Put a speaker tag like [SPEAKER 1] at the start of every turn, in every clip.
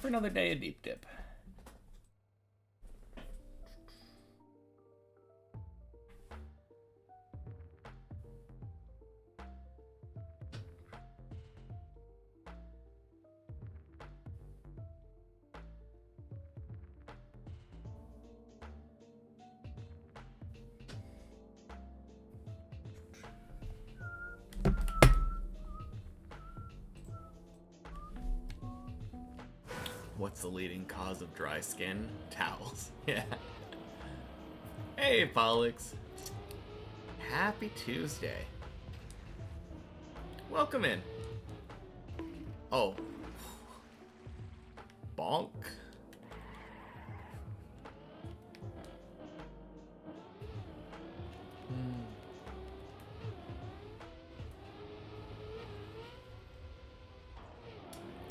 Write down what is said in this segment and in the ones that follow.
[SPEAKER 1] for another day of deep dip. What's the leading cause of dry skin? Towels. Yeah. Hey, Pollux. Happy Tuesday. Welcome in. Oh. Bonk.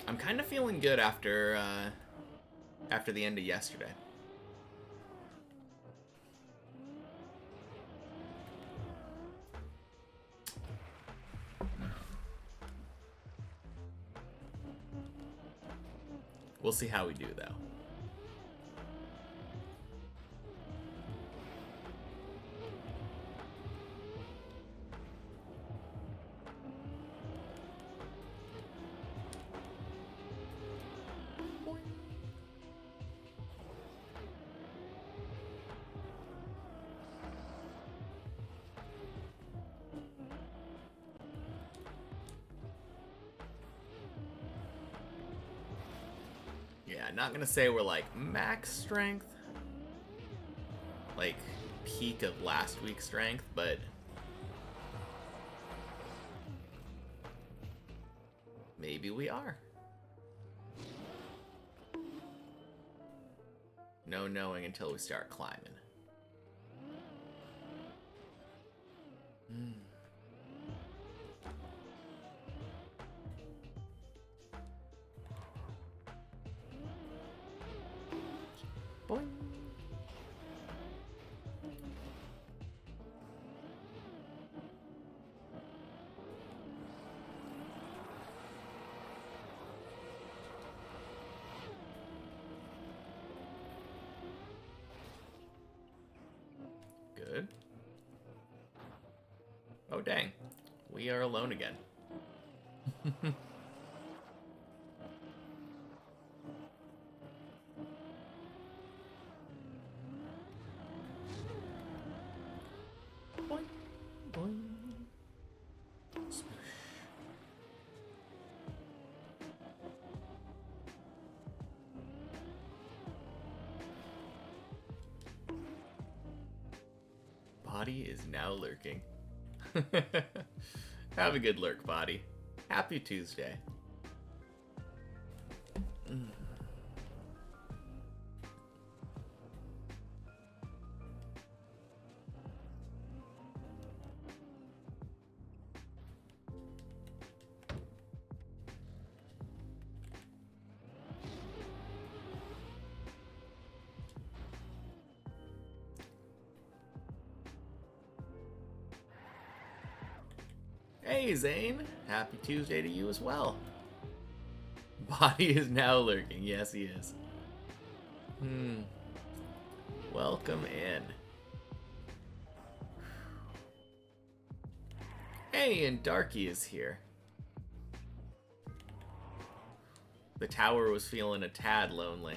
[SPEAKER 1] I'm kind of feeling good after the end of yesterday. We'll see how we do, though. Yeah, not gonna say we're like max strength, like peak of last week's strength, but maybe we are. No knowing until we start climbing. Boing. Good. Oh, dang. We are alone again. Boing, boing. Smoosh. Body is now lurking. Have a good lurk, Body. Happy Tuesday. Hey, Zane. Happy Tuesday to you as well. Body is now lurking. Yes, he is. Welcome in. Hey, and Darky is here. The tower was feeling a tad lonely.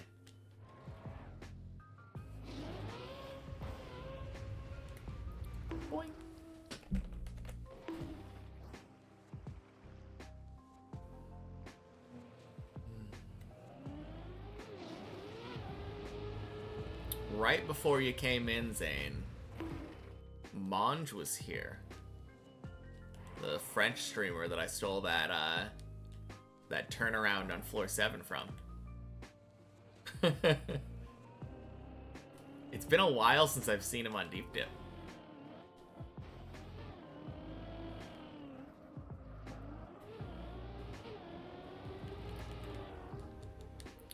[SPEAKER 1] Boing. Right before you came in, Zane, Monge was here. The French streamer that I stole that turnaround on floor 7 from. It's been a while since I've seen him on Deep Dip.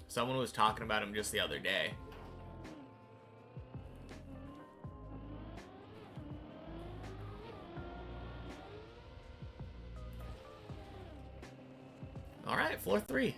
[SPEAKER 1] Someone was talking about him just the other day. Alright, floor 3.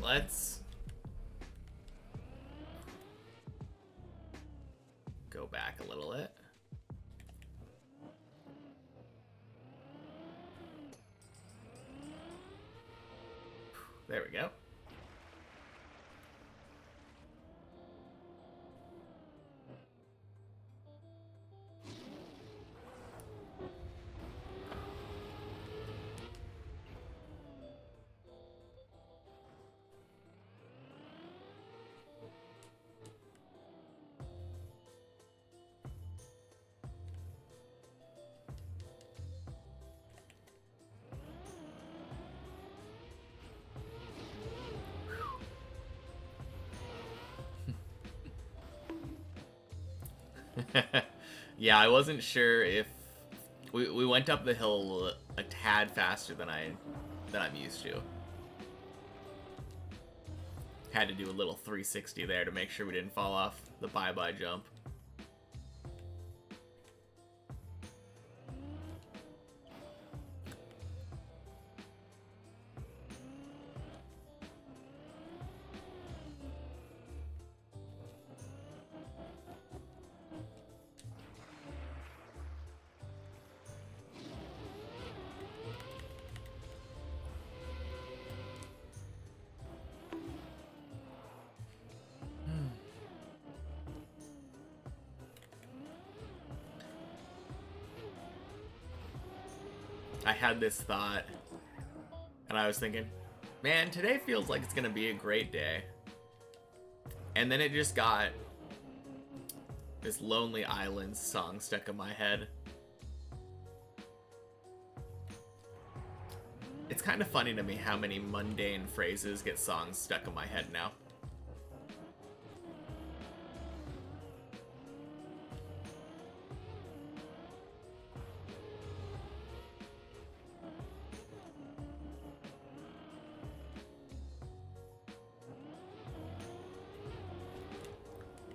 [SPEAKER 1] let's go back a little bit. There we go. Yeah, I wasn't sure if we went up the hill a tad faster than I'm used to. Had to do a little 360 there to make sure we didn't fall off the bye-bye jump. I had this thought, and I was thinking, man, today feels like it's gonna be a great day. And then it just got this Lonely Island song stuck in my head. It's kind of funny to me how many mundane phrases get songs stuck in my head now.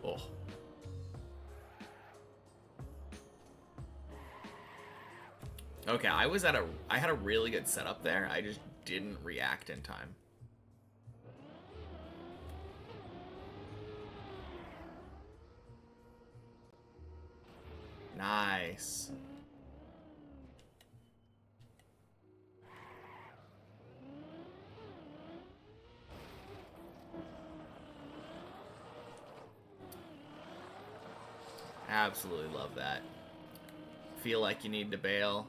[SPEAKER 1] Oh. Okay, I had a really good setup there. I just didn't react in time. Nice. Absolutely love that. Feel like you need to bail,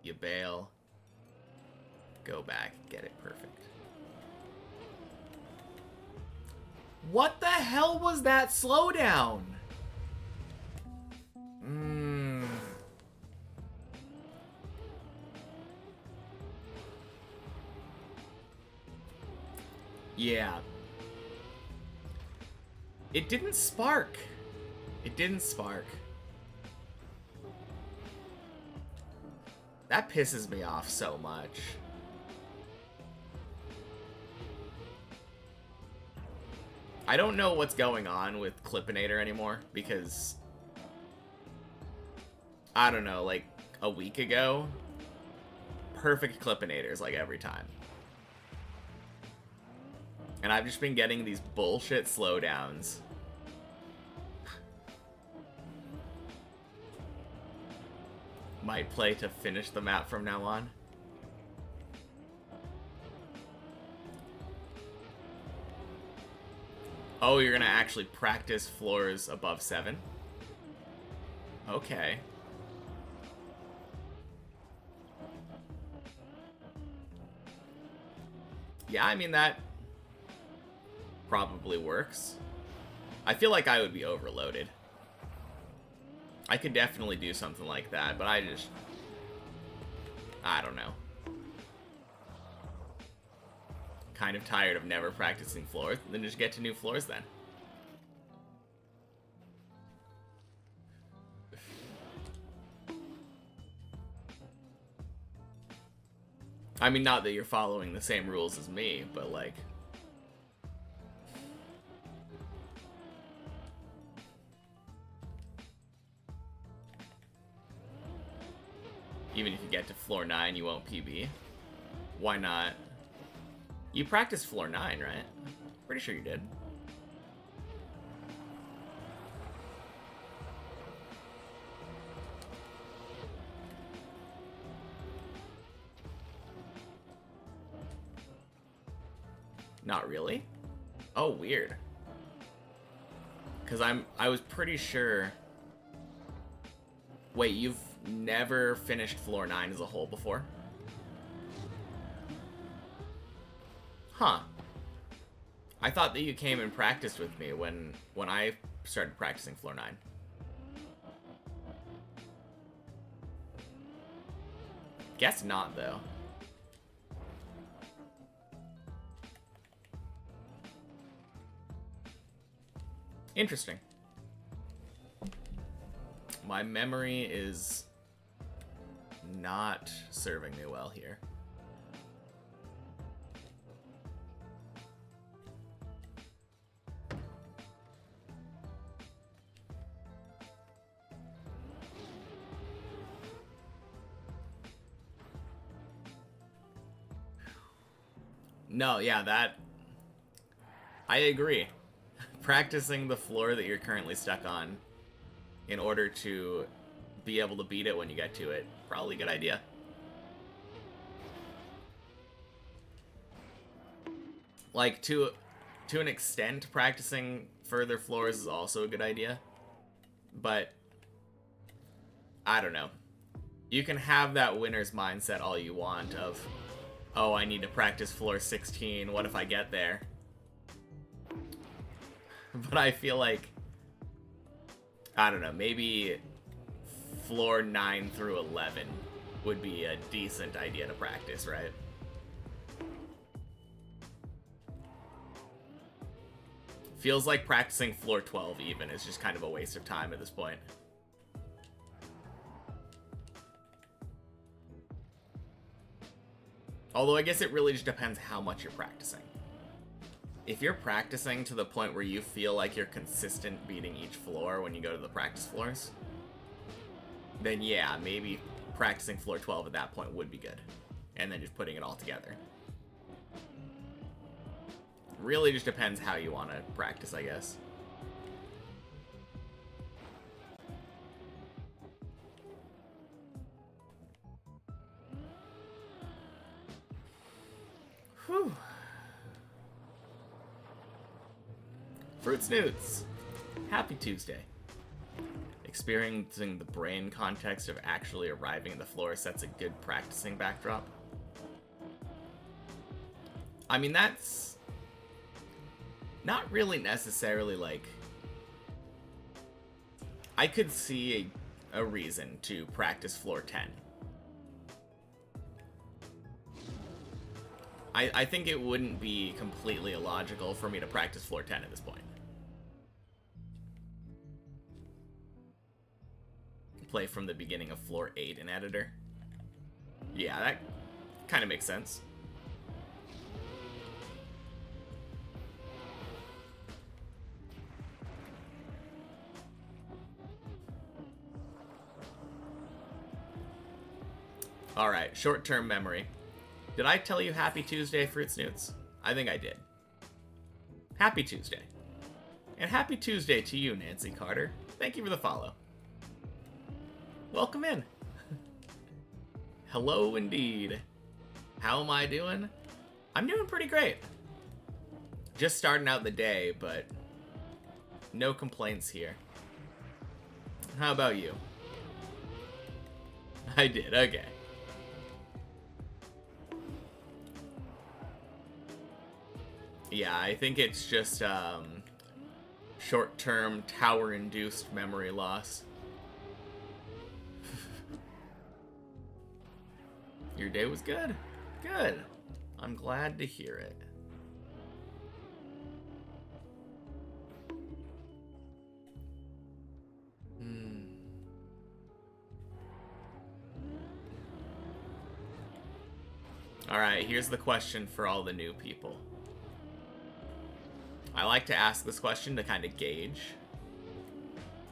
[SPEAKER 1] you bail. Go back, get it perfect. What the hell was that slowdown? Yeah. It didn't spark. It didn't spark. That pisses me off so much. I don't know what's going on with Clippinator anymore because I don't know, like a week ago, perfect Clippinators like every time. And I've just been getting these bullshit slowdowns. Might play to finish the map from now on. Oh, you're gonna actually practice floors above 7? Okay. Yeah, I mean, that probably works. I feel like I would be overloaded. I could definitely do something like that, but I don't know. Kind of tired of never practicing floors. Then just get to new floors then. I mean, not that you're following the same rules as me, but like... Even if you get to floor 9, you won't PB. Why not? You practiced floor 9, right? Pretty sure you did. Not really? Oh, weird. Because I was pretty sure... Wait, you've never finished floor 9 as a whole before? Huh. I thought that you came and practiced with me when I started practicing floor 9. Guess not, though. Interesting. My memory is not serving me well here. No, yeah, that... I agree. Practicing the floor that you're currently stuck on in order to be able to beat it when you get to it, probably a good idea. Like, to an extent, practicing further floors is also a good idea. But, I don't know. You can have that winner's mindset all you want of, oh, I need to practice floor 16, what if I get there? But I feel like, I don't know, maybe floor 9 through 11 would be a decent idea to practice, right? Feels like practicing floor 12 even is just kind of a waste of time at this point. Although I guess it really just depends how much you're practicing. If you're practicing to the point where you feel like you're consistent beating each floor when you go to the practice floors, then yeah, maybe practicing floor 12 at that point would be good. And then just putting it all together. Really just depends how you want to practice, I guess. Whew. Fruit Snoots! Happy Tuesday. Experiencing the brain context of actually arriving at the floor sets a good practicing backdrop. I mean, that's not really necessarily like... I could see a reason to practice floor 10. I think it wouldn't be completely illogical for me to practice floor 10 at this point. Play from the beginning of floor 8 in editor. Yeah, that kind of makes sense. Alright, short-term memory. Did I tell you Happy Tuesday, Fruit Snoots? I think I did. Happy Tuesday. And Happy Tuesday to you, Nancy Carter. Thank you for the follow. Welcome in. Hello indeed. How am I doing? I'm doing pretty great. Just starting out the day, but no complaints here. How about you? I did, okay. Yeah, I think it's just short-term tower-induced memory loss. Your day was good? Good. I'm glad to hear it. Alright, here's the question for all the new people. I like to ask this question to kind of gauge.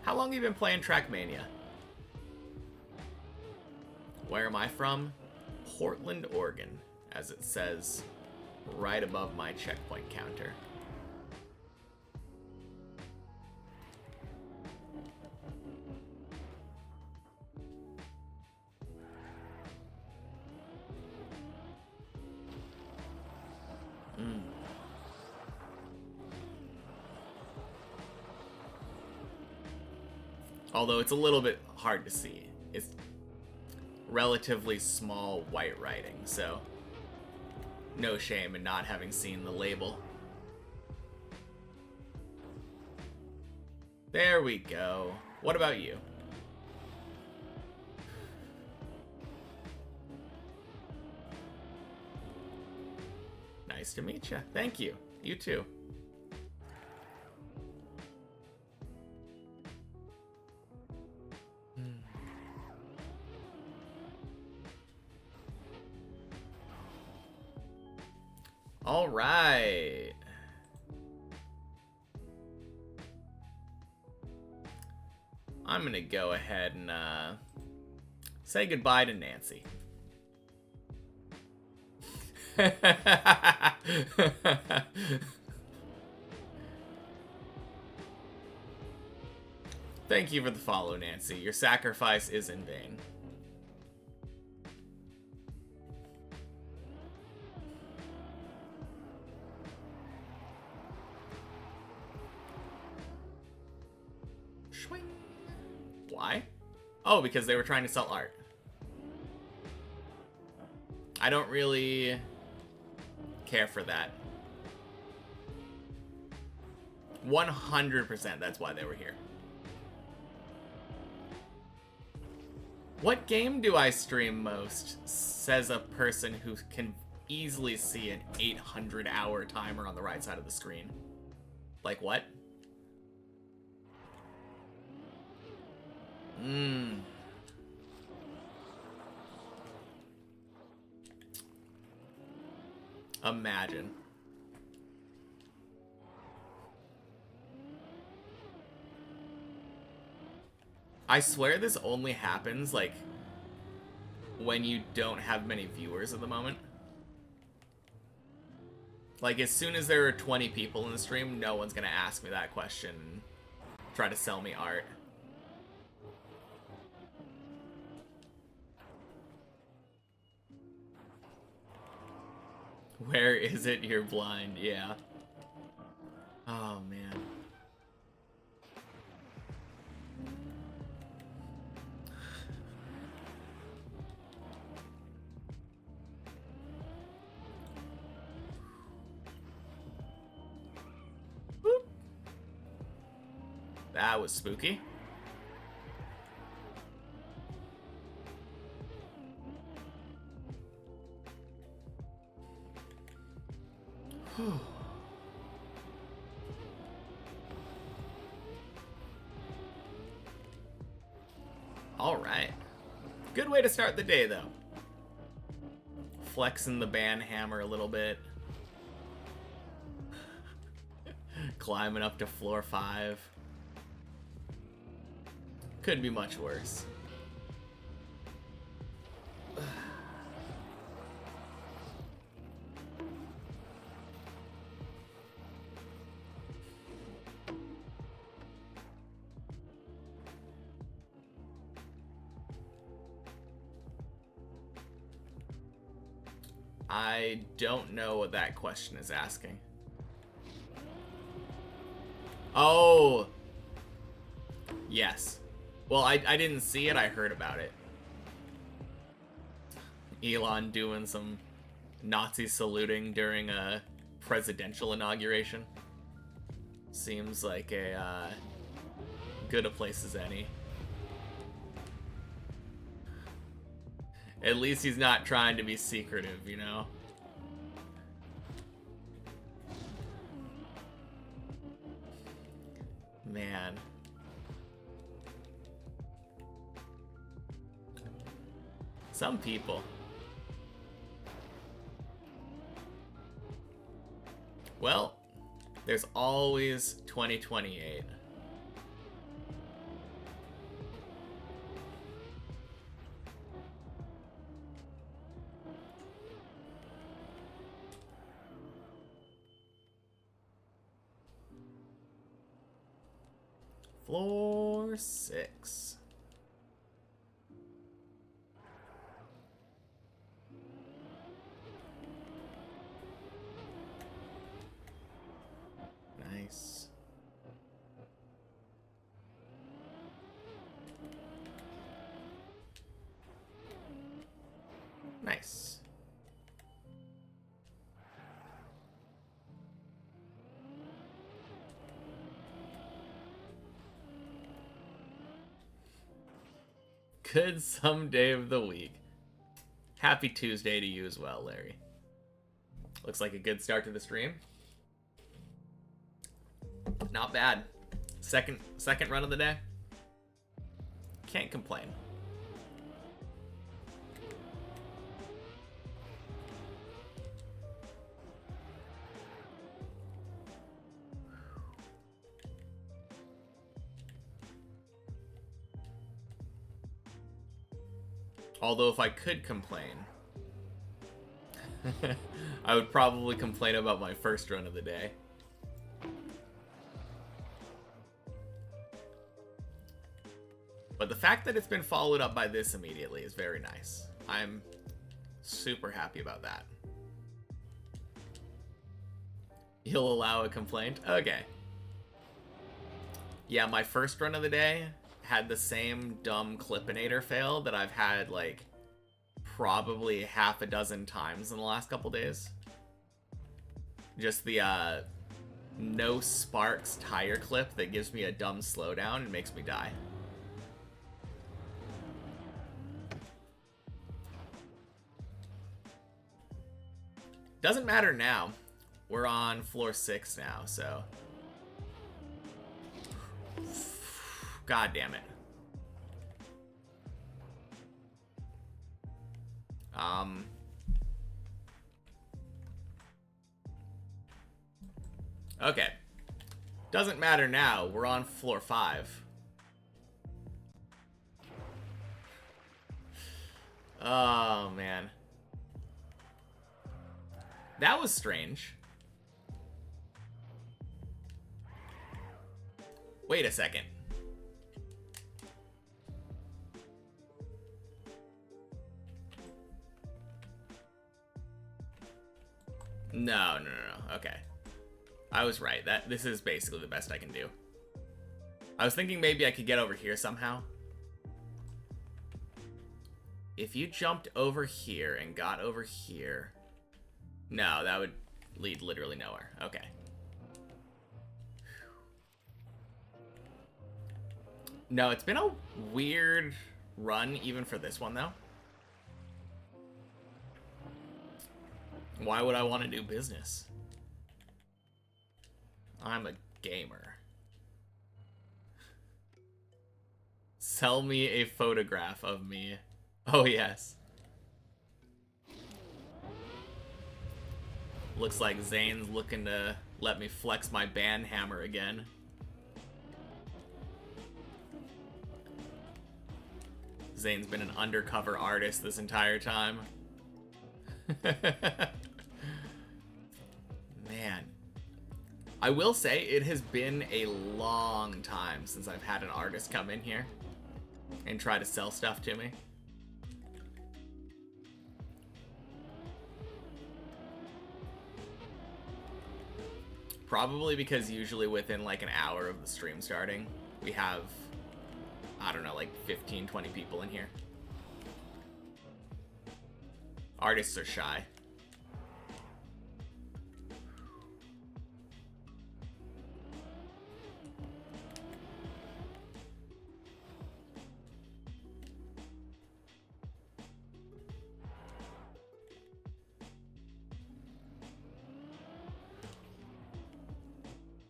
[SPEAKER 1] How long have you been playing Trackmania? Where am I from? Portland, Oregon, as it says right above my checkpoint counter. Although it's a little bit hard to see. It's relatively small white writing, so no shame in not having seen the label. There we go. What about you? Nice to meet you. Thank you. You too. All right. I'm going to go ahead and say goodbye to Nancy. Thank you for the follow, Nancy. Your sacrifice is in vain. Why? Oh, because they were trying to sell art. I don't really care for that. 100% that's why they were here. What game do I stream most? Says a person who can easily see an 800-hour timer on the right side of the screen. Like what? Imagine. I swear this only happens, like, when you don't have many viewers at the moment. Like, as soon as there are 20 people in the stream, no one's gonna ask me that question and try to sell me art. Where is it? You're blind. Yeah. Oh, man. Boop. That was spooky. All right. Good way to start the day, though. Flexing the band hammer a little bit. Climbing up to floor 5. Could be much worse. I don't know what that question is asking. Oh! Yes. Well, I didn't see it, I heard about it. Elon doing some Nazi saluting during a presidential inauguration. Seems like a good a place as any. At least he's not trying to be secretive, you know? Man. Some people. Well, there's always 2028. Floor 6. Nice. Nice. Good someday of the week. Happy Tuesday to you as well, Larry. Looks like a good start to the stream. Not bad. Second run of the day. Can't complain. Although if I could complain, I would probably complain about my first run of the day. But the fact that it's been followed up by this immediately is very nice. I'm super happy about that. You'll allow a complaint? Okay. Yeah, my first run of the day had the same dumb Clippinator fail that I've had like probably half a dozen times in the last couple days. Just the no sparks tire clip that gives me a dumb slowdown and makes me die. Doesn't matter now. We're on floor 6 now, so. God damn it. Okay. Doesn't matter now. We're on floor 5. Oh, man. That was strange. Wait a second. No. Okay. I was right. This is basically the best I can do. I was thinking maybe I could get over here somehow. If you jumped over here and got over here... No, that would lead literally nowhere. Okay. No, it's been a weird run even for this one, though. Why would I want to do business? I'm a gamer. Sell me a photograph of me. Oh, yes. Looks like Zane's looking to let me flex my band hammer again. Zane's been an undercover artist this entire time. Man. I will say it has been a long time since I've had an artist come in here and try to sell stuff to me. Probably because usually within like an hour of the stream starting, we have, I don't know, like 15, 20 people in here. Artists are shy.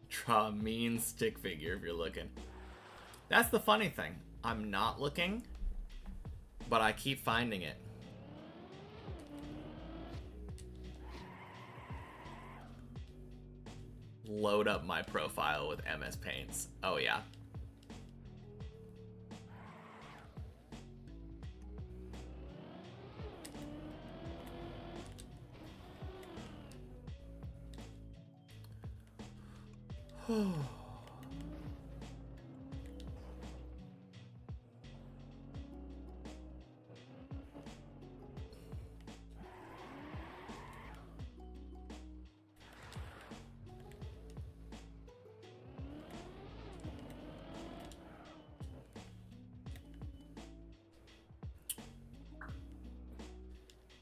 [SPEAKER 1] Draw a mean stick figure if you're looking. That's the funny thing. I'm not looking, but I keep finding it. Load up my profile with MS Paints. Oh, yeah.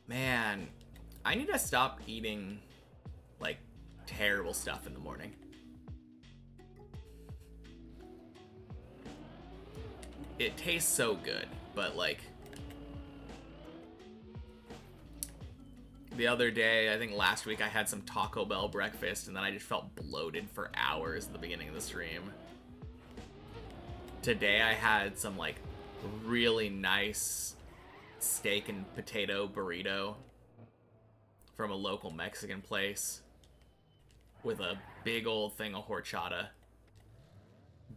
[SPEAKER 1] Man, I need to stop eating, like, terrible stuff in the morning. It tastes so good, but, like, the other day, I think last week, I had some Taco Bell breakfast, and then I just felt bloated for hours at the beginning of the stream. Today, I had some, like, really nice steak and potato burrito from a local Mexican place with a big old thing of horchata.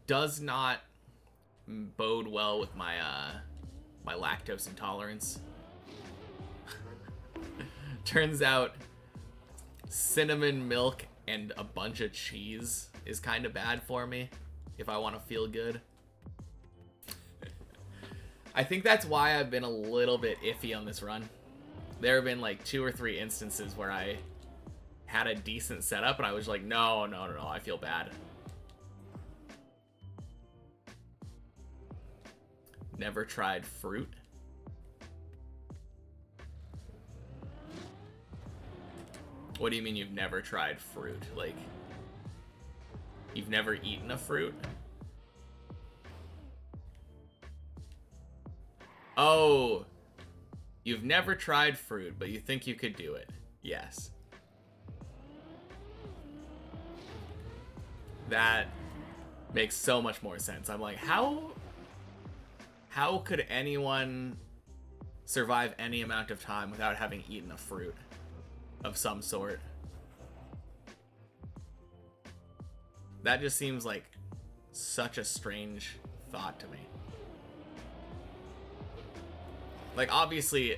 [SPEAKER 1] Does not bode well with my my lactose intolerance. Turns out cinnamon milk and a bunch of cheese is kind of bad for me if I want to feel good. I think that's why I've been a little bit iffy on this run. There have been like 2 or 3 instances where I had a decent setup and I was like, no, I feel bad. Never tried fruit. What do you mean you've never tried fruit? Like, you've never eaten a fruit? Oh, you've never tried fruit, but you think you could do it. Yes. That makes so much more sense. I'm like, how could anyone survive any amount of time without having eaten a fruit of some sort? That just seems like such a strange thought to me. Like, obviously,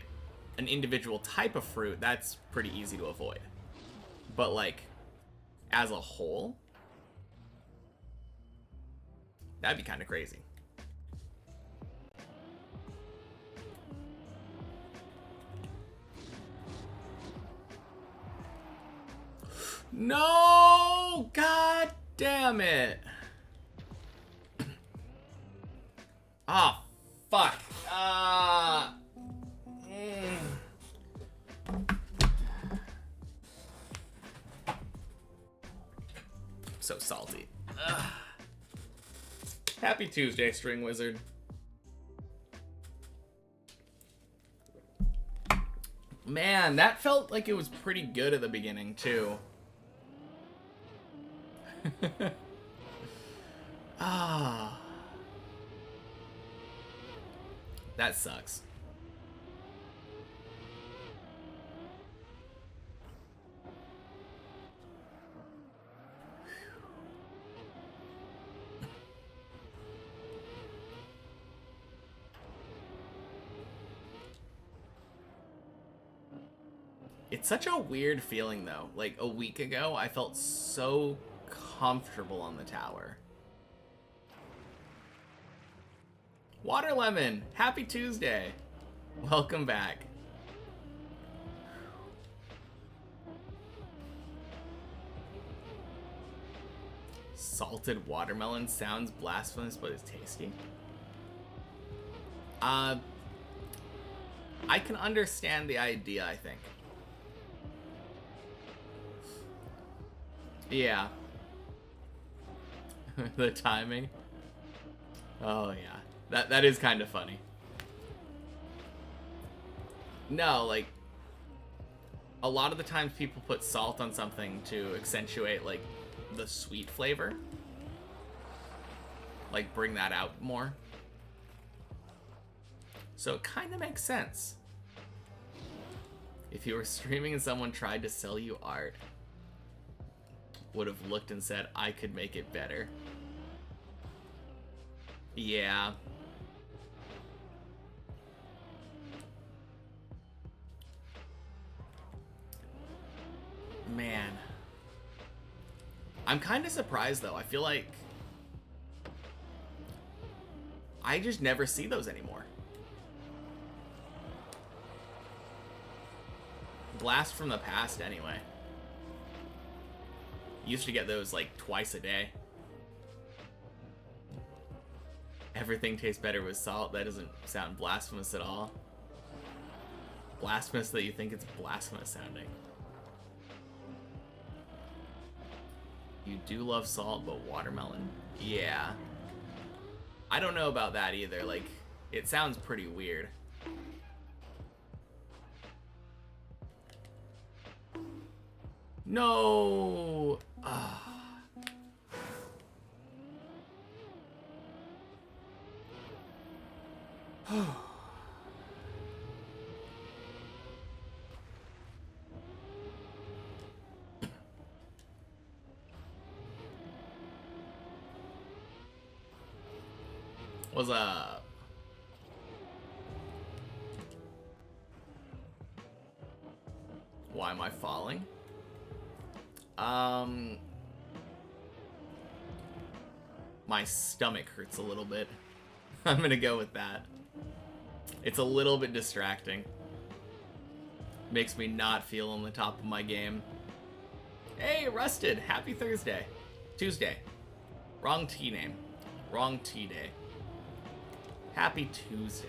[SPEAKER 1] an individual type of fruit, that's pretty easy to avoid. But, like, as a whole, that'd be kind of crazy. No! God damn it! Ah, fuck. So salty. Ugh. Happy Tuesday, String Wizard. Man, that felt like it was pretty good at the beginning, too. Ah. That sucks. It's such a weird feeling, though. Like, a week ago, I felt so comfortable on the tower. Water Lemon, happy Tuesday. Welcome back. Salted watermelon sounds blasphemous, but it's tasty. I can understand the idea, I think. Yeah. The timing. Oh, yeah. That is kind of funny. No, like, a lot of the times people put salt on something to accentuate, like, the sweet flavor. Like, bring that out more. So it kind of makes sense. If you were streaming and someone tried to sell you art, would have looked and said, I could make it better. Yeah. Man. I'm kind of surprised, though. I feel like I just never see those anymore. Blast from the past, anyway. Used to get those, like, twice a day. Everything tastes better with salt. That doesn't sound blasphemous at all. Blasphemous that you think it's blasphemous sounding. You do love salt, but watermelon? Yeah. I don't know about that either. Like, it sounds pretty weird. No! What's up? Why am I falling? My stomach hurts a little bit. I'm gonna go with that. It's a little bit distracting. Makes me not feel on the top of my game. Hey, Rusted! Happy Thursday. Tuesday. Wrong T name. Wrong T day. Happy Tuesday.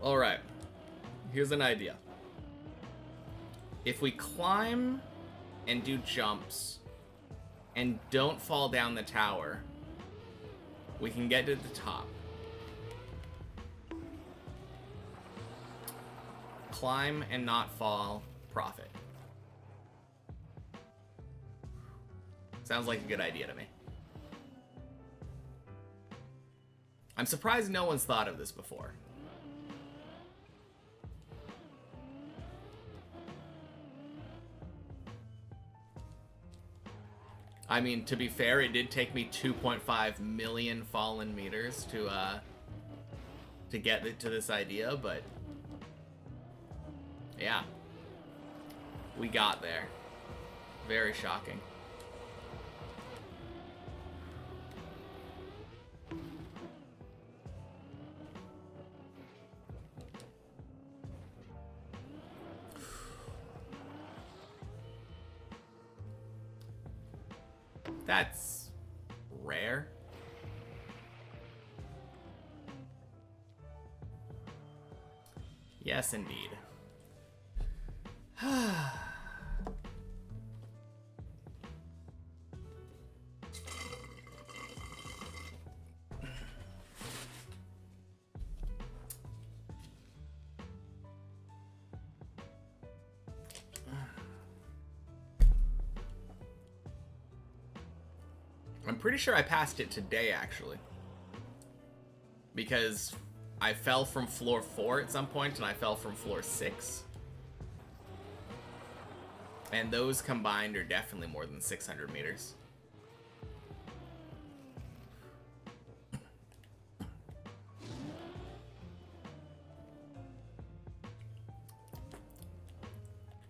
[SPEAKER 1] Alright. Here's an idea. If we climb and do jumps and don't fall down the tower, we can get to the top. Climb and not fall, profit. Sounds like a good idea to me. I'm surprised no one's thought of this before. I mean, to be fair, it did take me 2.5 million fallen meters to get to this idea, but yeah, we got there. Very shocking. That's rare. Yes, indeed. I'm pretty sure I passed it today, actually. Because I fell from floor 4 at some point, and I fell from floor 6. And those combined are definitely more than 600 meters.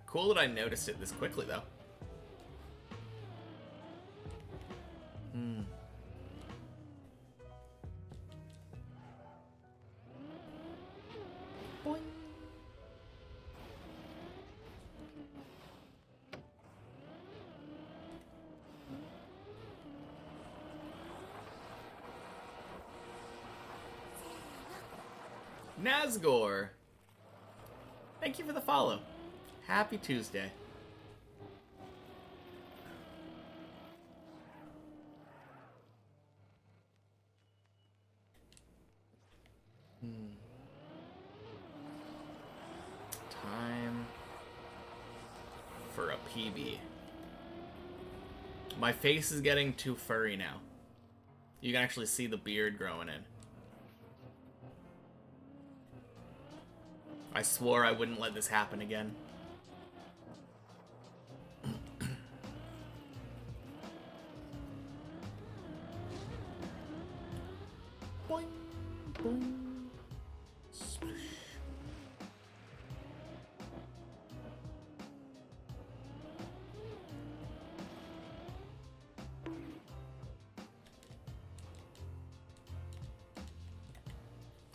[SPEAKER 1] Cool that I noticed it this quickly, though. Boing. Nazgore, thank you for the follow. Happy Tuesday. Time for a PB. My face is getting too furry now. You can actually see the beard growing in. I swore I wouldn't let this happen again. Boing, boing. Splish.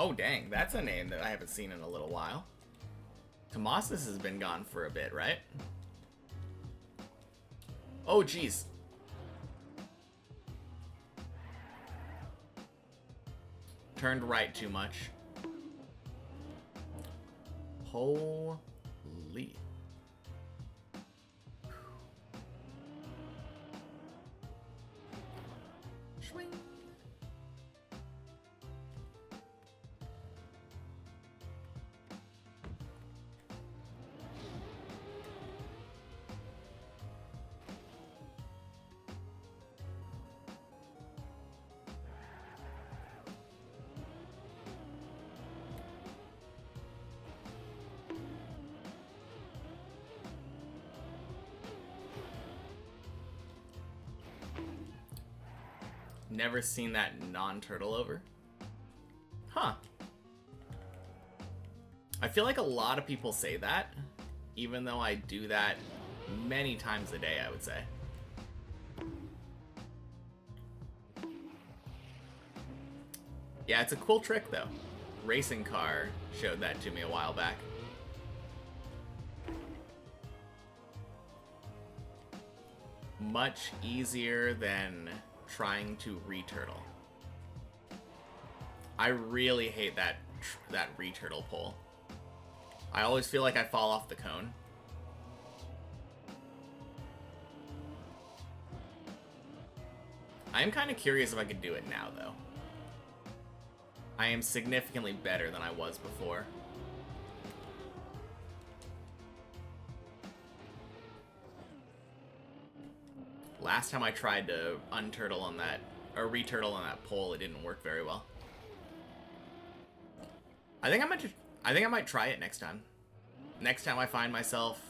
[SPEAKER 1] Oh dang, that's a name that I haven't seen in a little while. Tomasis has been gone for a bit, right? Oh geez. Turned right too much. Holy. Swing. Never seen that non-turtle over. Huh. I feel like a lot of people say that, even though I do that many times a day, I would say. Yeah, it's a cool trick, though. Racing Car showed that to me a while back. Much easier than trying to re-turtle. I really hate that re-turtle pull. I always feel like I fall off the cone. I am kind of curious if I could do it now, though. I am significantly better than I was before. Last time I tried to unturtle on that, or re-turtle on that pole, it didn't work very well. I think I might try it next time. Next time I find myself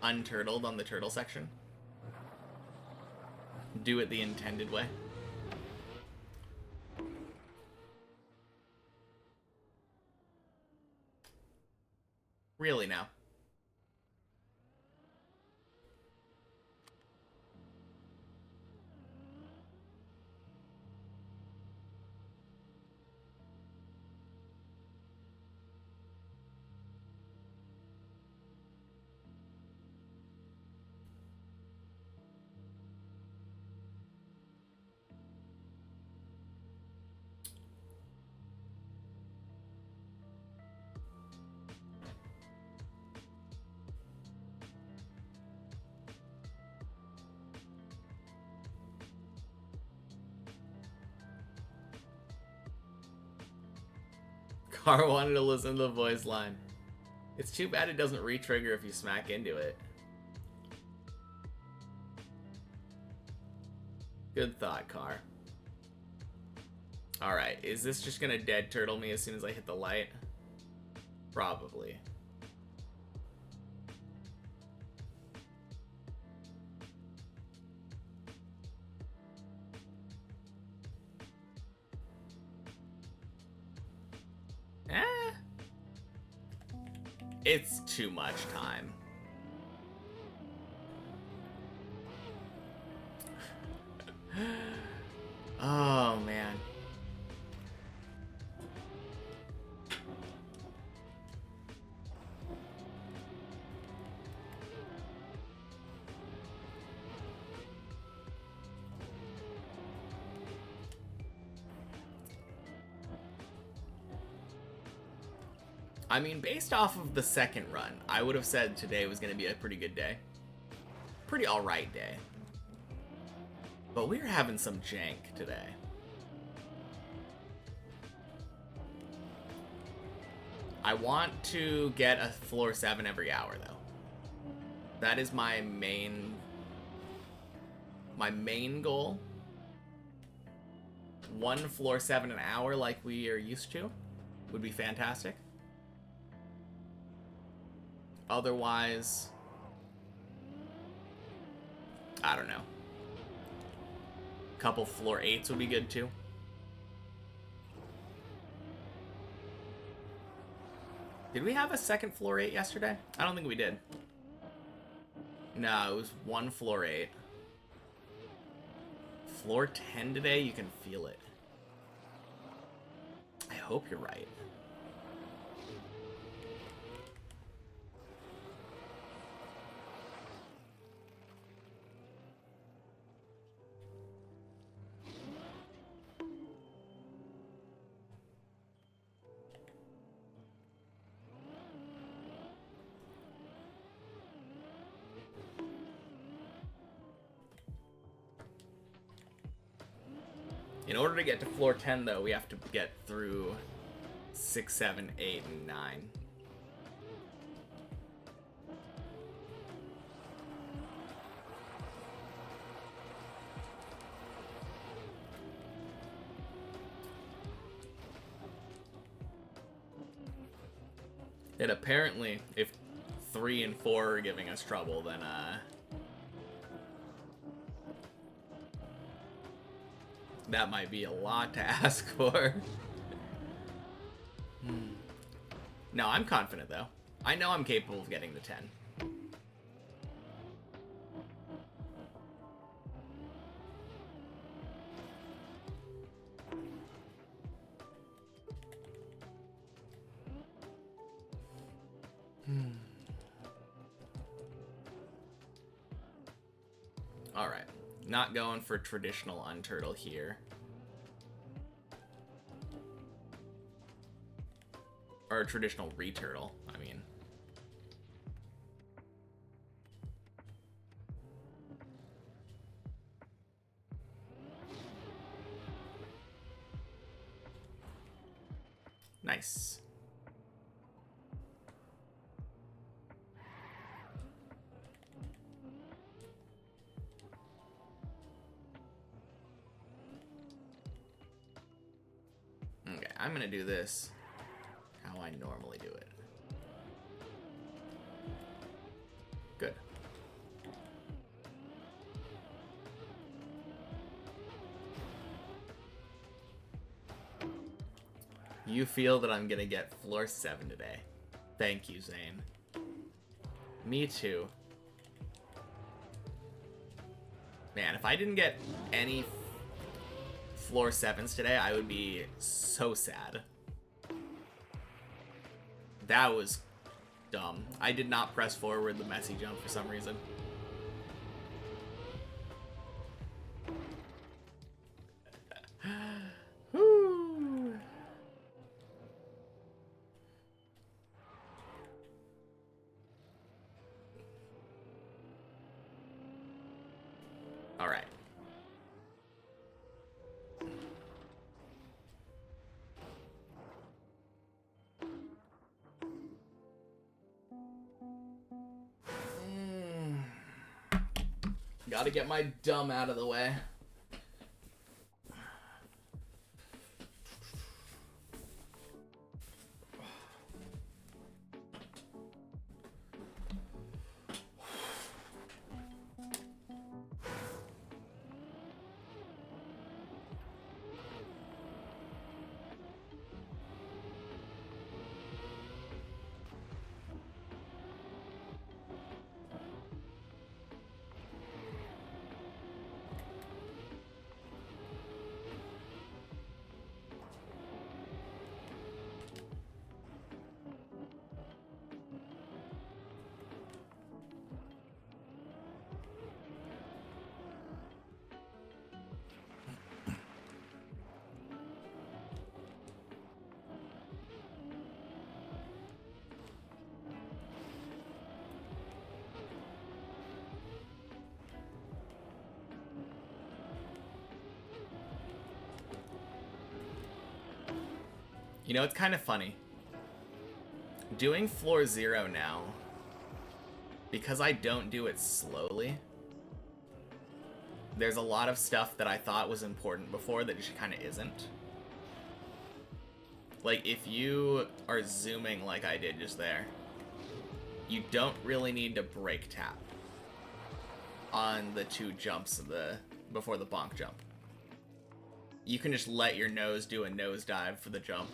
[SPEAKER 1] unturtled on the turtle section. Do it the intended way. Really now. Car wanted to listen to the voice line. It's too bad it doesn't re-trigger if you smack into it. Good thought, Car. Alright, is this just gonna dead turtle me as soon as I hit the light? Probably. It's too much time. Oh, man. I mean, based off of the second run, I would have said today was going to be a pretty good day. Pretty alright day. But we're having some jank today. I want to get a floor 7 every hour, though. That is my main goal. One floor 7 an hour like we are used to would be fantastic. Otherwise, I don't know. Couple floor 8s would be good too. Did we have a second floor 8 yesterday? I don't think we did. No, it was one floor 8. Floor 10 today, you can feel it. I hope you're right. In order to get to floor 10, though, we have to get through 6, 7, 8, and 9. And apparently, if 3 and 4 are giving us trouble, then, that might be a lot to ask for. No, I'm confident, though. I know I'm capable of getting the 10. Alright. Not going for traditional unturtle here. Or a traditional returtle, I mean. Nice. Okay, I'm gonna do this how I normally do it. Good. You feel that I'm gonna get floor 7 today. Thank you, Zane. Me too. Man, if I didn't get any floor 7s today, I would be so sad. That was dumb. I did not press forward the messy jump for some reason. Woo. All right. Gotta get my dumb out of the way. You know, it's kind of funny. Doing floor 0 now, because I don't do it slowly, there's a lot of stuff that I thought was important before that just kind of isn't. Like, if you are zooming like I did just there, you don't really need to brake tap on the 2 jumps of before the bonk jump. You can just let your nose do a nosedive for the jump.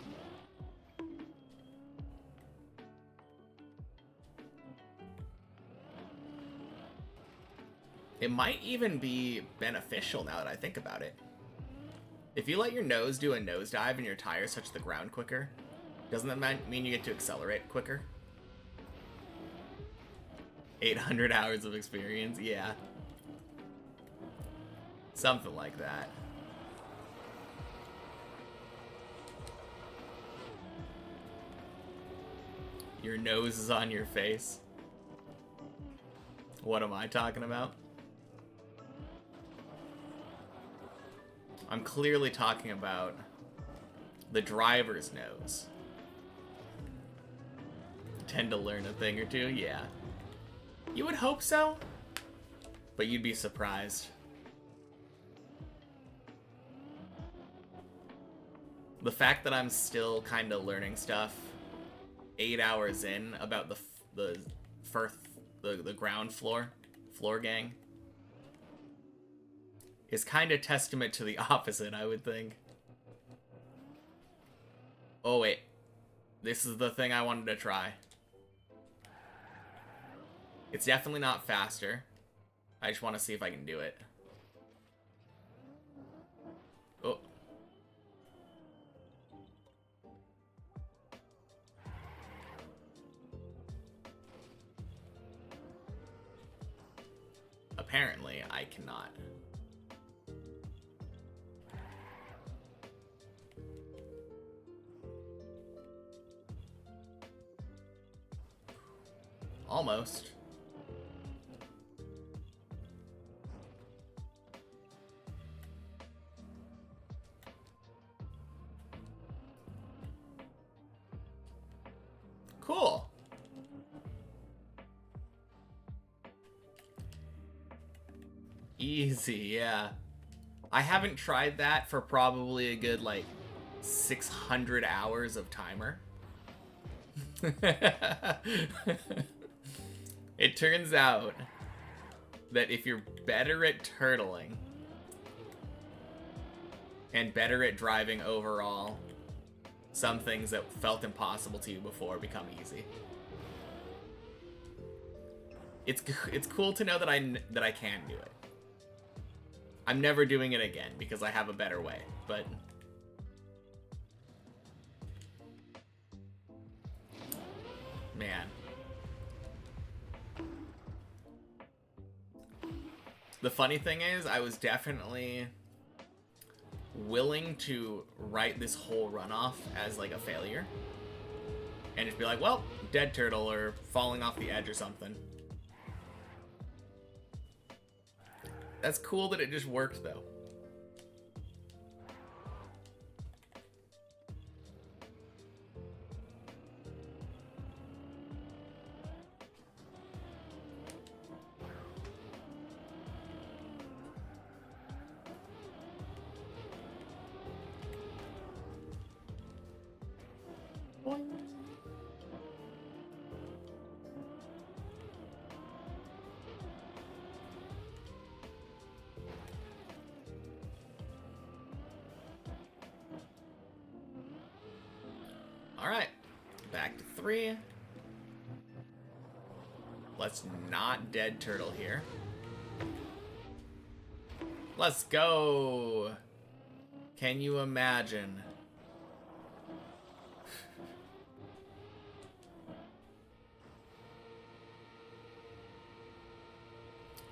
[SPEAKER 1] It might even be beneficial now that I think about it. If you let your nose do a nosedive and your tires touch the ground quicker, doesn't that mean you get to accelerate quicker? 800 hours of experience, yeah. Something like that. Your nose is on your face. What am I talking about? I'm clearly talking about the driver's nose. Tend to learn a thing or two, yeah. You would hope so, but you'd be surprised. The fact that I'm still kind of learning stuff 8 hours in about the ground floor gang is kind of testament to the opposite, I would think. Oh wait, this is the thing I wanted to try. It's definitely not faster. I just want to see if I can do it. Oh. Apparently, I cannot. Almost. Cool. Easy, yeah. I haven't tried that for probably a good, like, 600 hours of timer. It turns out that if you're better at turtling and better at driving overall, some things that felt impossible to you before become easy. It's cool to know that I can do it. I'm never doing it again because I have a better way, but man. The funny thing is, I was definitely willing to write this whole runoff as like a failure and just be like, well, dead turtle or falling off the edge or something. That's cool that it just worked though. Alright, back to 3. Let's not dead turtle here. Let's go! Can you imagine?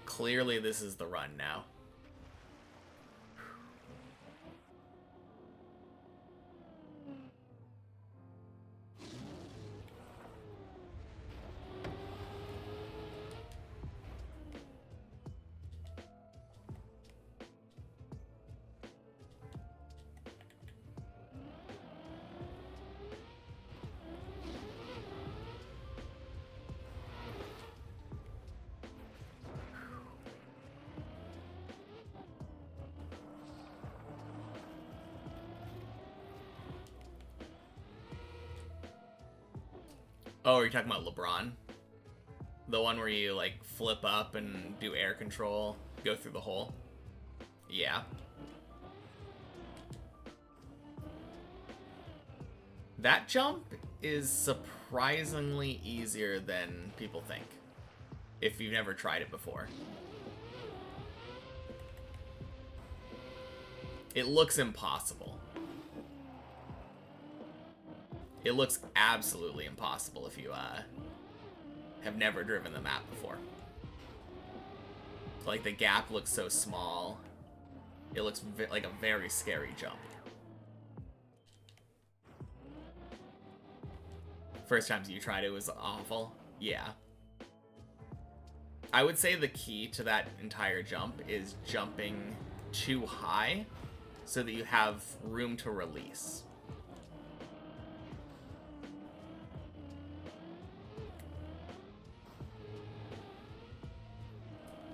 [SPEAKER 1] Clearly this is the run now. Oh, are you talking about LeBron? The one where you, like, flip up and do air control, go through the hole? Yeah. That jump is surprisingly easier than people think, if you've never tried it before. It looks impossible. It looks absolutely impossible if you have never driven the map before. Like, the gap looks so small. It looks like a very scary jump. First times you tried it was awful. Yeah. I would say the key to that entire jump is jumping too high so that you have room to release.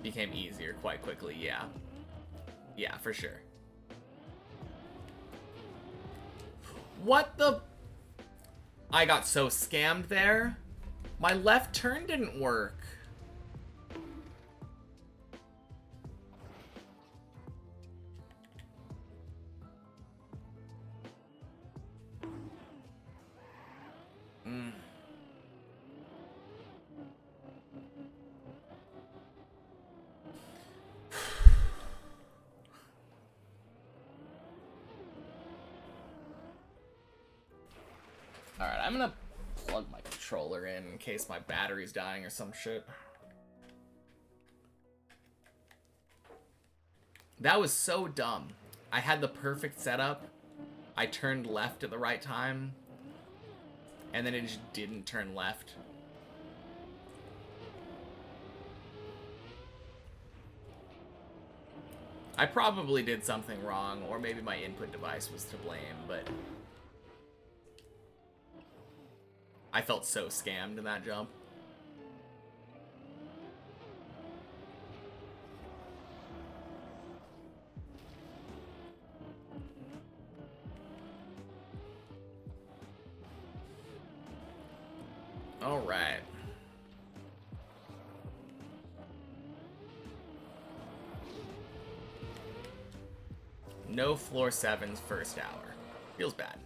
[SPEAKER 1] Became easier quite quickly, yeah. Yeah, for sure. What the? I got so scammed there. My left turn didn't work. Alright, I'm gonna plug my controller in case my battery's dying or some shit. That was so dumb. I had the perfect setup. I turned left at the right time. And then it just didn't turn left. I probably did something wrong, or maybe my input device was to blame, but I felt so scammed in that jump. All right. No floor 7's first hour. Feels bad.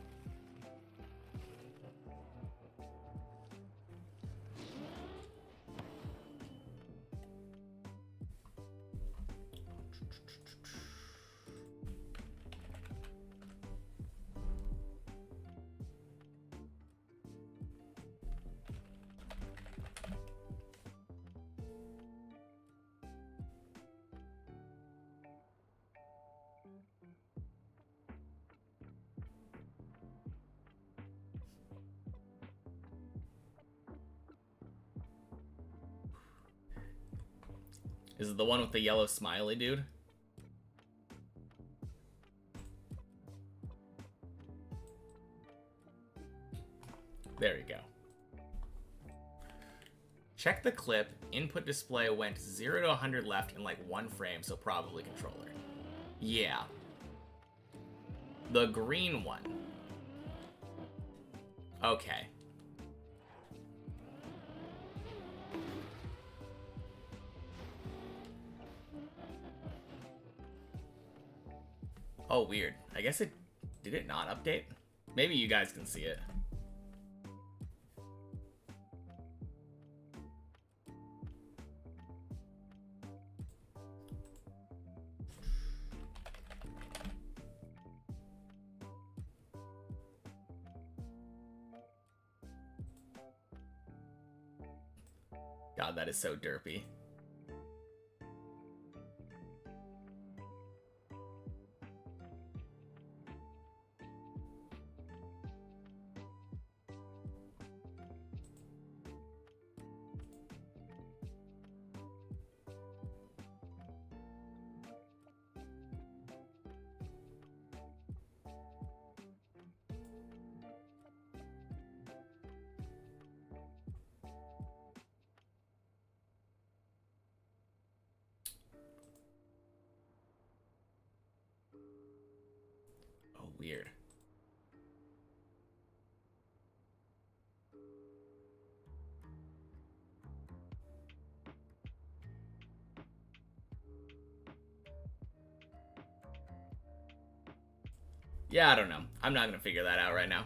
[SPEAKER 1] Is it the one with the yellow smiley dude? There you go. Check the clip. Input display went 0 to 100 left in like 1 frame, so probably controller. Yeah. The green one. Okay. Oh, weird. I guess it... Did it not update? Maybe you guys can see it. God, that is so derpy. Weird. Yeah, I don't know. I'm not gonna figure that out right now.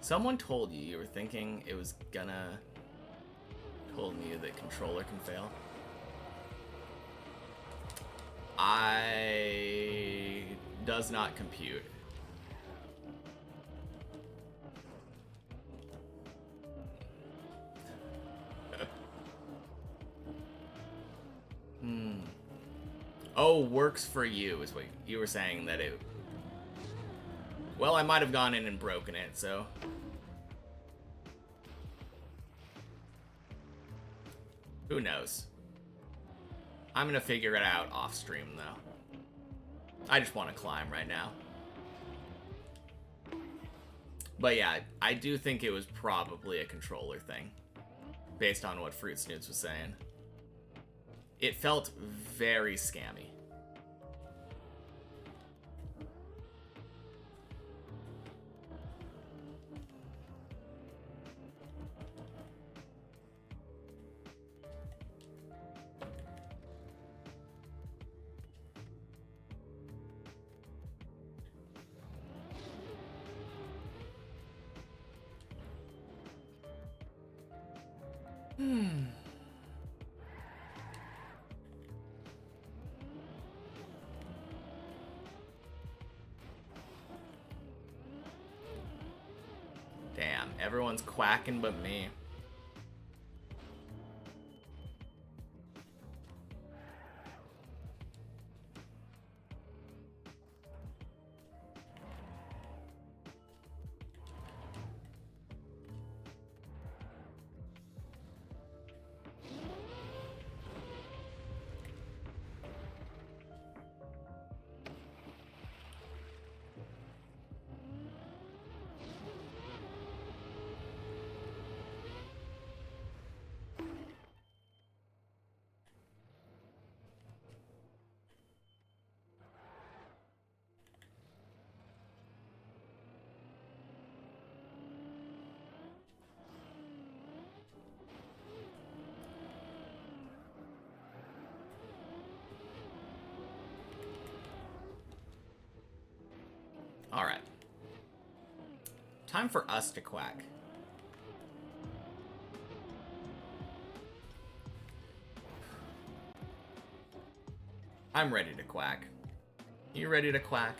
[SPEAKER 1] Someone told you were thinking it was gonna... Told me that controller can fail. Does not compute. Oh, works for you is what you were saying that it... Well, I might have gone in and broken it, so... Who knows? I'm gonna figure it out off stream, though. I just want to climb right now. But yeah, I do think it was probably a controller thing, based on what Fruit Snoots was saying. It felt very scammy. Damn, everyone's quacking but me. Alright. Time for us to quack. I'm ready to quack. You ready to quack?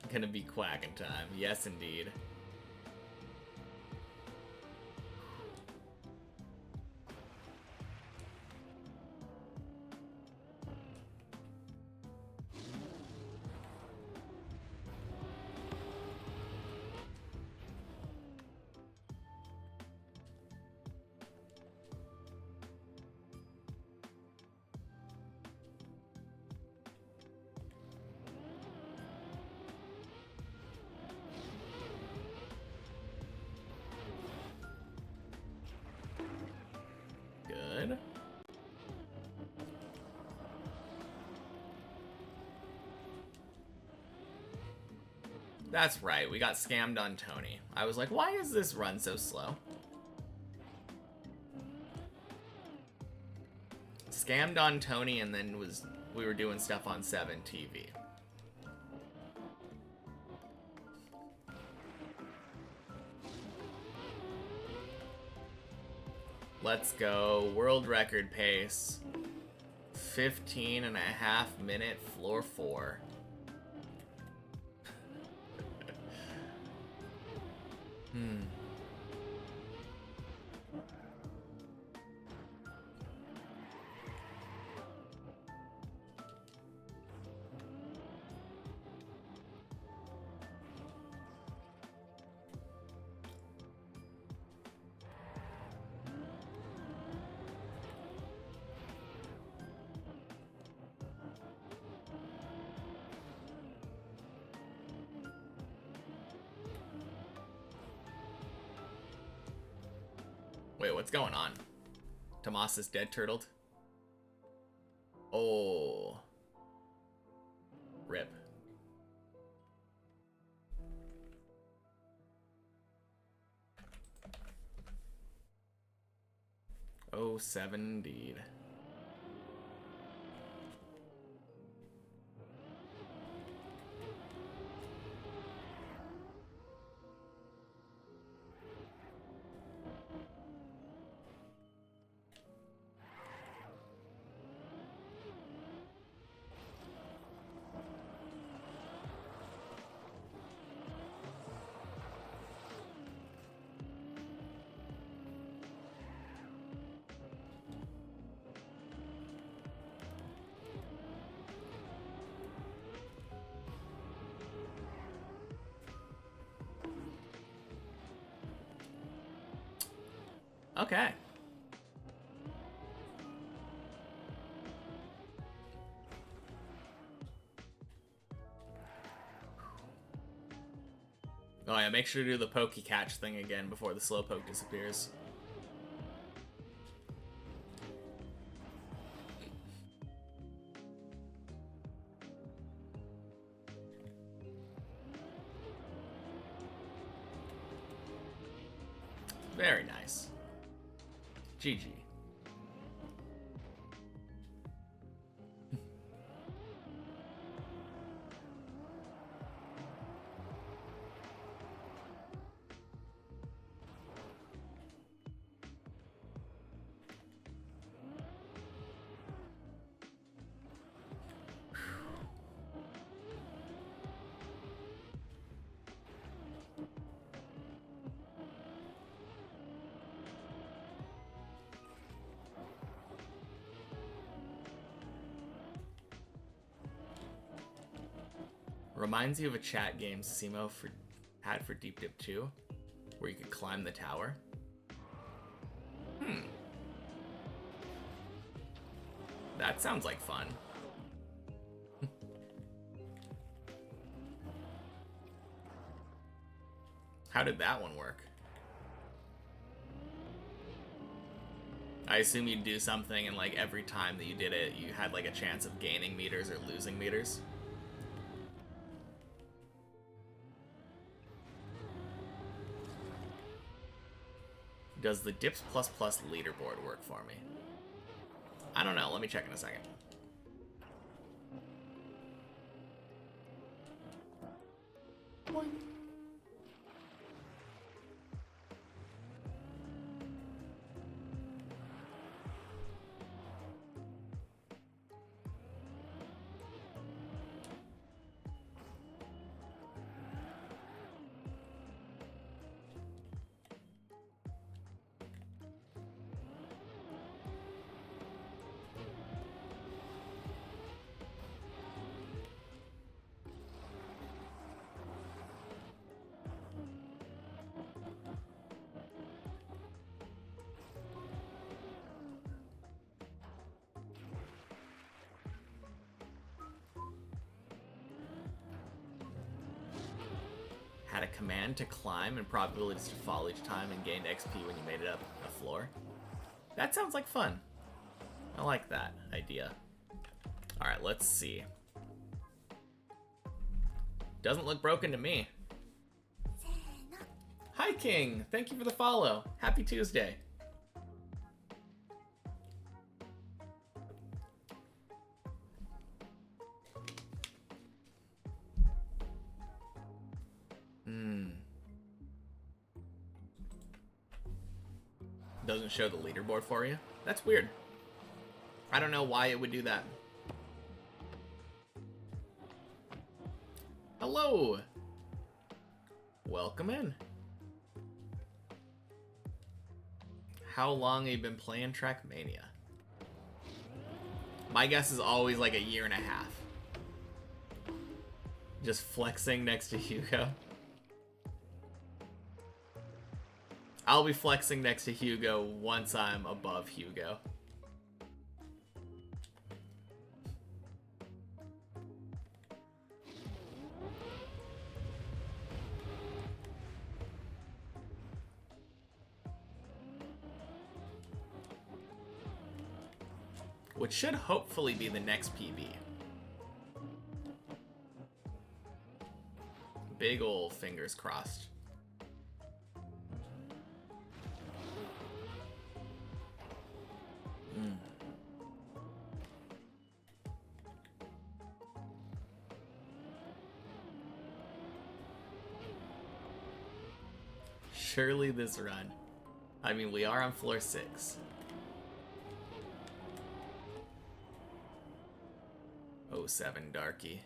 [SPEAKER 1] Gonna be quacking time. Yes, indeed. Good. That's right, we got scammed on Tony. I was like, why is this run so slow? Scammed on Tony, and then we were doing stuff on 7 TV. Let's go. World record pace. 15.5 minute floor 4. Wait, what's going on? Tomas is dead turtled? Oh. Rip. Oh, 7 indeed. Okay. Oh yeah, make sure to do the pokey catch thing again before the slowpoke disappears. Very nice. GG. Reminds you of a chat game Simo had for Deep Dip 2, where you could climb the tower. That sounds like fun. How did that one work? I assume you'd do something and like every time that you did it, you had like a chance of gaining meters or losing meters. Does the Dips++ leaderboard work for me? I don't know. Let me check in a second. Boing. Had a command to climb and probabilities to fall each time and gained XP when you made it up a floor. That sounds like fun. I like that idea. Alright, let's see. Doesn't look broken to me. Hi King! Thank you for the follow. Happy Tuesday. Doesn't show the leaderboard for you? That's weird. I don't know why it would do that. Hello! Welcome in. How long have you been playing Trackmania? My guess is always like a year and a half. Just flexing next to Hugo. I'll be flexing next to Hugo once I'm above Hugo. Which should hopefully be the next PB. Big ol' fingers crossed. Surely this run. I mean, we are on floor 6. Oh, 7 Darky.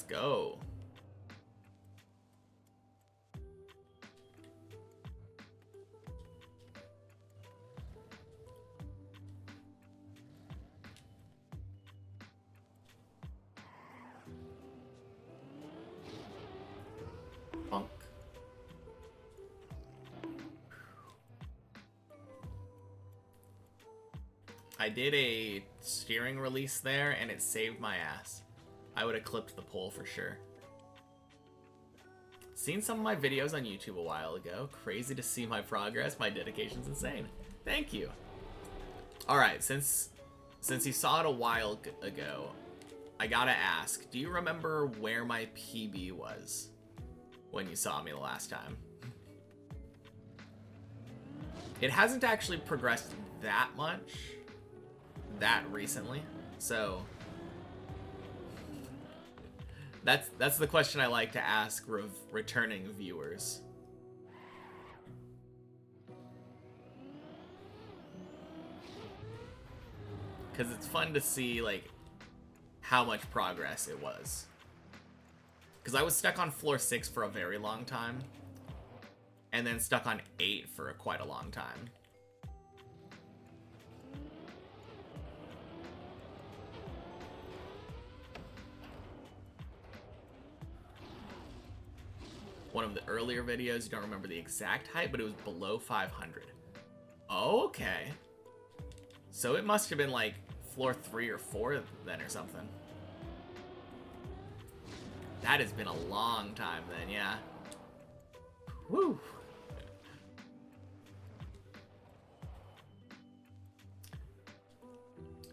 [SPEAKER 1] Let's go. Bonk. I did a steering release there, and it saved my ass. I would have clipped the pole for sure. Seen some of my videos on YouTube a while ago. Crazy to see my progress. My dedication's insane. Thank you. Alright, since you saw it a while ago, I gotta ask, do you remember where my PB was when you saw me the last time? It hasn't actually progressed that much that recently, so that's the question I like to ask returning viewers. Because it's fun to see, like, how much progress it was. Because I was stuck on floor 6 for a very long time, and then stuck on 8 for quite a long time. One of the earlier videos, you don't remember the exact height, but it was below 500. Oh, okay. So it must have been like floor 3 or 4 then or something. That has been a long time then, yeah. Woo!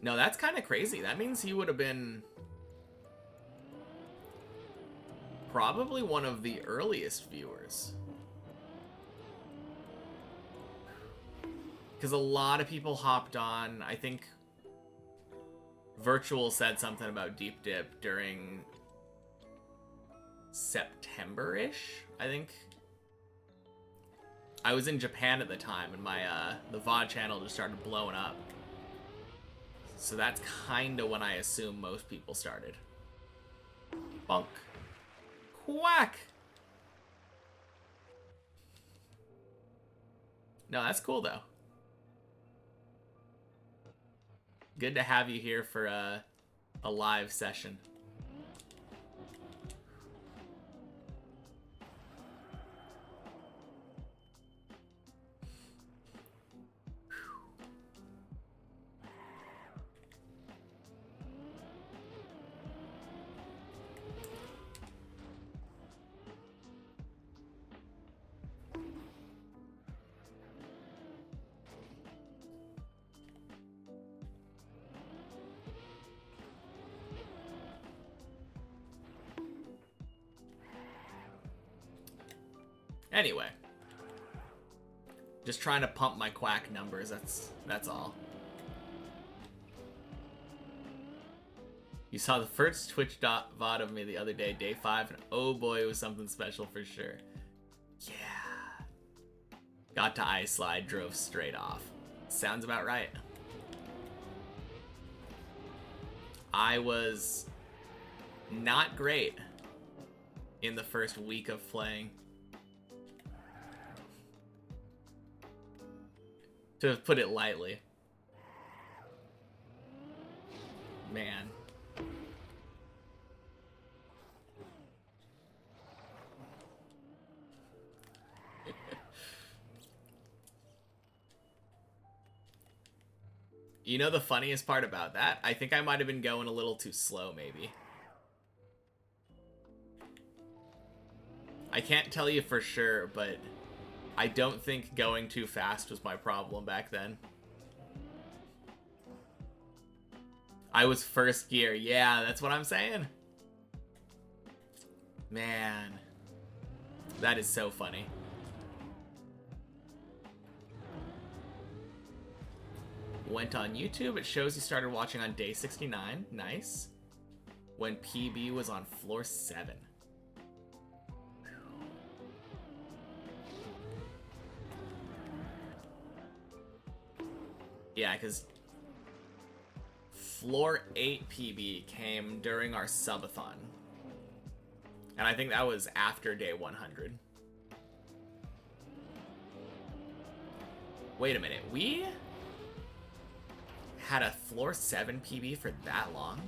[SPEAKER 1] No, that's kind of crazy. That means he would have been probably one of the earliest viewers. Because a lot of people hopped on. I think Virtual said something about Deep Dip during September-ish, I think. I was in Japan at the time, and my the VOD channel just started blowing up. So that's kind of when I assume most people started. Bonk. Quack! No, that's cool, though. Good to have you here for a live session. Anyway, just trying to pump my quack numbers. That's all. You saw the first Twitch VOD of me the other day, day 5, and oh boy, it was something special for sure. Yeah. Got to ice slide, drove straight off. Sounds about right. I was not great in the first week of playing. To put it lightly. Man. You know the funniest part about that? I think I might have been going a little too slow, maybe. I can't tell you for sure, but I don't think going too fast was my problem back then. I was first gear. Yeah, that's what I'm saying. Man. That is so funny. Went on YouTube. It shows you started watching on day 69. Nice. When PB was on floor 7. Yeah, because floor 8 PB came during our subathon. And I think that was after day 100. Wait a minute, we had a floor 7 PB for that long?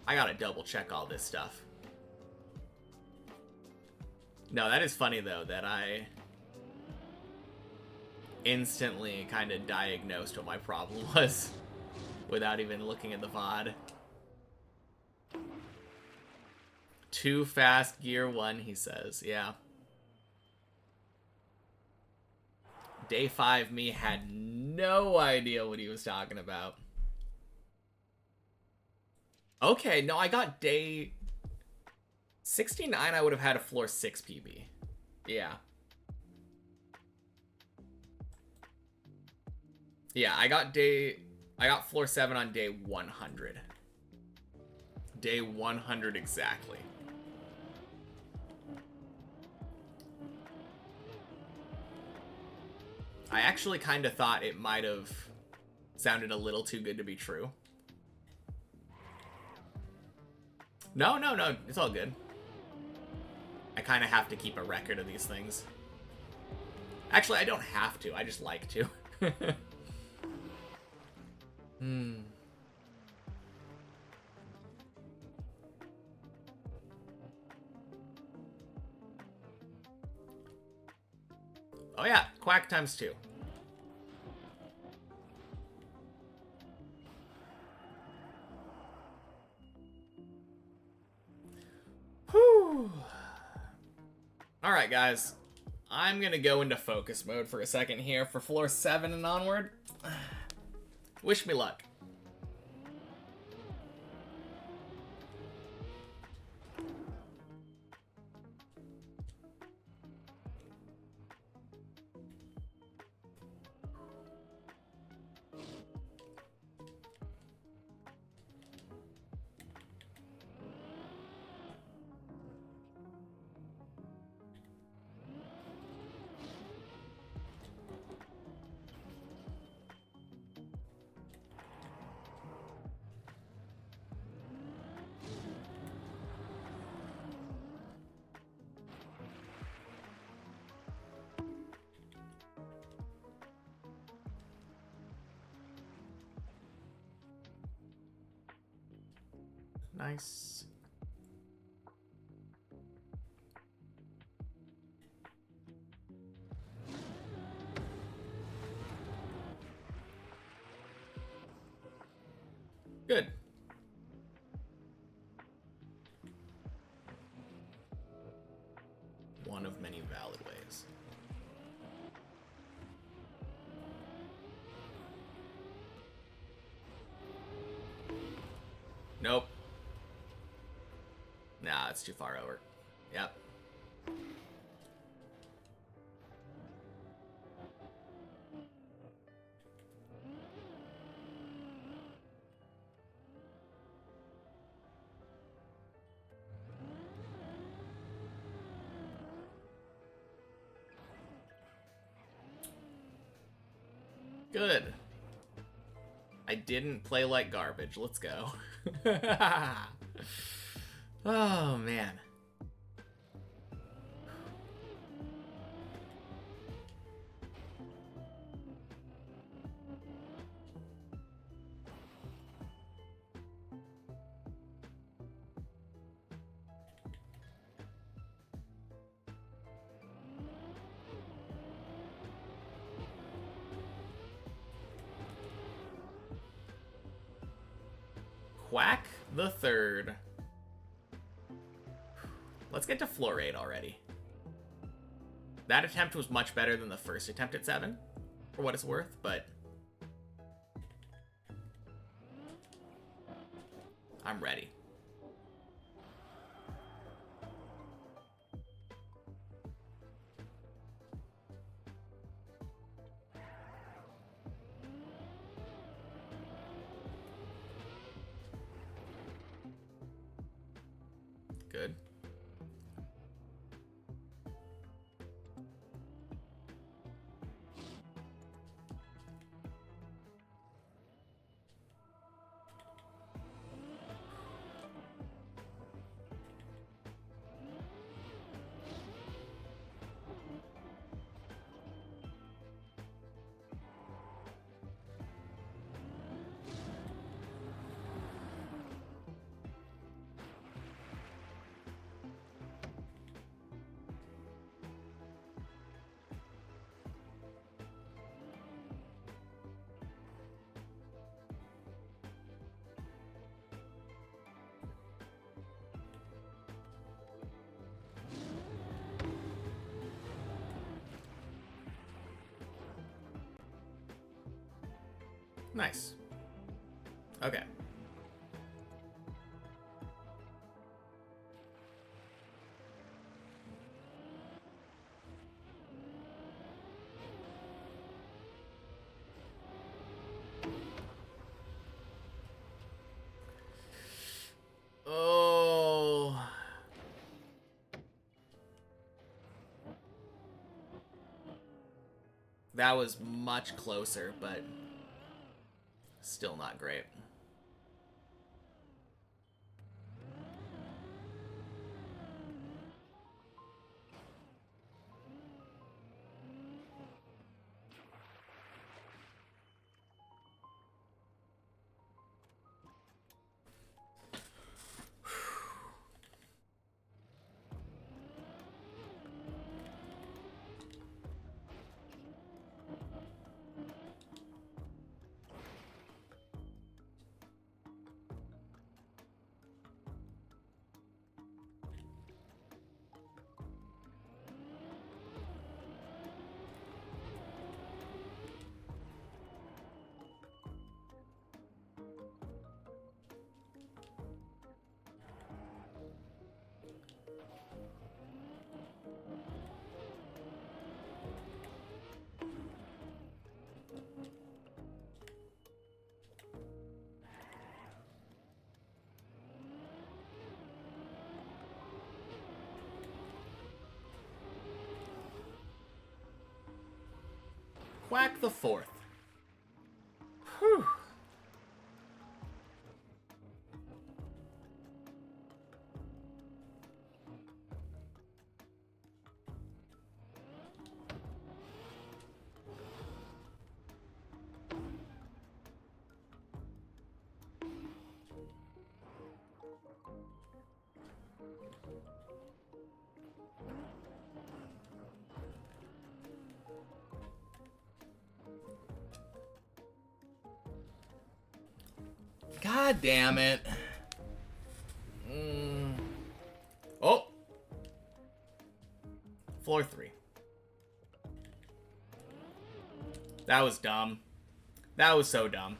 [SPEAKER 1] I gotta double check all this stuff. No, that is funny though, that I instantly kind of diagnosed what my problem was without even looking at the VOD. Too fast gear 1, he says. Yeah. Day 5 me had no idea what he was talking about. Okay, no, I got day 69. I would have had a floor 6 PB. Yeah. Yeah, I got floor 7 on day 100. Day 100 exactly. I actually kind of thought it might have sounded a little too good to be true. No, it's all good. I kind of have to keep a record of these things. Actually, I don't have to. I just like to. Oh yeah, quack times 2. Whew. Alright guys, I'm gonna go into focus mode for a second here for floor 7 and onward. Wish me luck. Nice. Good. One of many valid ways. Nope. Nah, it's too far over. Yep. Good. I didn't play like garbage. Let's go. Oh, man. Quack the third. Let's get to floor 8 already. That attempt was much better than the first attempt at 7, for what it's worth, but I'm ready. Good. Nice. Okay. Oh. That was much closer, but still not great. Whack the fourth. Whew. God damn it. Oh. Floor 3. That was dumb. That was so dumb.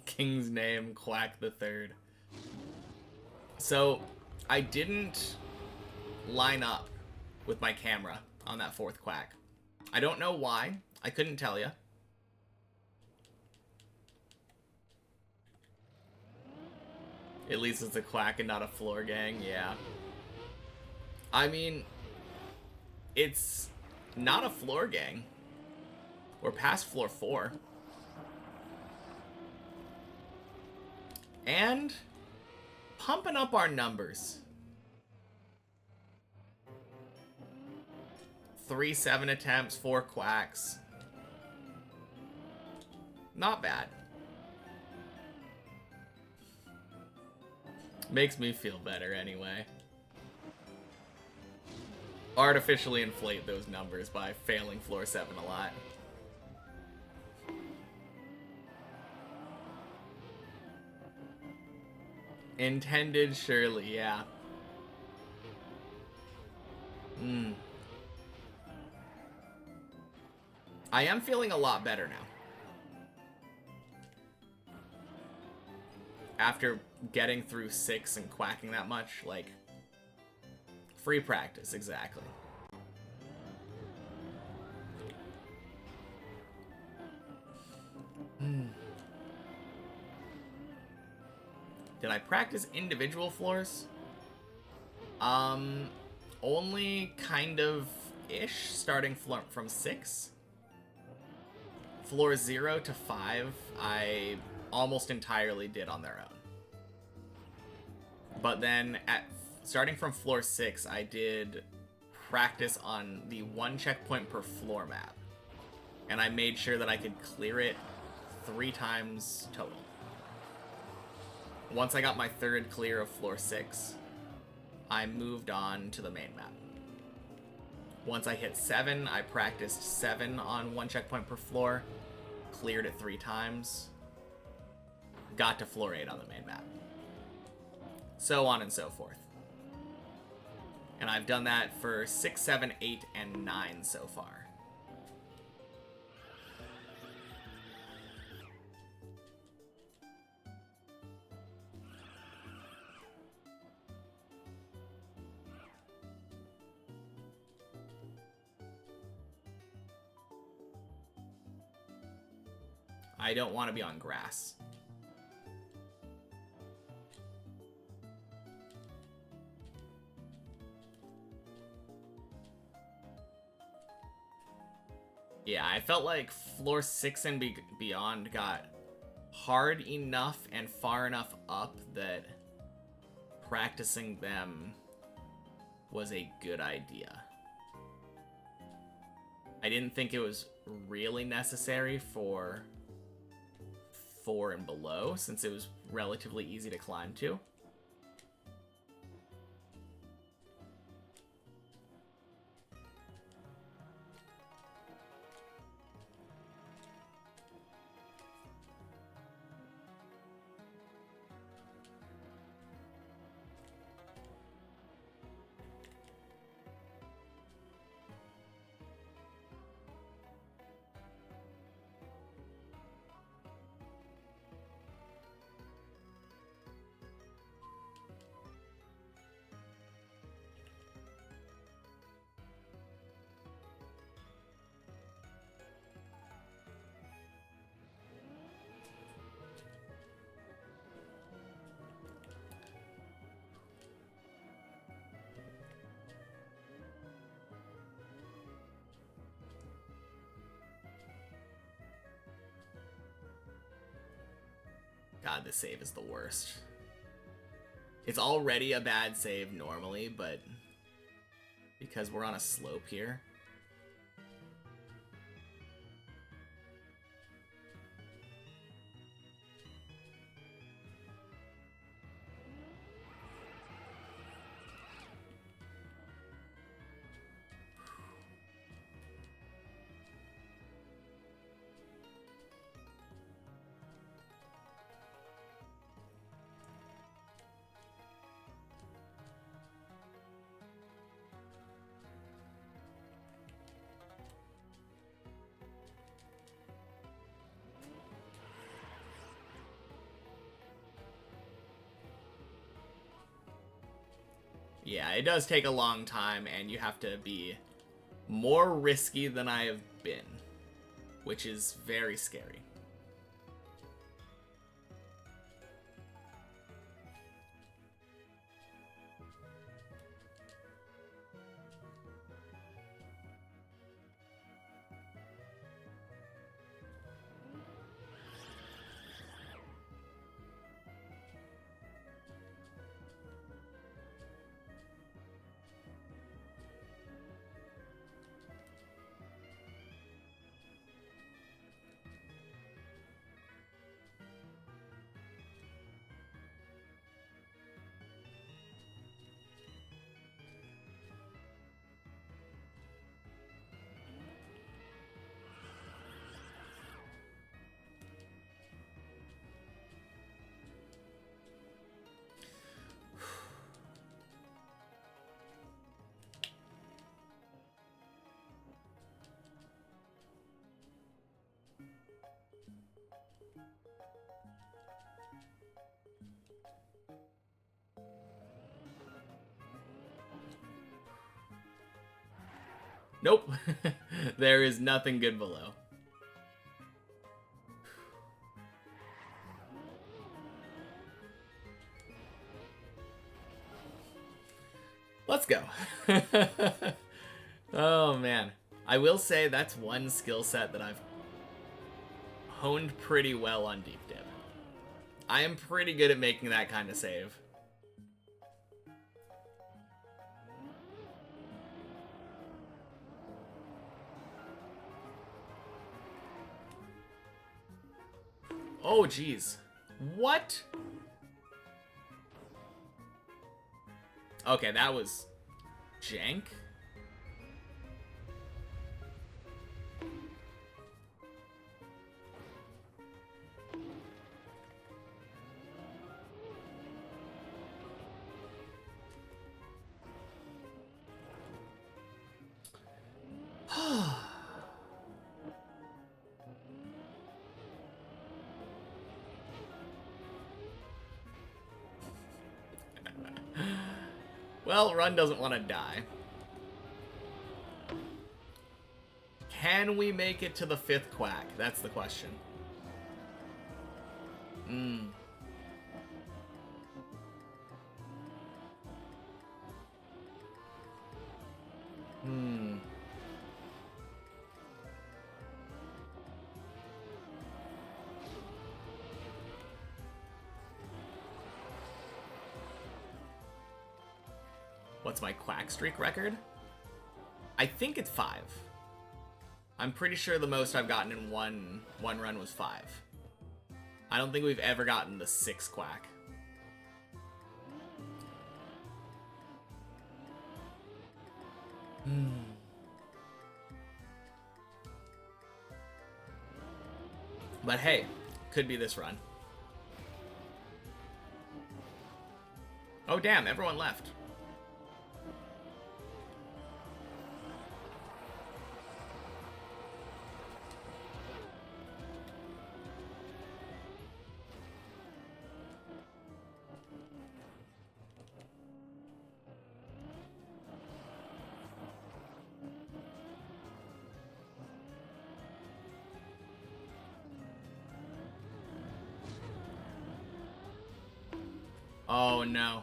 [SPEAKER 1] King's name, Quack the Third. So, I didn't line up with my camera on that fourth quack. I don't know why. I couldn't tell you. At least it's a quack and not a floor gang, yeah. I mean, it's not a floor gang. We're past floor 4. And pumping up our numbers. 3 7 attempts, 4 quacks. Not bad. Makes me feel better anyway. Artificially inflate those numbers by failing floor 7 a lot. Intended, surely, yeah. I am feeling a lot better now. After getting through 6 and quacking that much, like, free practice, exactly. Did I practice individual floors? Only kind of ish, starting from 6. Floor 0 to 5, I almost entirely did on their own. But then, starting from floor 6, I did practice on the 1 checkpoint per floor map. And I made sure that I could clear it 3 times total. Once I got my 3rd clear of floor 6, I moved on to the main map. Once I hit 7, I practiced 7 on 1 checkpoint per floor, cleared it 3 times, got to floor 8 on the main map. So on and so forth. And I've done that for 6, 7, 8, and 9 so far. I don't want to be on grass. Yeah, I felt like floor 6 and beyond got hard enough and far enough up that practicing them was a good idea. I didn't think it was really necessary for 4 and below, since it was relatively easy to climb to. God, this save is the worst. It's already a bad save normally, but because we're on a slope here. Yeah, it does take a long time, and you have to be more risky than I have been, which is very scary. Nope. There is nothing good below. Let's go. Oh, man. I will say that's one skill set that I've honed pretty well on deep dip. I am pretty good at making that kind of save. Oh, jeez. What? Okay, that was jank. Well, Run doesn't want to die. Can we make it to the 5th quack? That's the question. Mm. Hmm. What's my quack streak record? I think it's 5. I'm pretty sure the most I've gotten in one run was 5. I don't think we've ever gotten the 6 quack. But hey, could be this run. Oh damn, everyone left. Oh no.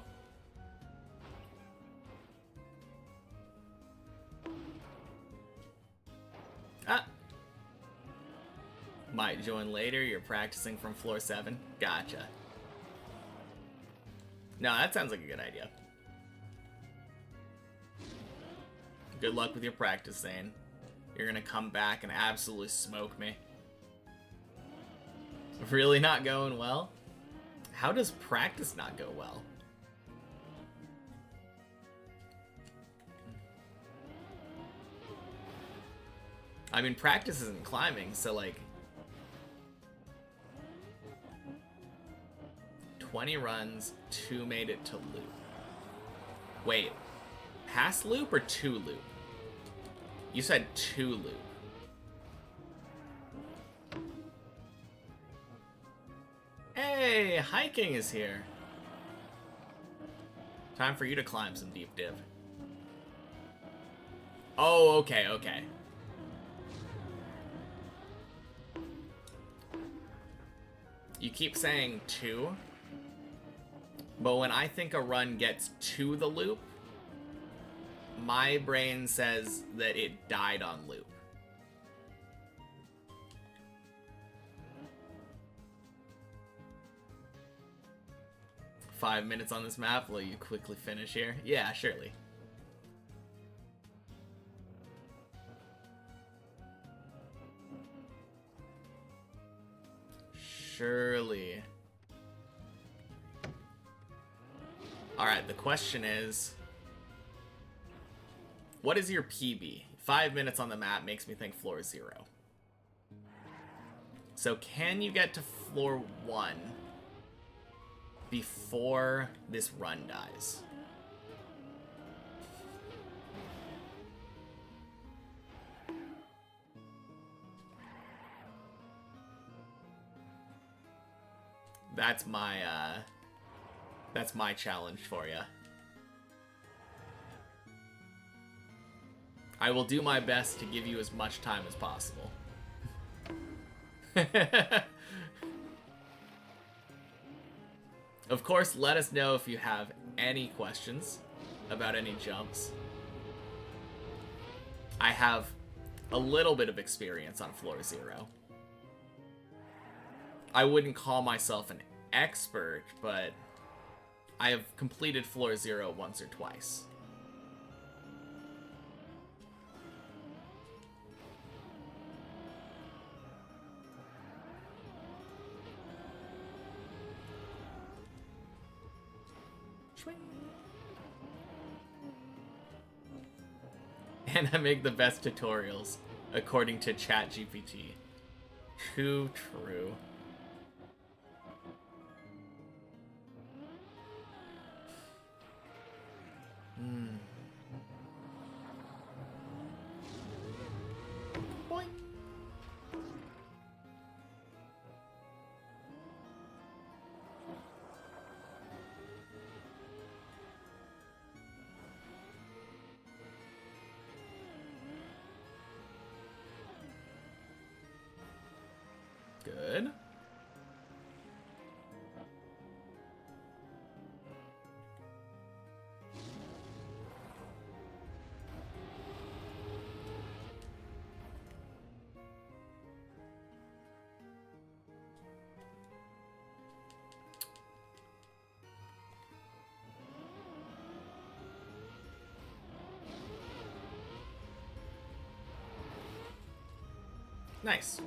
[SPEAKER 1] Ah. Might join later, you're practicing from floor 7. Gotcha. No, that sounds like a good idea. Good luck with your practicing. You're gonna come back and absolutely smoke me. Really not going well? How does practice not go well? I mean, practice isn't climbing, so like 20 runs, 2 made it to loop. Wait, past loop or 2 loop? You said 2 loop. Hey, hiking is here. Time for you to climb some deep div. Oh, okay, okay. You keep saying 2, but when I think a run gets to the loop, my brain says that it died on loop. "5 minutes on this map, will you quickly finish here?" Yeah, surely. Surely. Alright, the question is, what is your PB? 5 minutes on the map makes me think floor 0. So can you get to floor 1 before this run dies? That's my challenge for you. I will do my best to give you as much time as possible. Of course, let us know if you have any questions about any jumps. I have a little bit of experience on floor 0. I wouldn't call myself an expert, but I have completed floor 0 once or twice. And I make the best tutorials, according to ChatGPT. Too true. Boing. Good. Nice.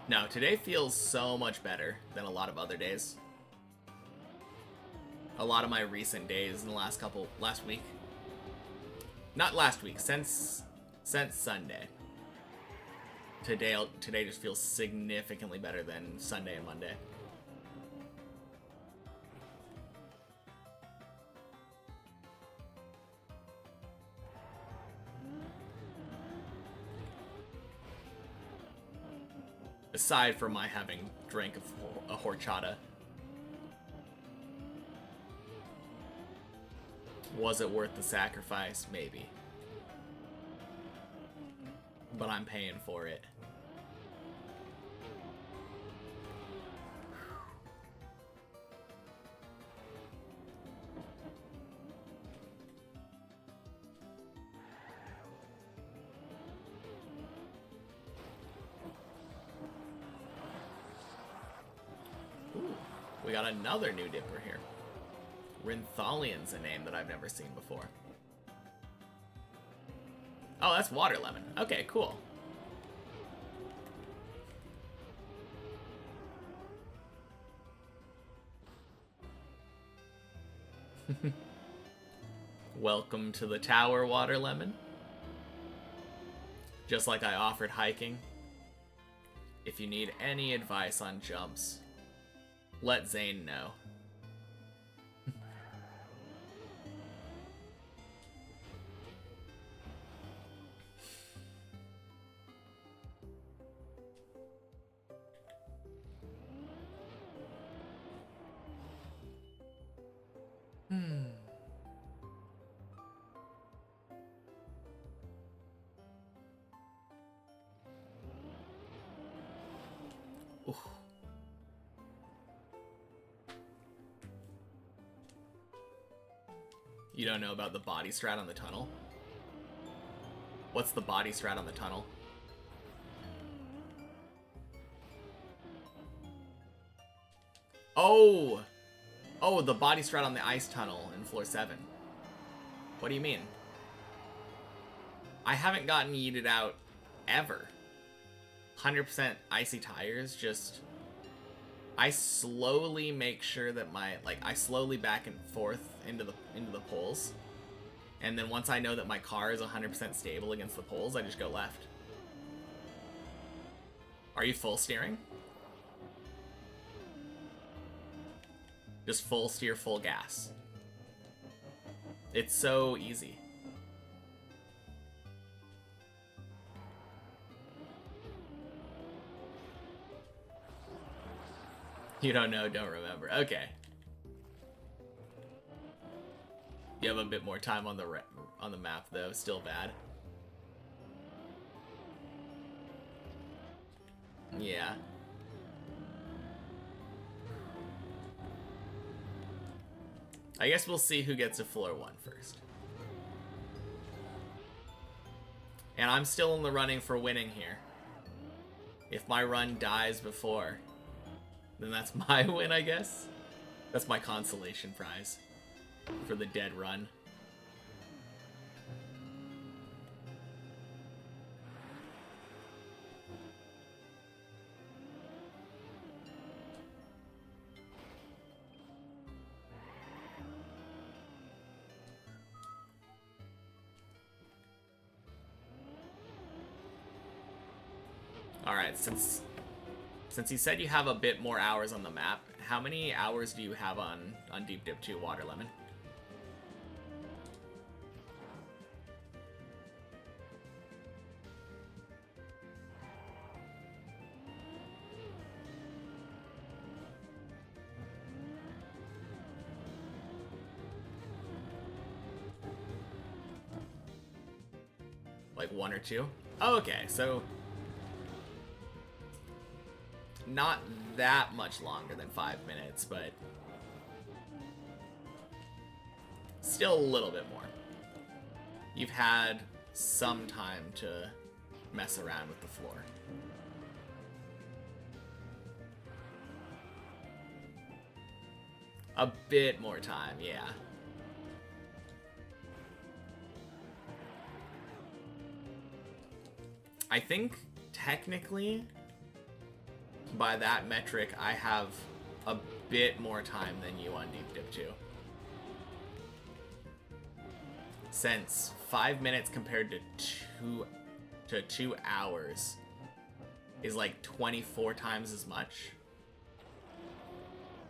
[SPEAKER 1] No, today feels so much better than a lot of other days. A lot of my recent days in the last week. Not last week, since Sunday. Today just feels significantly better than Sunday and Monday. Aside from my having drank a horchata. Was it worth the sacrifice? Maybe. But I'm paying for it. We got another new dipper here. Rinthalian's a name that I've never seen before. Oh, that's water lemon. Okay, cool. Welcome to the tower, water lemon. Just like I offered hiking. If you need any advice on jumps, let Zane know. Ooh. You don't know about the body strat on the tunnel? What's the body strat on the tunnel? Oh! Oh, the body strat on the ice tunnel in floor 7. What do you mean? I haven't gotten yeeted out ever. 100% icy tires, just... I slowly make sure that I slowly back and forth into the poles. And then once I know that my car is 100% stable against the poles, I just go left. Are you full steering? Just full steer, full gas. It's so easy. You don't know, don't remember. Okay. You have a bit more time on the map though. Still bad. Yeah. I guess we'll see who gets to floor 1 first. And I'm still in the running for winning here. If my run dies before, then that's my win, I guess. That's my consolation prize for the dead run. Alright, since you said you have a bit more hours on the map, how many hours do you have on Deep Dip 2 Water Lemon? Like 1 or 2? Okay, so not that much longer than 5 minutes, but still a little bit more. You've had some time to mess around with the floor. A bit more time, yeah. I think technically, by that metric, I have a bit more time than you on Deep Dip 2. Since 5 minutes compared to 2 hours is like 24 times as much.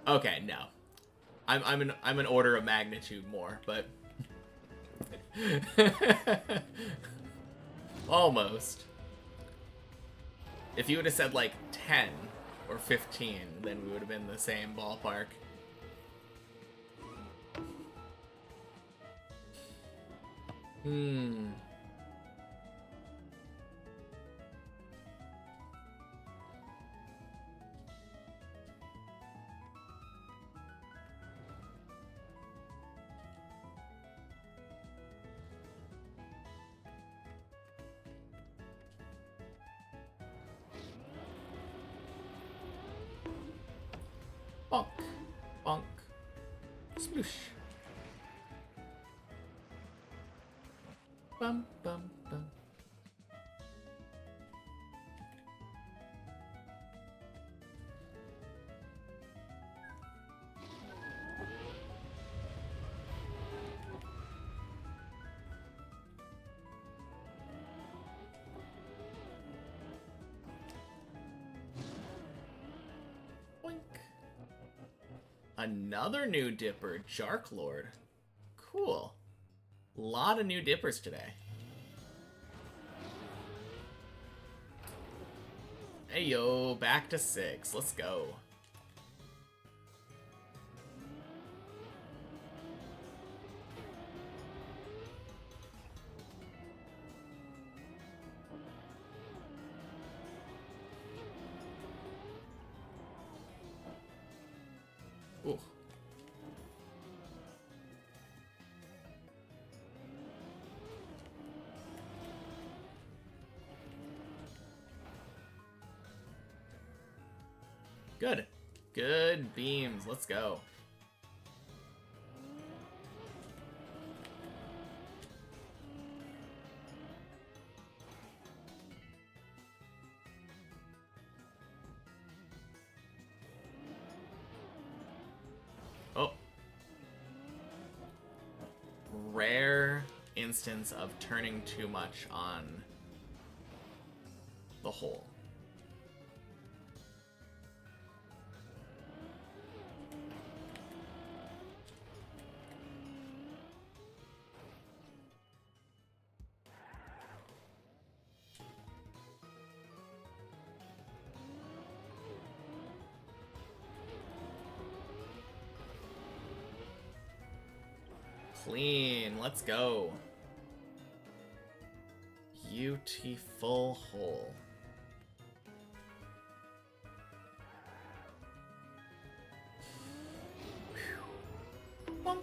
[SPEAKER 1] Okay, no. I'm an order of magnitude more, but almost. If you would have said like 10 or 15, then we would have been in the same ballpark. Bonk. Bonk. Sploosh. Bum, bum, bum. Boink. Another new dipper, Jark Lord. Cool. Lot of new dippers today. Hey yo, back to 6. Let's go. Ooh. Good. Good beams. Let's go. Oh. Rare instance of turning too much on the hole. Clean. Let's go. Beautiful hole. Bonk.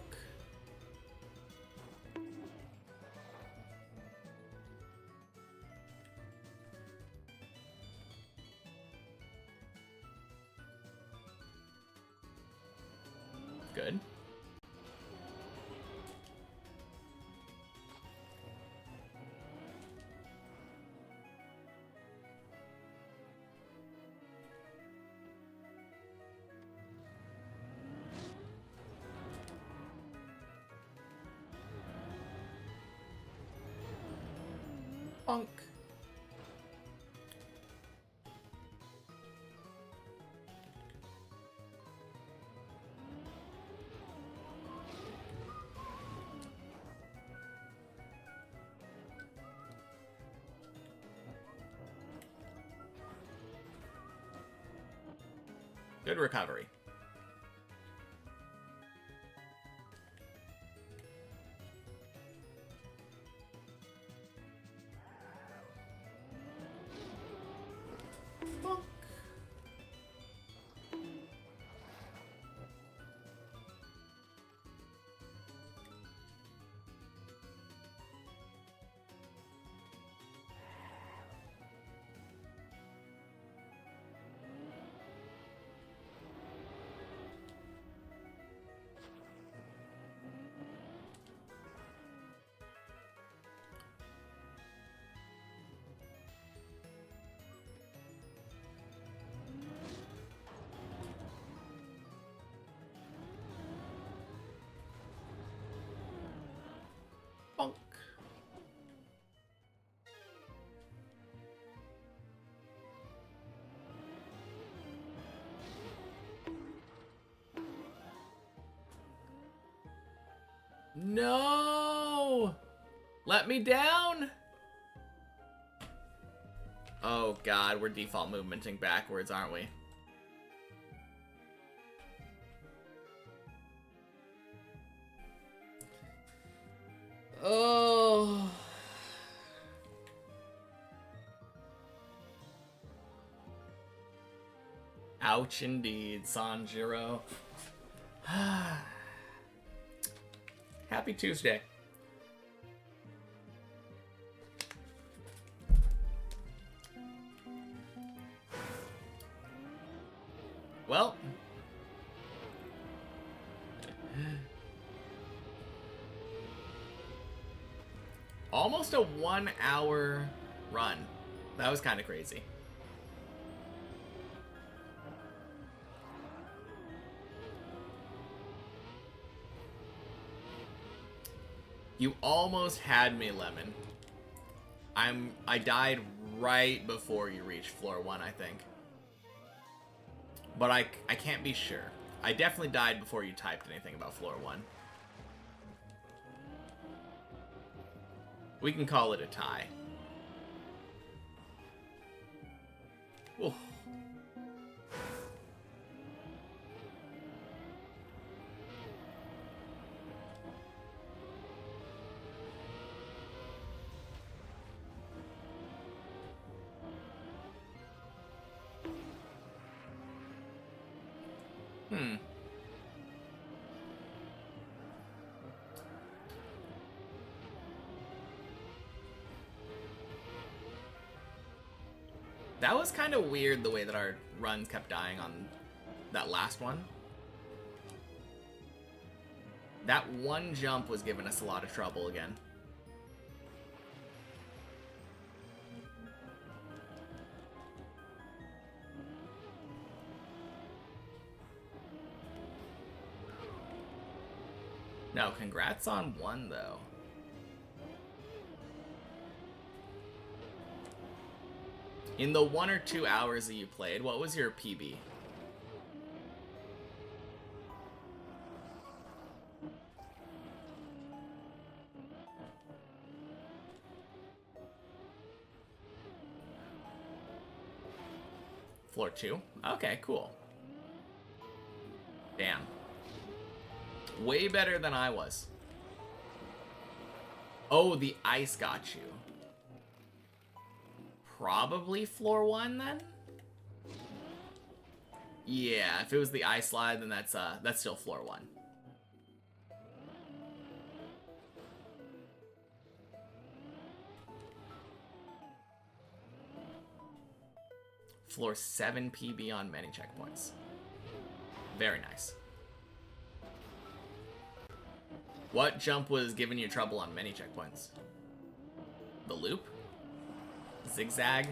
[SPEAKER 1] Good. Bonk. Good recovery. No! Let me down! Oh god, we're default movementing backwards, aren't we? Oh. Ouch indeed, Sanjiro. Happy Tuesday. Well. Almost a 1 hour run. That was kind of crazy. You almost had me, Lemon. I died right before you reached floor 1, I think. But I can't be sure. I definitely died before you typed anything about floor 1. We can call it a tie. Oof. That was kind of weird the way that our runs kept dying on that last one. That one jump was giving us a lot of trouble again. No, congrats on 1 though. In the 1 or 2 hours that you played, what was your PB? Floor 2? Okay, cool. Damn. Way better than I was. Oh, the ice got you. Probably floor 1 then? Yeah, if it was the ice slide, then that's still floor 1. Floor 7 PB on many checkpoints. Very nice. What jump was giving you trouble on many checkpoints? The loop? Zigzag?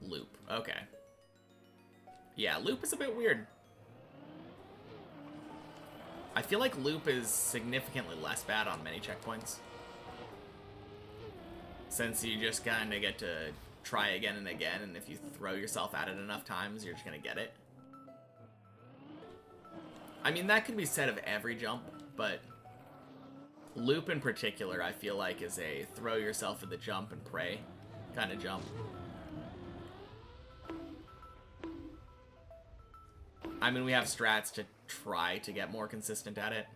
[SPEAKER 1] Loop. Okay. Yeah, loop is a bit weird. I feel like loop is significantly less bad on many checkpoints. Since you just kind of get to try again and again, and if you throw yourself at it enough times, you're just going to get it. I mean, that could be said of every jump, but loop in particular, I feel like, is a throw yourself at the jump and pray kind of jump. I mean, we have strats to try to get more consistent at it.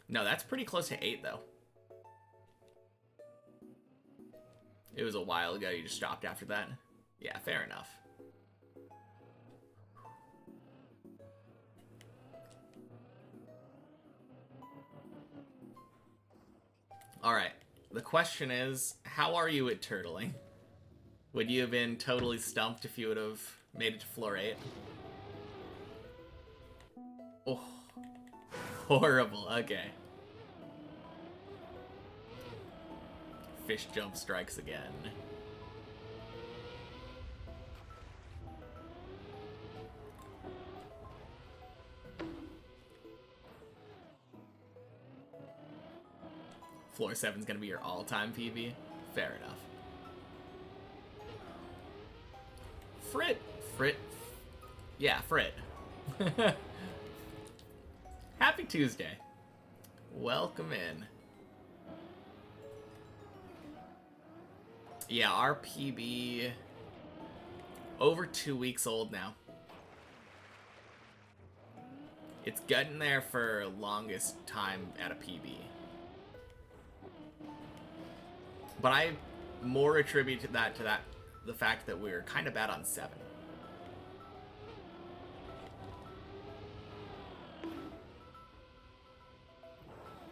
[SPEAKER 1] No, that's pretty close to 8, though. It was a while ago, you just stopped after that. Yeah, fair enough. Alright, the question is, how are you at turtling? Would you have been totally stumped if you would have made it to floor 8? Oh, horrible, okay. fish jump strikes again. Floor 7's gonna be your all-time PB? Fair enough. Frit. Yeah, Frit. Happy Tuesday. Welcome in. Yeah, our PB over 2 weeks old now. It's getting there for longest time at a PB. But I more attribute that to the fact that we're kind of bad on 7.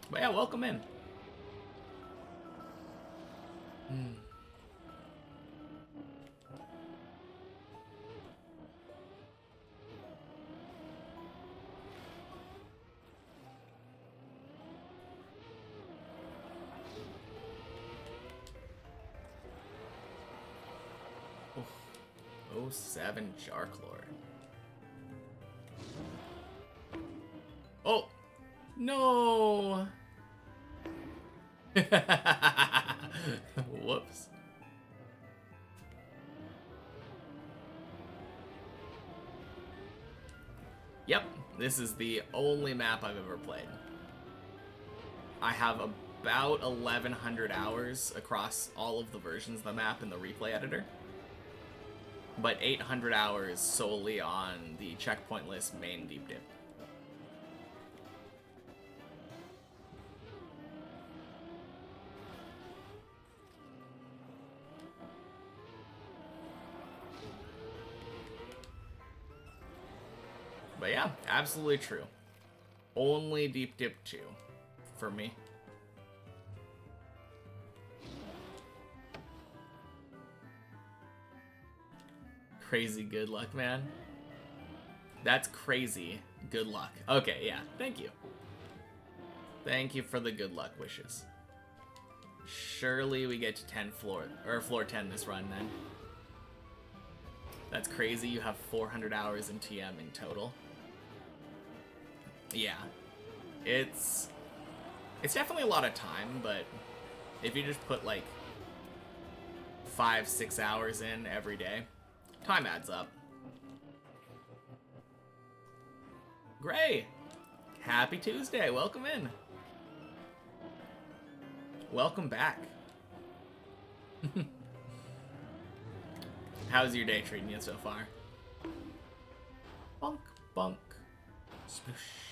[SPEAKER 1] But yeah, welcome in. Oh, 07 Shark Lord. Oh! No! Whoops. Yep, this is the only map I've ever played. I have about 1,100 hours across all of the versions of the map in the replay editor. But 800 hours solely on the checkpoint list main deep dip. But yeah, absolutely true. Only deep dip 2 for me. Crazy good luck, man. That's crazy good luck. Okay, yeah, thank you. Thank you for the good luck wishes. Surely we get to floor 10 this run then. That's crazy, you have 400 hours in TM in total. Yeah. It's definitely a lot of time, but if you just put like 5-6 hours in every day, time adds up. Gray! Happy Tuesday, welcome in. Welcome back. How's your day treating you so far? Bonk, bonk, sploosh.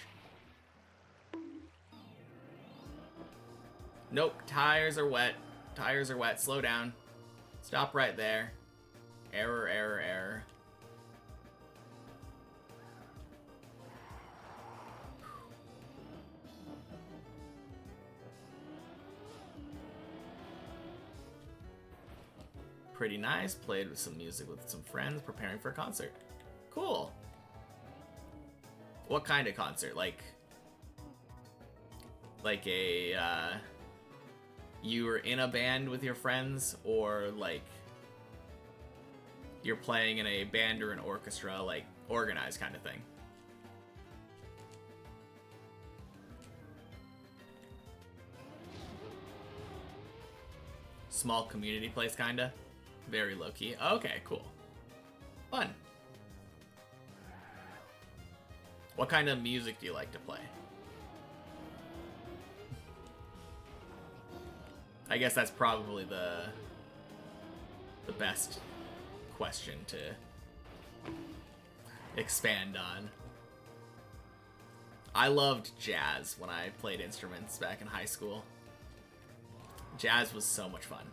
[SPEAKER 1] Nope, tires are wet. Tires are wet, slow down. Stop right there. Error, error, error. Pretty nice. Played with some music with some friends, preparing for a concert. Cool. What kind of concert? Like a, you were in a band with your friends, or like you're playing in a band or an orchestra, like organized kind of thing? Small community place, kinda? Very low-key. Okay, cool. Fun. What kind of music do you like to play? I guess that's probably the best question to expand on. I loved jazz when I played instruments back in high school. Jazz was so much fun.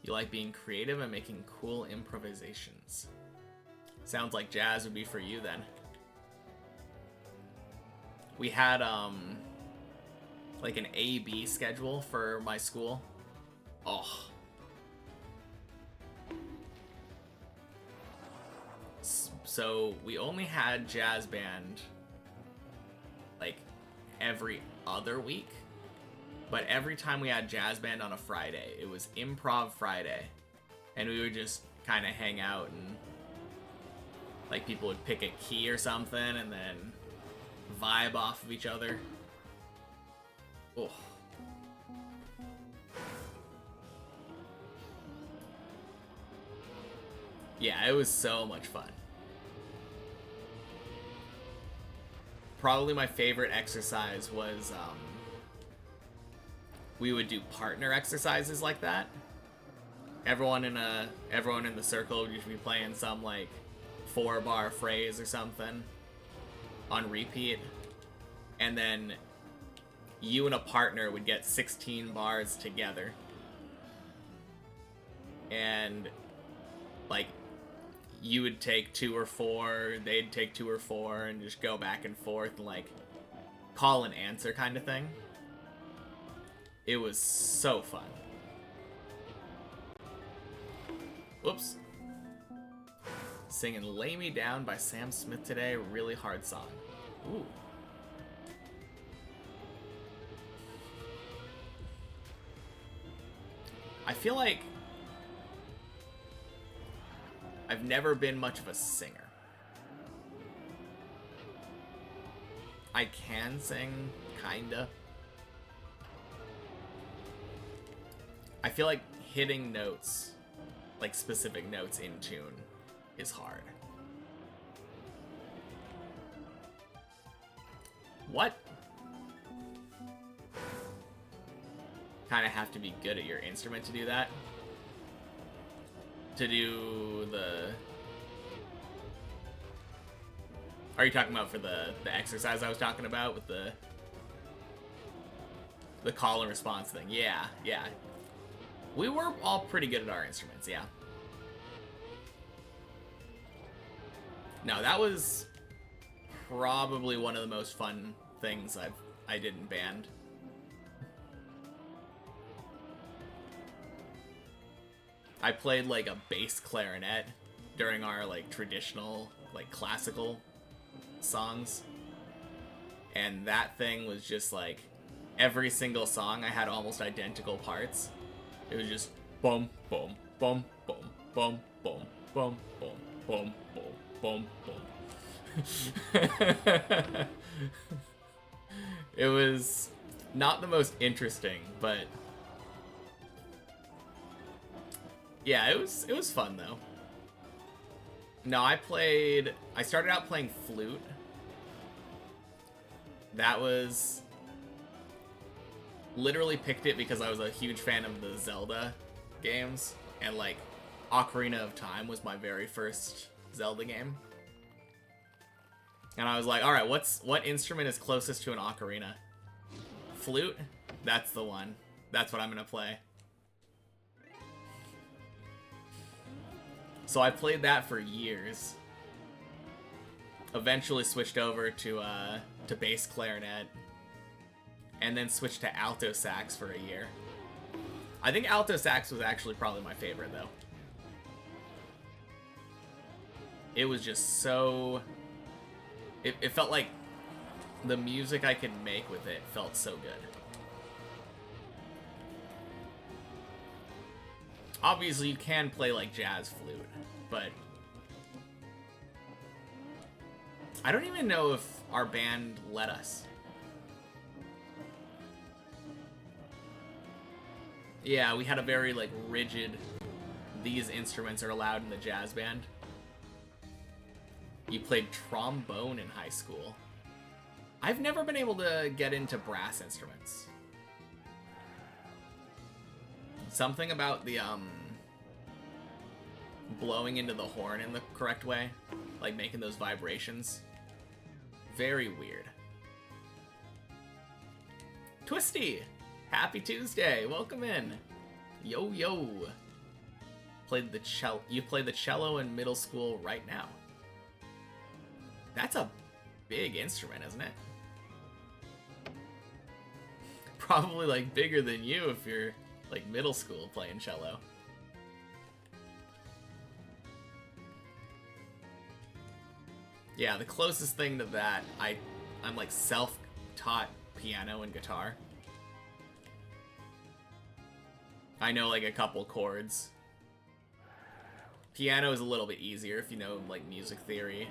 [SPEAKER 1] You like being creative and making cool improvisations. Sounds like jazz would be for you then. We had like an A-B schedule for my school. Oh, So we only had jazz band like every other week, but every time we had jazz band on a Friday, it was Improv Friday, and we would just kind of hang out, and like people would pick a key or something and then vibe off of each other. Oh. Yeah, it was so much fun. Probably my favorite exercise was we would do partner exercises like that. Everyone in the circle would usually be playing some like 4-bar phrase or something on repeat, and then you and a partner would get 16 bars together, and like you would take 2 or 4, they'd take 2 or 4, and just go back and forth and like call and answer kind of thing. It was so fun. Whoops. Singing Lay Me Down by Sam Smith today. Really hard song. Ooh. I feel like I've never been much of a singer. I can sing, kinda. I feel like hitting notes, like specific notes in tune, is hard. What? Kinda have to be good at your instrument to do that. To do the... Are you talking about for the exercise I was talking about with the call and response thing? Yeah, yeah. We were all pretty good at our instruments, yeah. No, that was probably one of the most fun things I did in band. I played like a bass clarinet during our like traditional like classical songs, and that thing was just like every single song I had almost identical parts. It was just boom boom boom boom boom boom boom boom boom boom boom boom. It was not the most interesting, but yeah, it was fun though. No, I started out playing flute. That was literally picked it because I was a huge fan of the Zelda games, and like Ocarina of Time was my very first Zelda game. And I was like, all right, what instrument is closest to an ocarina? Flute? That's the one. That's what I'm gonna play. So I played that for years. Eventually switched over to bass clarinet, and then switched to alto sax for a year. I think alto sax was actually probably my favorite though. It was just so... It felt like the music I could make with it felt so good. Obviously, you can play like jazz flute, but I don't even know if our band let us. Yeah, we had a very like rigid, these instruments are allowed in the jazz band. You played trombone in high school. I've never been able to get into brass instruments. Something about the blowing into the horn in the correct way, like making those vibrations, very weird. Twisty, happy Tuesday, welcome in. Yo yo. You played the cello in middle school right now. That's a big instrument, isn't it? Probably like bigger than you if you're like middle school playing cello. Yeah, the closest thing to that, I'm like self-taught piano and guitar. I know like a couple chords. Piano is a little bit easier if you know like music theory.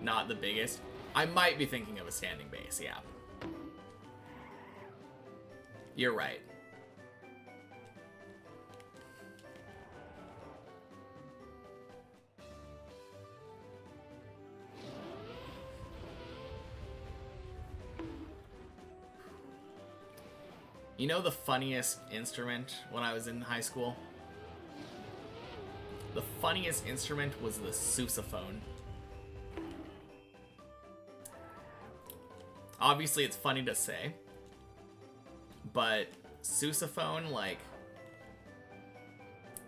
[SPEAKER 1] Not the biggest. I might be thinking of a standing bass, yeah. You're right. You know the funniest instrument when I was in high school? The funniest instrument was the sousaphone. Obviously, it's funny to say, but sousaphone, like,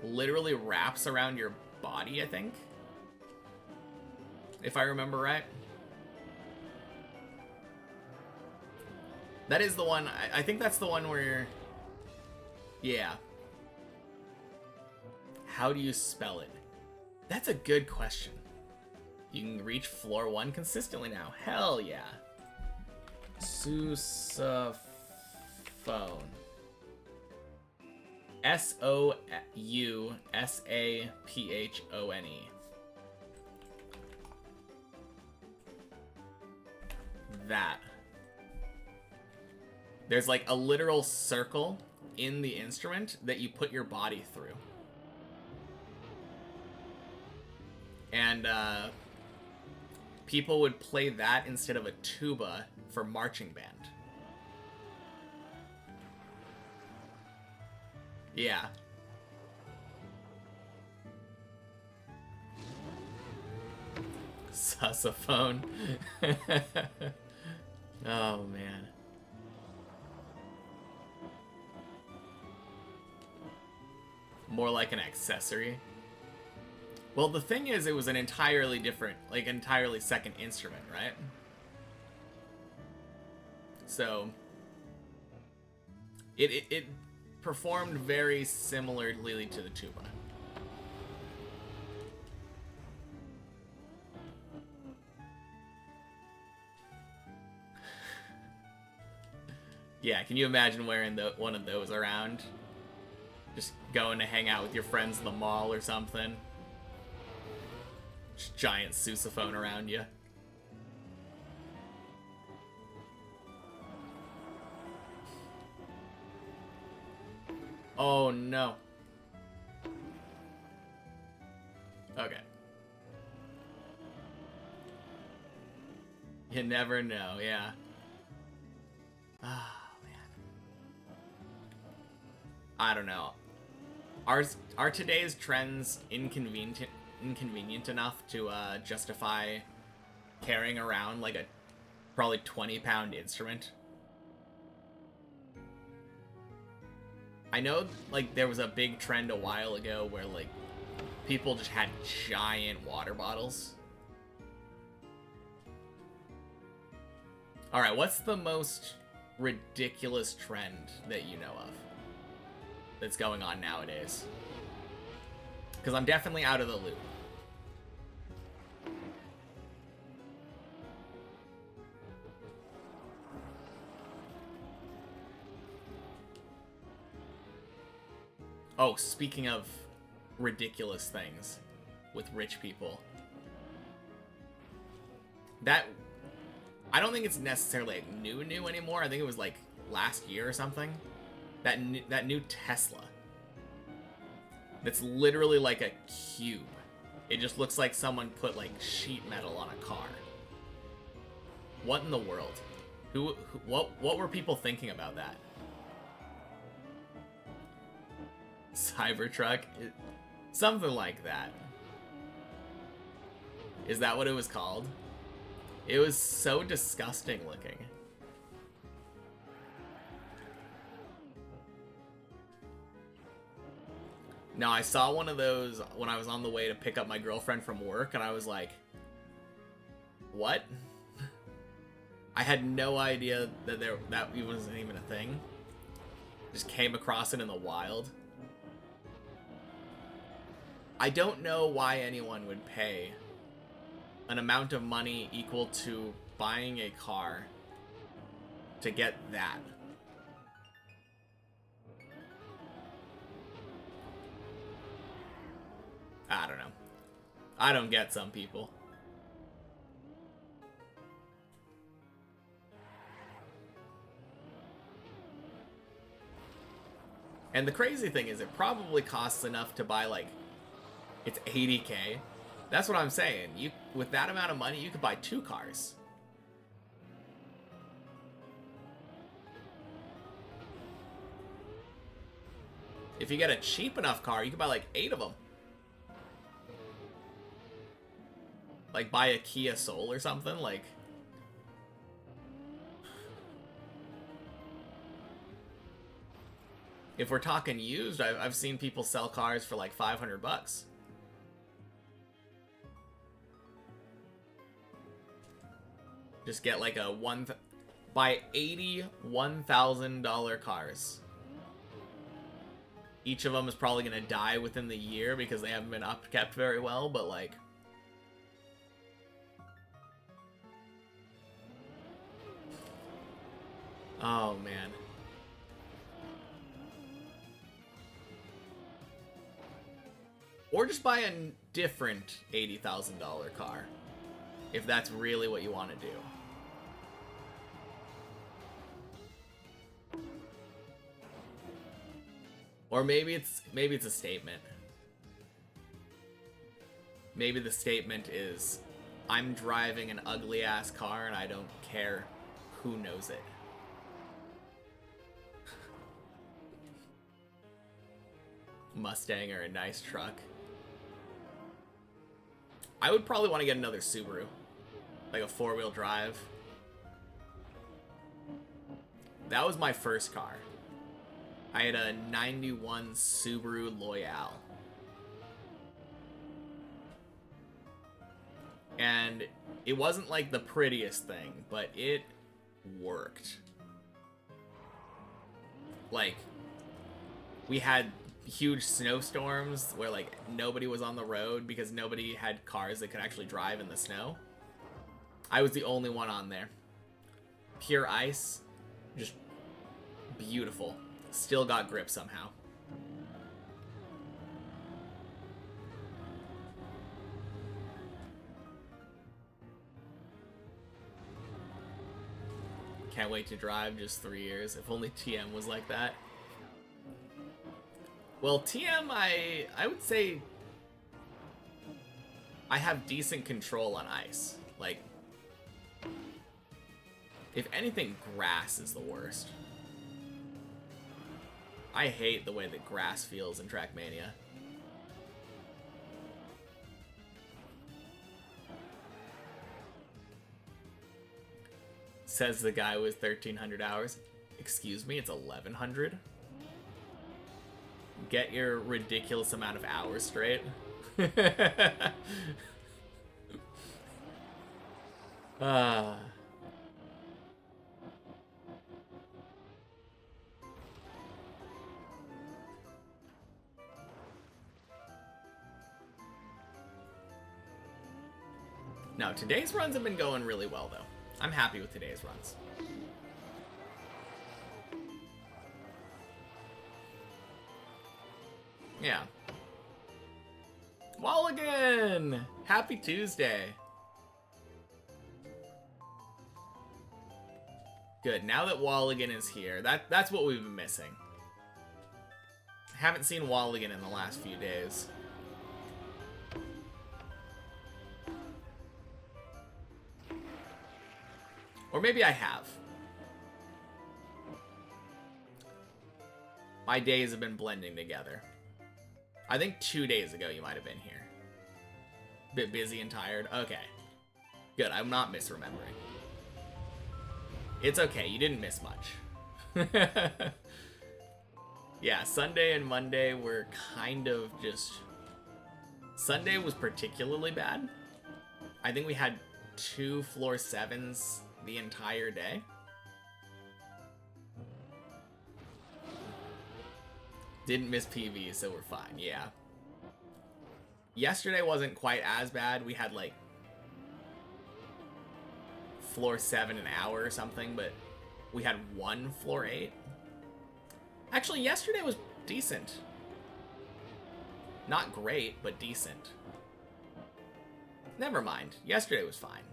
[SPEAKER 1] literally wraps around your body, I think. If I remember right. That is the one, I think that's the one where, yeah. How do you spell it? That's a good question. You can reach floor 1 consistently now. Hell yeah. Sousaphone. S-O-U-S-A-P-H-O-N-E. That. There's like a literal circle in the instrument that you put your body through. And people would play that instead of a tuba for marching band. Yeah. Sousaphone. Oh, man. More like an accessory. Well, the thing is, it was an entirely different, like, entirely second instrument, right? So, it performed very similarly to the tuba. Yeah, can you imagine wearing one of those around? Just going to hang out with your friends in the mall or something. Just giant sousaphone around you. Oh no. Okay. You never know, yeah. Oh, man. I don't know. Are today's trends inconvenient enough to justify carrying around like a probably 20-pound instrument? I know like there was a big trend a while ago where like people just had giant water bottles. All right, what's the most ridiculous trend that you know of that's going on nowadays? Because I'm definitely out of the loop. Oh, speaking of ridiculous things with rich people. That, I don't think it's necessarily like new anymore. I think it was like last year or something. That new Tesla. That's literally like a cube. It just looks like someone put like sheet metal on a car. What in the world? What were people thinking about that? Cybertruck? Something like that. Is that what it was called? It was so disgusting looking. Now, I saw one of those when I was on the way to pick up my girlfriend from work, and I was like, what? I had no idea that that wasn't even a thing. Just came across it in the wild. I don't know why anyone would pay an amount of money equal to buying a car to get that. I don't know. I don't get some people. And the crazy thing is, it probably costs enough to buy, like, it's 80K. That's what I'm saying. You, with that amount of money, you could buy 2 cars. If you get a cheap enough car, you could buy like 8 of them. Like buy a Kia Soul or something, like. If we're talking used, I've seen people sell cars for like 500 bucks. Just get like a buy 80 $1,000 cars. Each of them is probably going to die within the year because they haven't been upkept very well, but like... Oh, man. Or just buy a different $80,000 car, if that's really what you want to do. Or maybe it's a statement. Maybe the statement is, I'm driving an ugly ass car and I don't care who knows it. Mustang or a nice truck. I would probably want to get another Subaru. Like a 4-wheel drive. That was my first car. I had a 91 Subaru Loyale. And it wasn't like the prettiest thing, but it worked. Like, we had huge snowstorms where like nobody was on the road because nobody had cars that could actually drive in the snow. I was the only one on there. Pure ice, just beautiful. Still got grip somehow. Can't wait to drive, just 3 years. If only TM was like that. Well, TM, I would say I have decent control on ice. Like, if anything, grass is the worst. I hate the way that grass feels in Trackmania. Says the guy with 1,300 hours. Excuse me, it's 1,100? Get your ridiculous amount of hours straight. No, today's runs have been going really well, though. I'm happy with today's runs. Yeah. Walligan! Happy Tuesday. Good, now that Walligan is here, that's what we've been missing. Haven't seen Walligan in the last few days. Or maybe I have. My days have been blending together. I think 2 days ago you might have been here. Bit busy and tired. Okay. Good, I'm not misremembering. It's okay, you didn't miss much. Yeah, Sunday and Monday were kind of just... Sunday was particularly bad. I think we had 2 floor 7s the entire day. Didn't miss PV, so we're fine, yeah. Yesterday wasn't quite as bad. We had like floor 7 an hour or something, but we had one floor 8. Actually, yesterday was decent. Not great, but decent. Never mind. Yesterday was fine.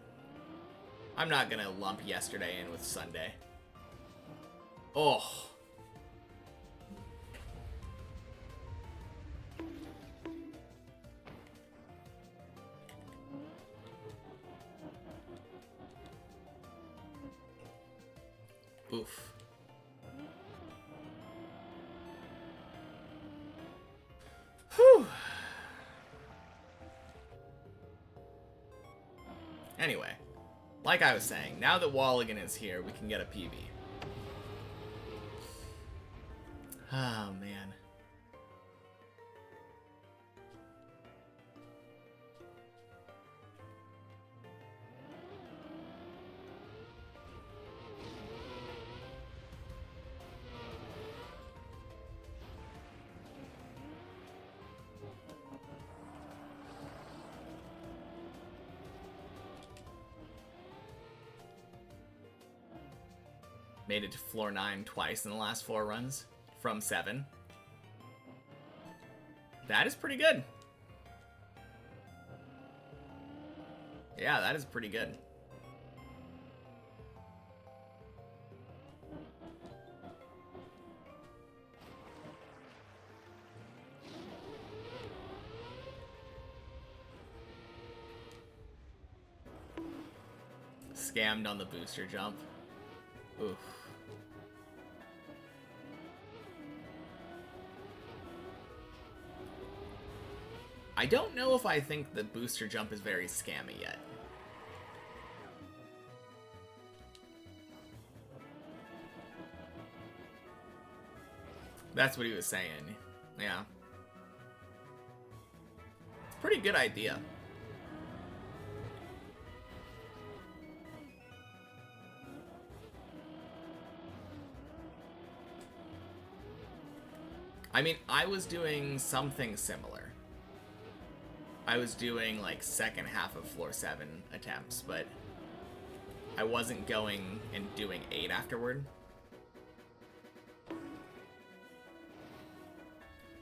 [SPEAKER 1] I'm not gonna lump yesterday in with Sunday. Oh. Oof. Whew. Anyway, like I was saying, now that Walligan is here, we can get a PB. Oh, man. Made it to floor 9 twice in the last 4 runs from 7. That is pretty good. Yeah, that is pretty good. Scammed on the booster jump. Oof. I don't know if I think the booster jump is very scammy yet. That's what he was saying. Yeah. It's a pretty good idea. I mean, I was doing something similar. I was doing like second half of floor 7 attempts, but I wasn't going and doing 8 afterward.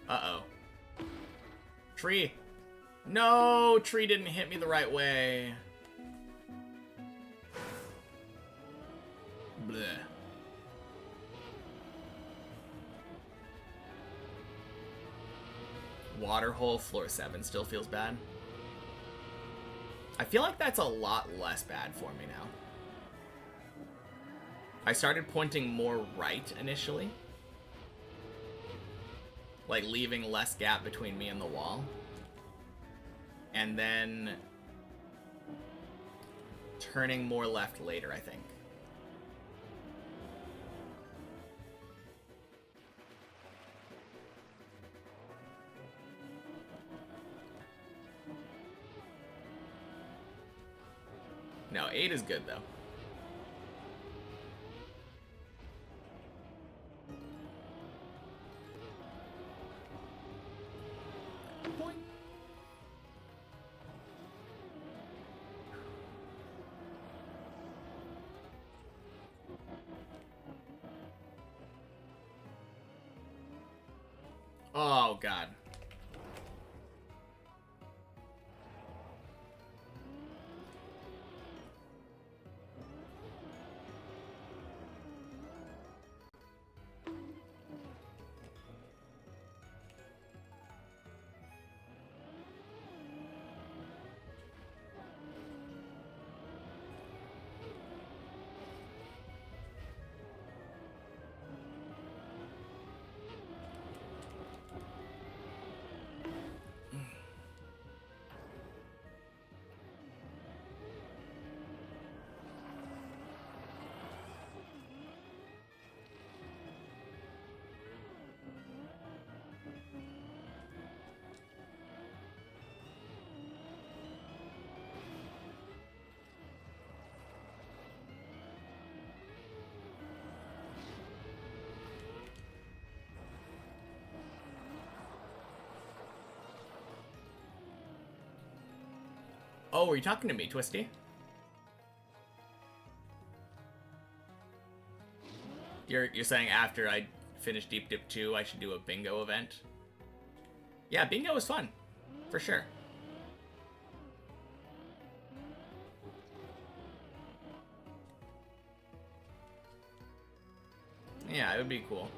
[SPEAKER 1] Uh-oh. Tree! No! Tree didn't hit me the right way. Bleh. Waterhole, floor 7 still feels bad. I feel like that's a lot less bad for me now. I started pointing more right initially. Like leaving less gap between me and the wall. And then turning more left later, I think. No, 8 is good, though. Boing. Oh, God. Oh, were you talking to me, Twisty? You're saying after I finish Deep Dip 2, I should do a bingo event? Yeah, bingo was fun. For sure. Yeah, it would be cool.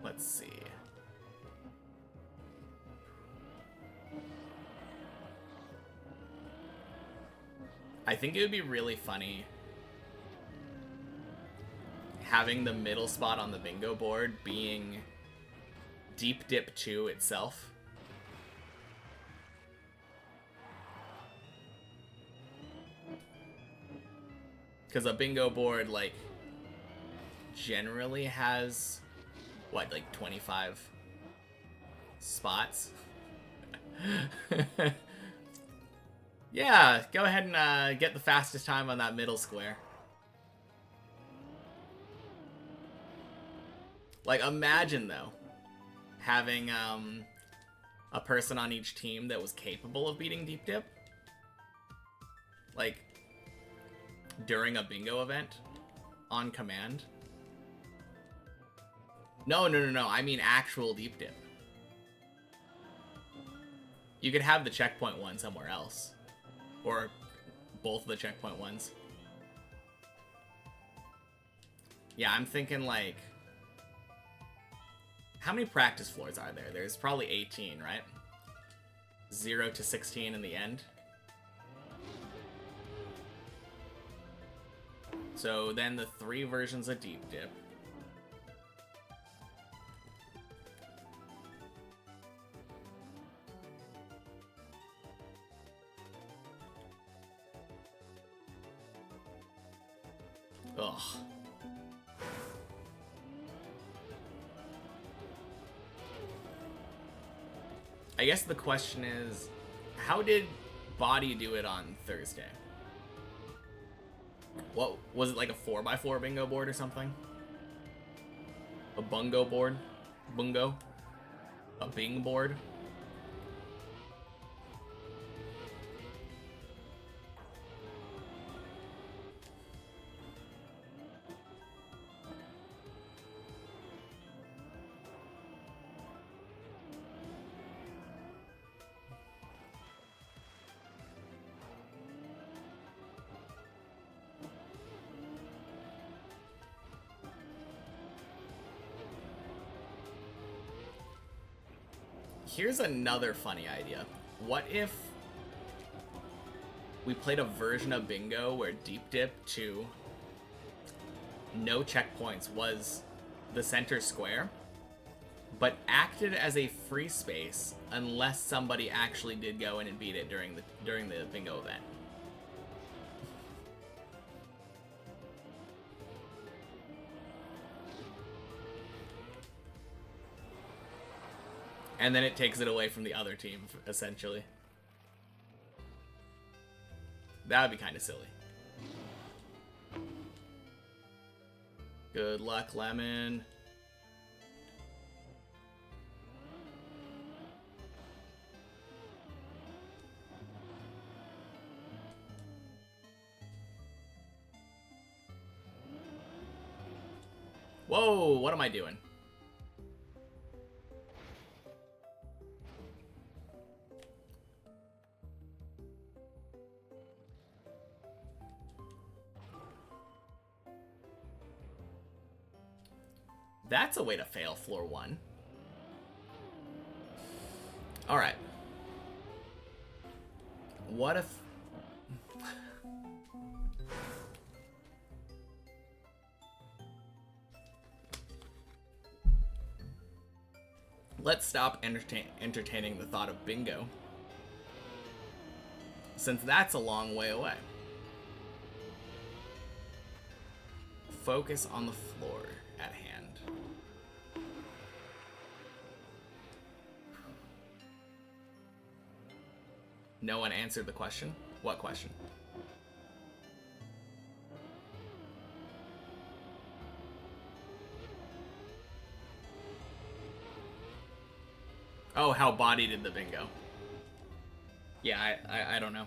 [SPEAKER 1] Let's see. I think it would be really funny having the middle spot on the bingo board being Deep Dip 2 itself. Because a bingo board, like, generally has, what, like 25 spots? Yeah, go ahead and get the fastest time on that middle square. Like, imagine, though, having a person on each team that was capable of beating Deep Dip. Like, during a bingo event on command. No, I mean actual Deep Dip. You could have the checkpoint one somewhere else. Or both of the checkpoint ones. Yeah, I'm thinking like... How many practice floors are there? There's probably 18, right? 0 to 16 in the end. So then the 3 versions of Deep Dip. Ugh. I guess the question is, how did Body do it on Thursday? What was it, like a 4x4 bingo board or something? A bungo board? Bungo? A bing board? Here's another funny idea. What if we played a version of bingo where Deep Dip 2, no checkpoints, was the center square, but acted as a free space unless somebody actually did go in and beat it during the bingo event? And then it takes it away from the other team, essentially. That would be kind of silly. Good luck, Lemon. Whoa, what am I doing? That's a way to fail floor 1. Alright. What if... Let's stop entertaining the thought of bingo, since that's a long way away. Focus on the floor at hand. No one answered the question. What question? Oh, how Body did the bingo. Yeah, I don't know.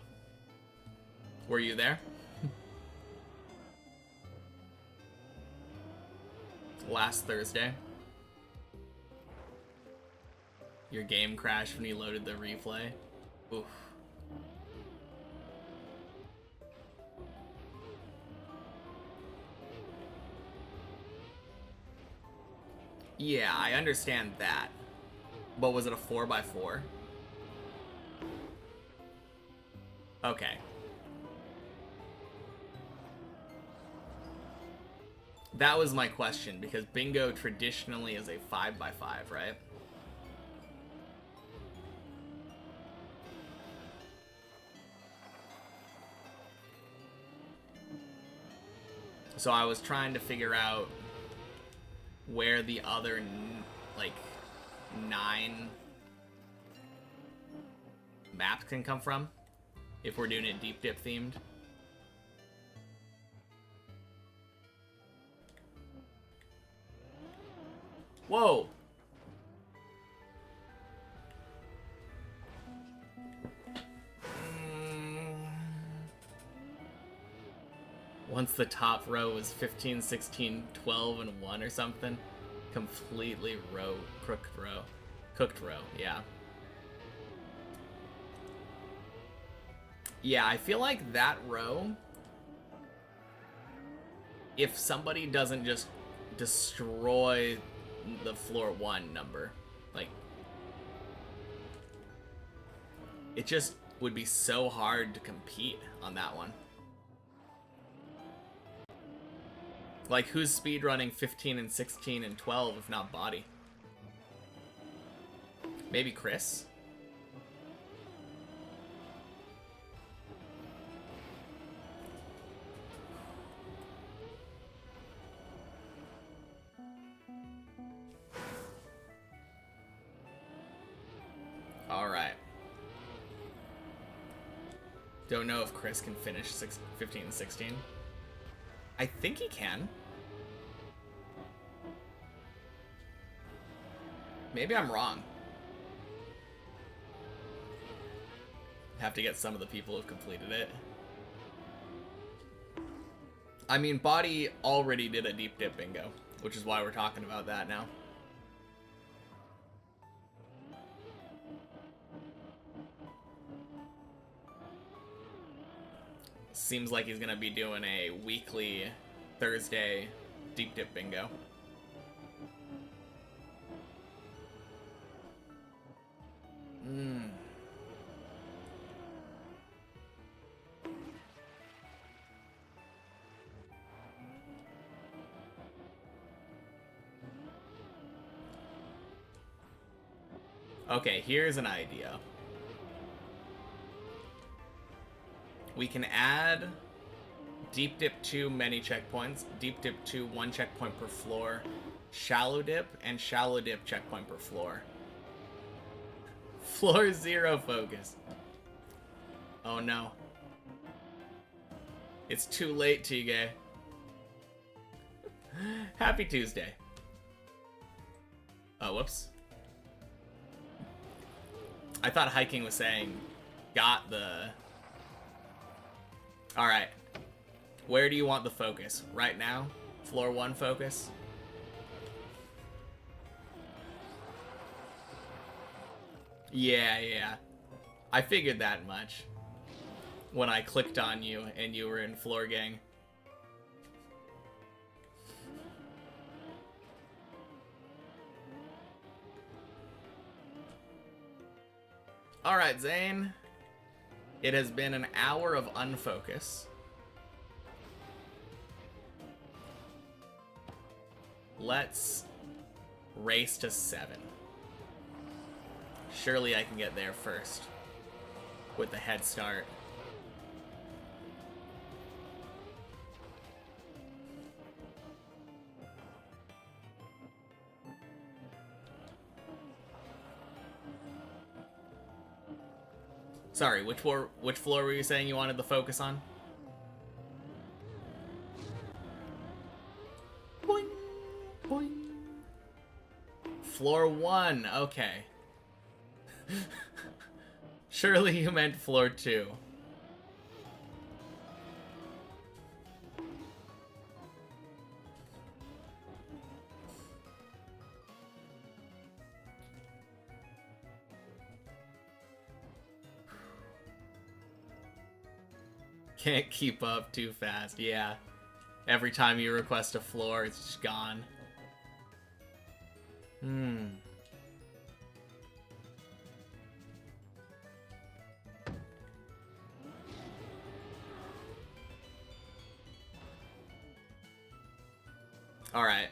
[SPEAKER 1] Were you there? Last Thursday. Your game crashed when you loaded the replay. Oof. Yeah, I understand that. But was it a 4x4? Okay. That was my question, because bingo traditionally is a 5x5, right? So I was trying to figure out where the other, like, 9 maps can come from, if we're doing it deep dip themed. Whoa! Once the top row was 15, 16, 12, and 1 or something. Completely cooked row, yeah. Yeah, I feel like that row, if somebody doesn't just destroy the floor 1 number, like, it just would be so hard to compete on that one. Like, who's speedrunning 15 and 16 and 12 if not Body? Maybe Chris? Alright. Don't know if Chris can finish 15 and 16. I think he can. Maybe I'm wrong. Have to get some of the people who've completed it. I mean, Body already did a deep dip bingo, which is why we're talking about that now. Seems like he's gonna be doing a weekly Thursday deep dip bingo. Okay, here's an idea. We can add deep dip 2 many checkpoints, deep dip 2 1 checkpoint per floor, shallow dip, and shallow dip checkpoint per floor. Floor 0 focus. Oh no. It's too late, Tige. Happy Tuesday. Oh, whoops. I thought hiking was saying got the... Alright. Where do you want the focus? Right now? Floor 1 focus? Yeah. I figured that much when I clicked on you and you were in floor gang. Alright, Zane. It has been an hour of unfocus. Let's race to 7. Surely I can get there first with the head start. Sorry, which floor were you saying you wanted the focus on? Boing, boing. Floor 1, okay. Surely you meant floor 2. Can't keep up too fast, yeah. Every time you request a floor, it's just gone. Alright.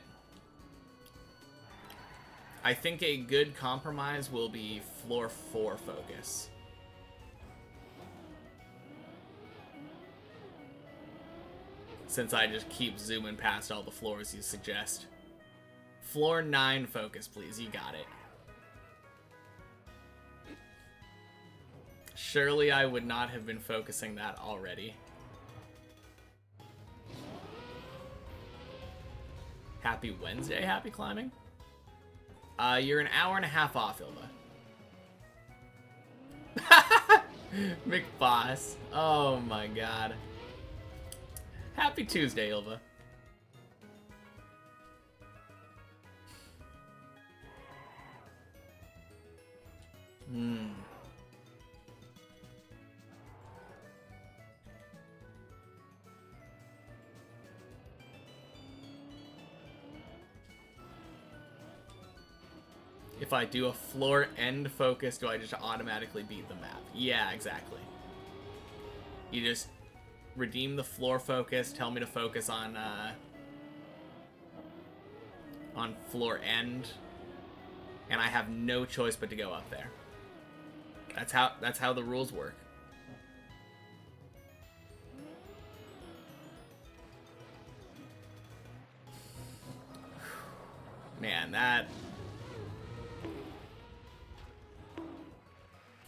[SPEAKER 1] I think a good compromise will be floor 4 focus. Since I just keep zooming past all the floors you suggest. Floor 9 focus, please. You got it. Surely I would not have been focusing that already. Happy Wednesday, happy climbing. You're an hour and a half off, Ilva. McBoss. Oh my god. Happy Tuesday, Ilva. If I do a floor end focus, do I just automatically beat the map? Yeah, exactly. You just redeem the floor focus, tell me to focus on floor end, and I have no choice but to go up there. That's how the rules work. Man, that...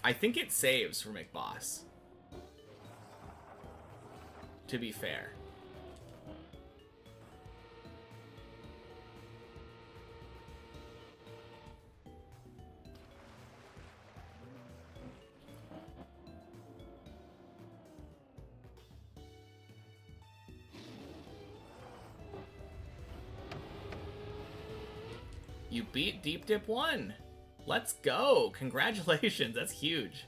[SPEAKER 1] I think it saves for McBoss. To be fair. You beat Deep Dip 1. Let's go. Congratulations. That's huge.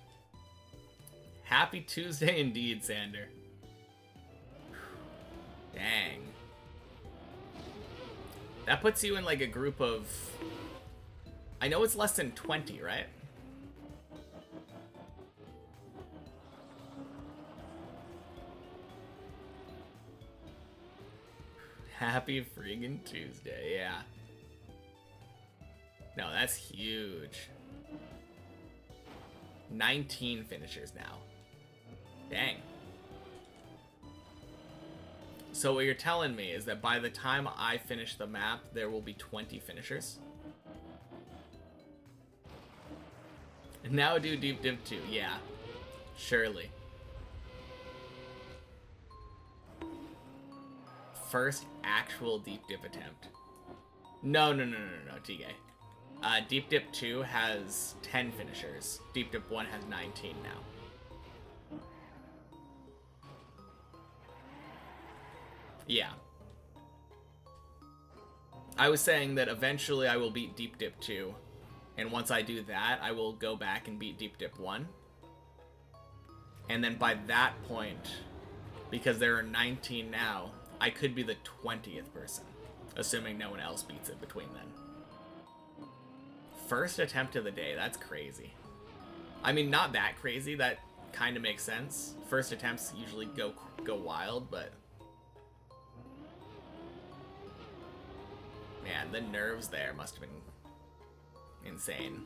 [SPEAKER 1] Happy Tuesday indeed, Sander. Dang. That puts you in like a group of... I know it's less than 20, right? Happy friggin' Tuesday, yeah. No, that's huge. 19 finishers now. Dang. So what you're telling me is that by the time I finish the map, there will be 20 finishers? And now do Deep Dip 2, yeah. Surely. First actual Deep Dip attempt. No, TK. Deep Dip 2 has 10 finishers. Deep Dip 1 has 19 now. Yeah. I was saying that eventually I will beat Deep Dip 2. And once I do that, I will go back and beat Deep Dip 1. And then by that point, because there are 19 now, I could be the 20th person. Assuming no one else beats it between then. First attempt of the day, that's crazy. I mean, not that crazy, that kind of makes sense. First attempts usually go wild, but... Man, the nerves there must have been insane.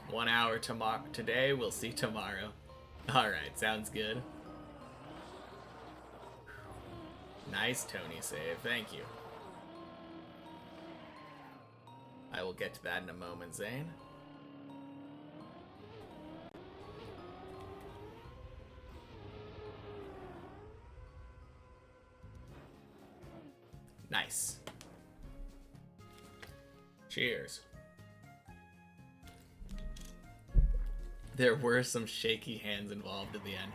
[SPEAKER 1] 1 hour today, we'll see tomorrow. Alright, sounds good. Nice Tony save, thank you. I will get to that in a moment, Zane. Nice. Cheers. There were some shaky hands involved at the end.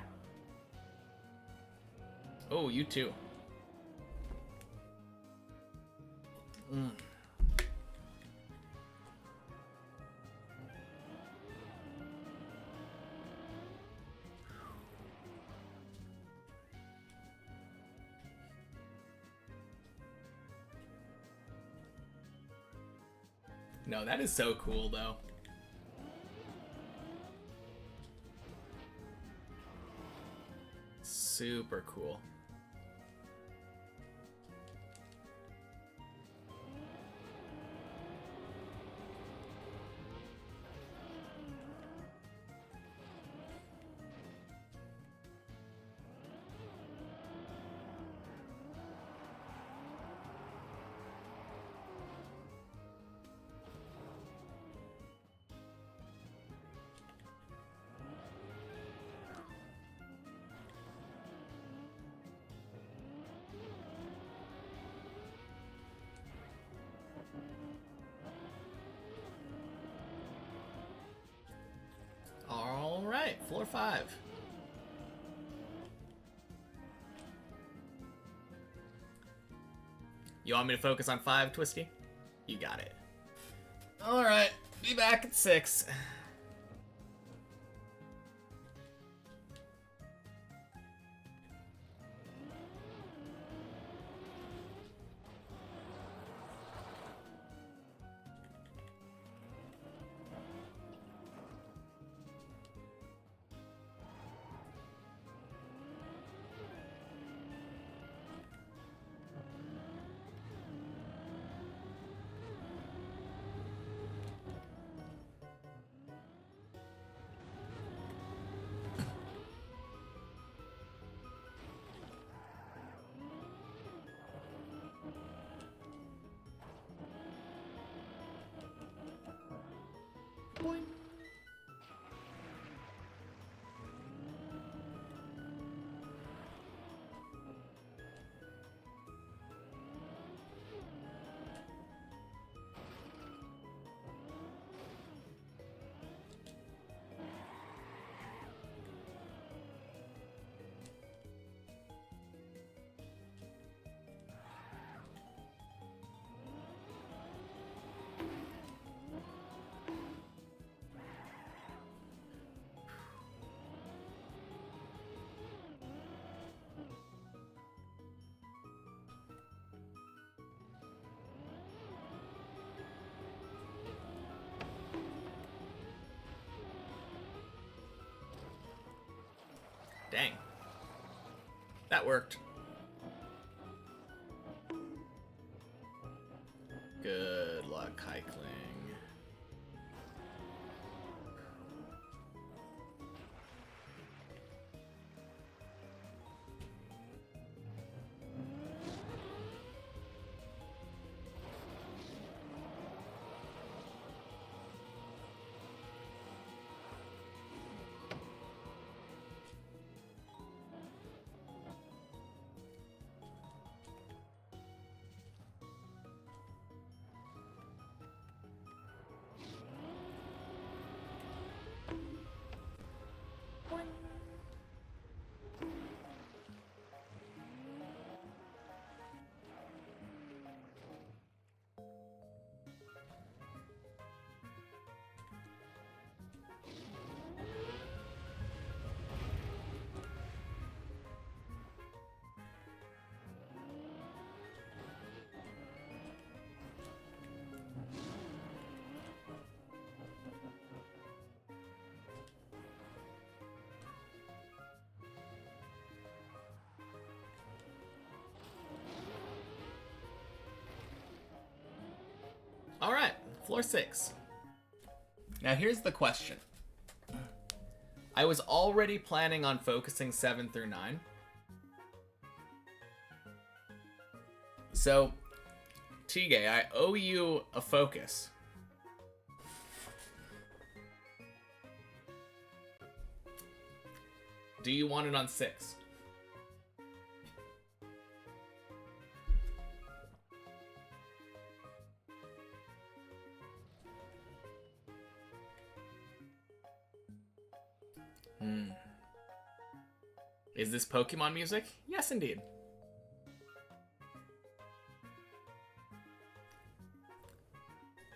[SPEAKER 1] Oh, you too. Mm. No, that is so cool, though. Super cool. All right, floor 5. You want me to focus on 5, Twisty? You got it. All right, be back at 6. Boing. Dang. That worked. Good luck, Heikling. All right, floor 6. Now here's the question. I was already planning on focusing 7 through 9. So, Tige, I owe you a focus Do you want it on 6? Is this Pokemon music? Yes, indeed.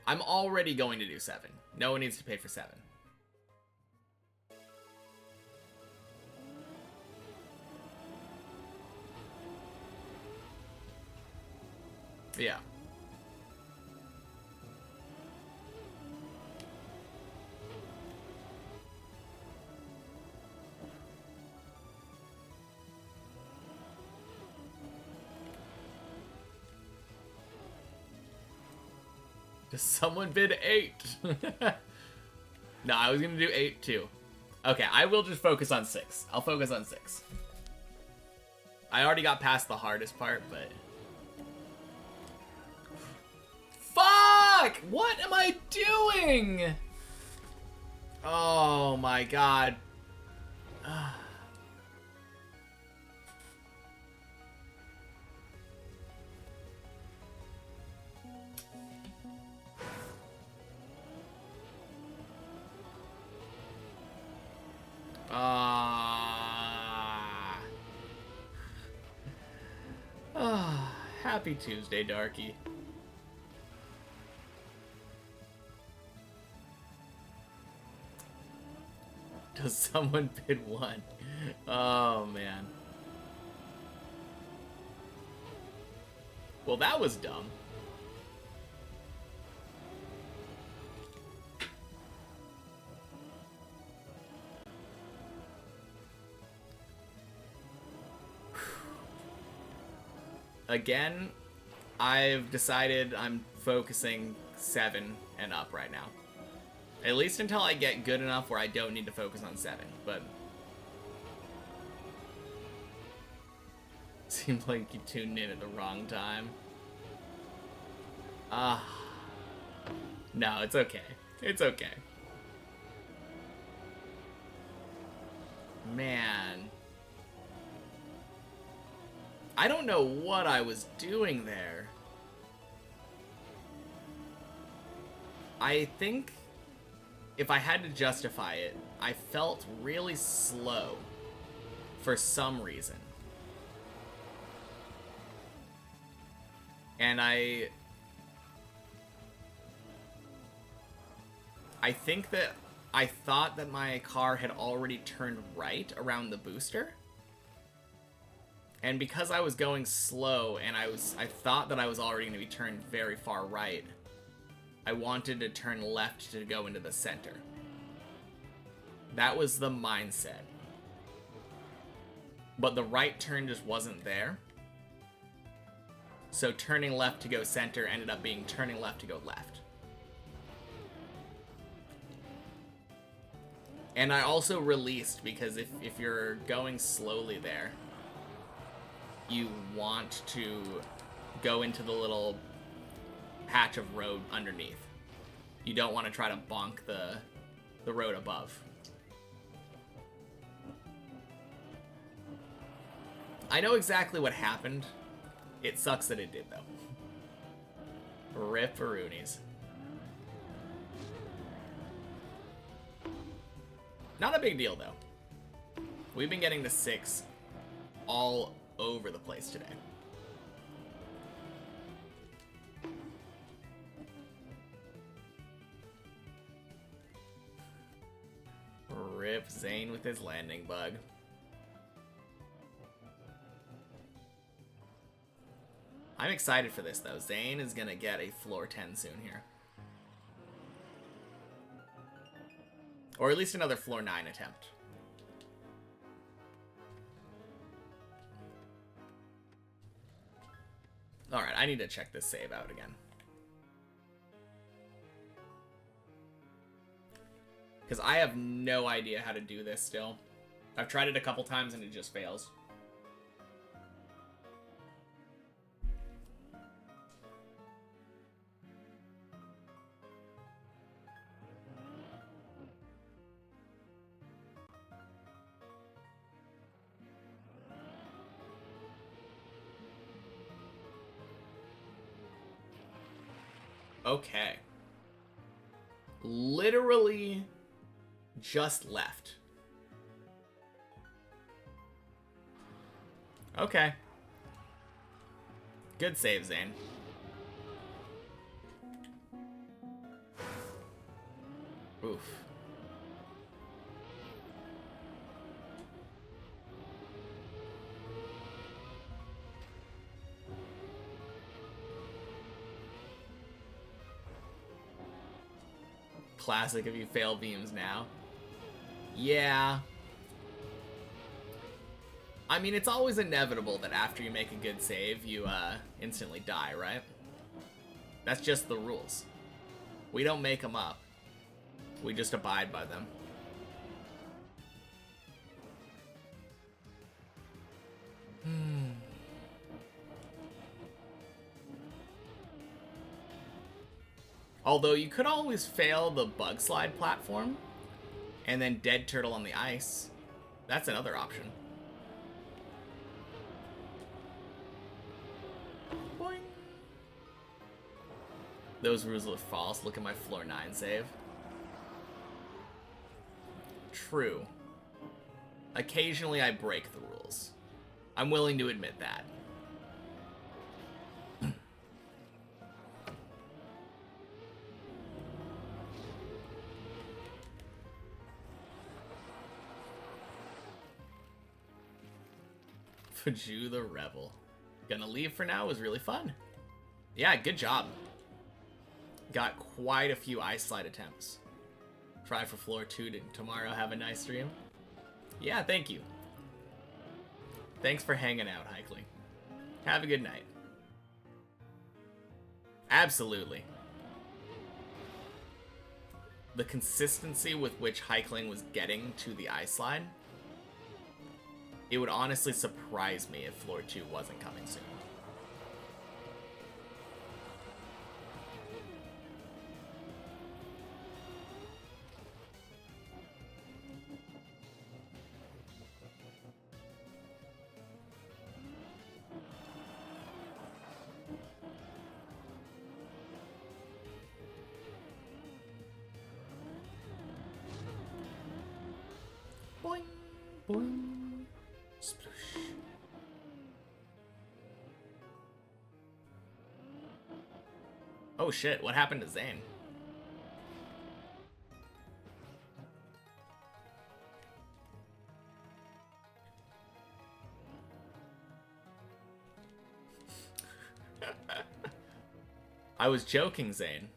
[SPEAKER 1] I'm already going to do 7. No one needs to pay for 7. Yeah. Does someone bid 8? No, I was gonna do 8 too. Okay, I will just focus on 6. I'll focus on 6. I already got past the hardest part, but... Fuck! What am I doing? Oh my god. Happy Tuesday, Darky. Does someone bid 1? Oh, man. Well, that was dumb. Again, I've decided I'm focusing 7 and up right now. At least until I get good enough where I don't need to focus on 7, but... Seems like you tuned in at the wrong time. No, it's okay. It's okay. Man. I don't know what I was doing there. I think if I had to justify it, I felt really slow for some reason. And I think that I thought that my car had already turned right around the booster. And because I was going slow and I thought that I was already going to be turned very far right, I wanted to turn left to go into the center. That was the mindset. But the right turn just wasn't there. So turning left to go center ended up being turning left to go left. And I also released because if you're going slowly there, you want to go into the little patch of road underneath. You don't want to try to bonk the road above. I know exactly what happened. It sucks that it did, though. Ripperoonies. Not a big deal, though. We've been getting to 6 all over the place today. Rip Zane with his landing bug. I'm excited for this, though. Zane is gonna get a floor 10 soon here. Or at least another floor 9 attempt. Alright, I need to check this save out again. Because I have no idea how to do this still. I've tried it a couple times and it just fails. Okay. Literally just left. Okay. Good save, Zane. Oof. Classic if you fail beams now. Yeah. I mean, it's always inevitable that after you make a good save, you instantly die, right? That's just the rules. We don't make them up. We just abide by them. Although you could always fail the bug slide platform and then dead turtle on the ice. That's another option. Boing. Those rules are false. Look at my floor 9 save. True. Occasionally I break the rules. I'm willing to admit that. Faju the Rebel. Gonna leave for now. Was really fun. Yeah, good job. Got quite a few ice slide attempts. Try for floor 2 tomorrow. Have a nice stream. Yeah, thank you. Thanks for hanging out, Hickling. Have a good night. Absolutely. The consistency with which Hickling was getting to the ice slide, it would honestly surprise me if floor 2 wasn't coming soon. Boing, boing. Sploosh. Oh shit, what happened to Zane? I was joking, Zane.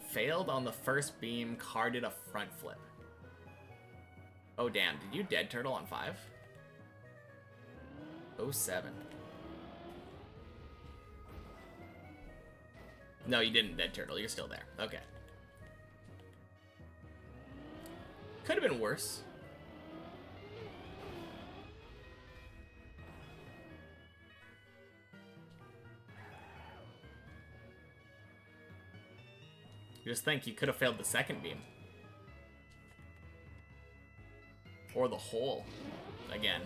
[SPEAKER 1] Failed on the first beam, carded a front flip. Oh damn, did you dead turtle on 5? 07. No, you didn't dead turtle, you're still there. Okay. Could have been worse. Just think, you could have failed the second beam. Or the hole. Again.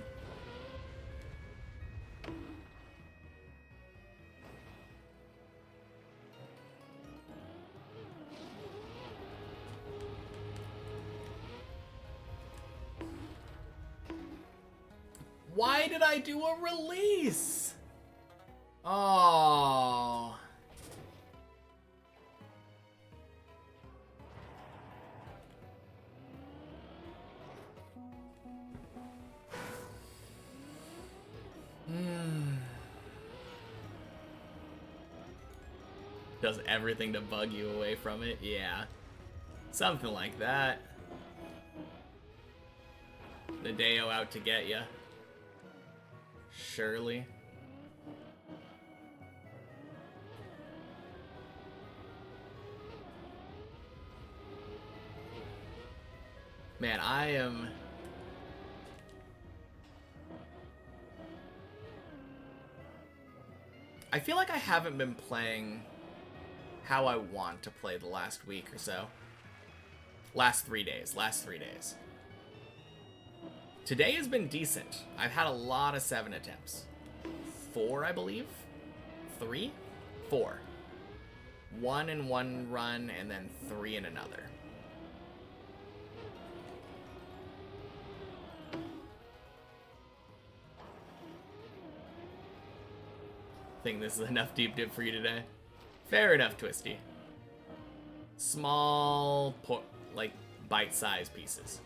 [SPEAKER 1] Why did I do a release? Oh. Does everything to bug you away from it? Yeah. Something like that. The Deo out to get ya. Surely. Man, I am I feel like I haven't been playing how I want to play the last week or so. Last 3 days. Today has been decent. I've had a lot of 7 attempts. 4, I believe? 3? 4. 1 in one run, and then 3 in another. Think this is enough deep dip for you today? Fair enough, Twisty. Small, like, bite-sized pieces.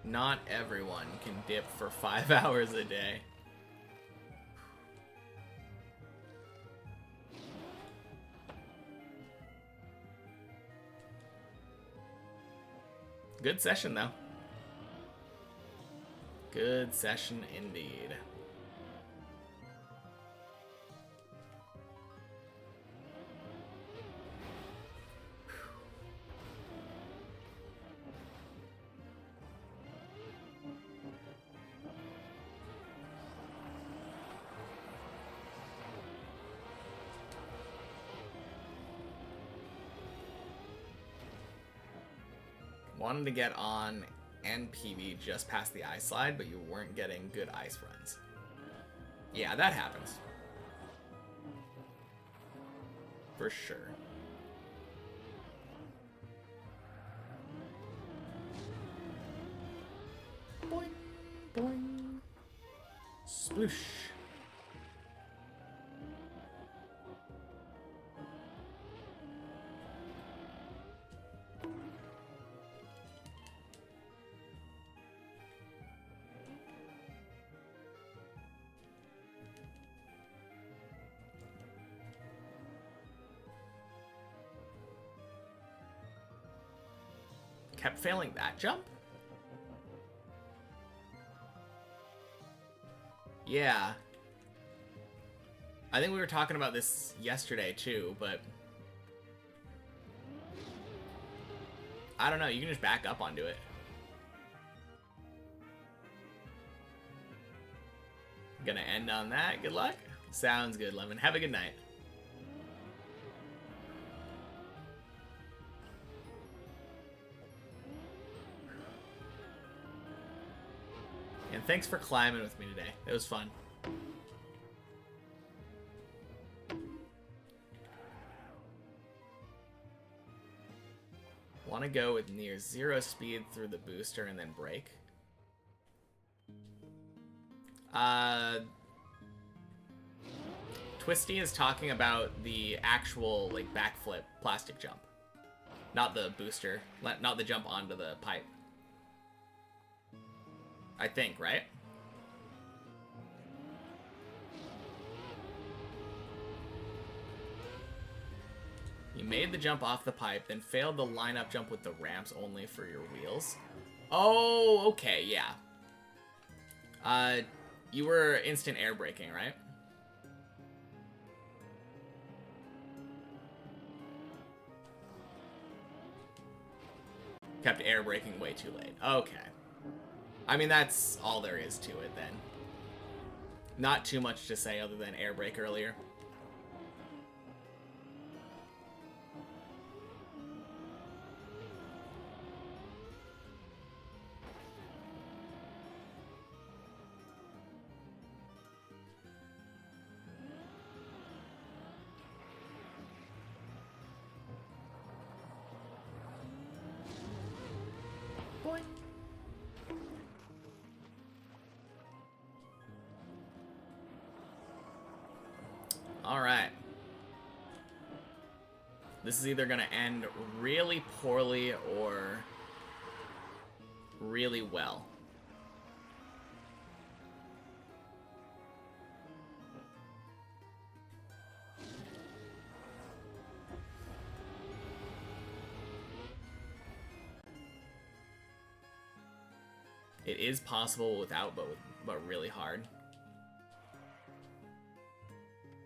[SPEAKER 1] Not everyone can dip for 5 hours a day. Good session, though. Good session indeed. Wanted to get on and PB just past the ice slide, but you weren't getting good ice runs. Yeah, that happens. For sure. Boing, boing. Sploosh. Kept failing that jump? Yeah. I think we were talking about this yesterday too, but I don't know, you can just back up onto it. Gonna end on that. Good luck. Sounds good, Lemon. Have a good night. And thanks for climbing with me today. It was fun. Want to go with near 0 speed through the booster and then brake? Twisty is talking about the actual, like, backflip plastic jump. Not the booster. Not the jump onto the pipe. I think, right? You made the jump off the pipe, then failed the line-up jump with the ramps only for your wheels. Oh, okay, yeah. You were instant air braking, right? Kept air braking way too late. Okay. I mean, that's all there is to it, then. Not too much to say other than air brake earlier. Boing. Alright. This is either going to end really poorly or really well. It is possible without, but really hard.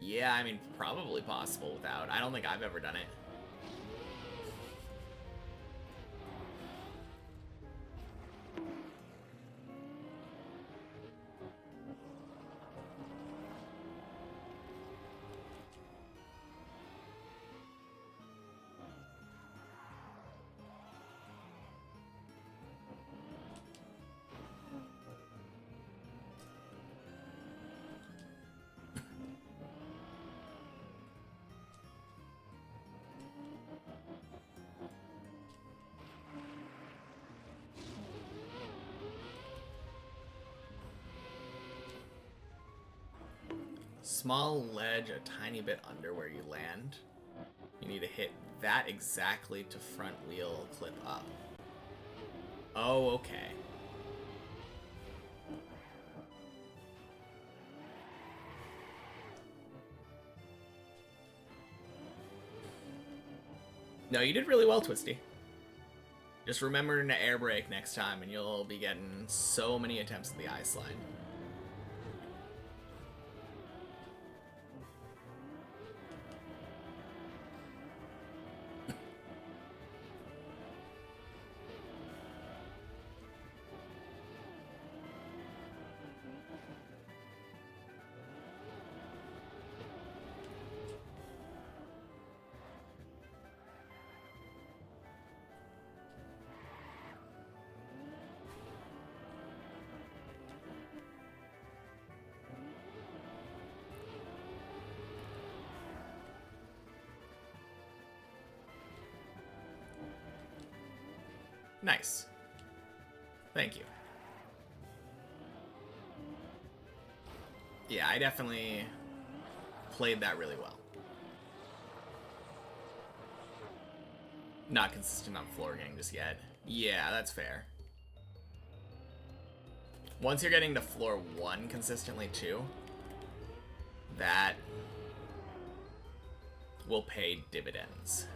[SPEAKER 1] Yeah, I mean, probably possible without. I don't think I've ever done it. small ledge a tiny bit under where you land. You need to hit that exactly to front wheel clip up. Oh, okay. No, you did really well, Twisty. Just remember to air brake next time and you'll be getting so many attempts at the eye slide. Nice. Thank you. Yeah, I definitely played that really well. Not consistent on floor game just yet. Yeah, that's fair. Once you're getting to floor 1 consistently too, that will pay dividends.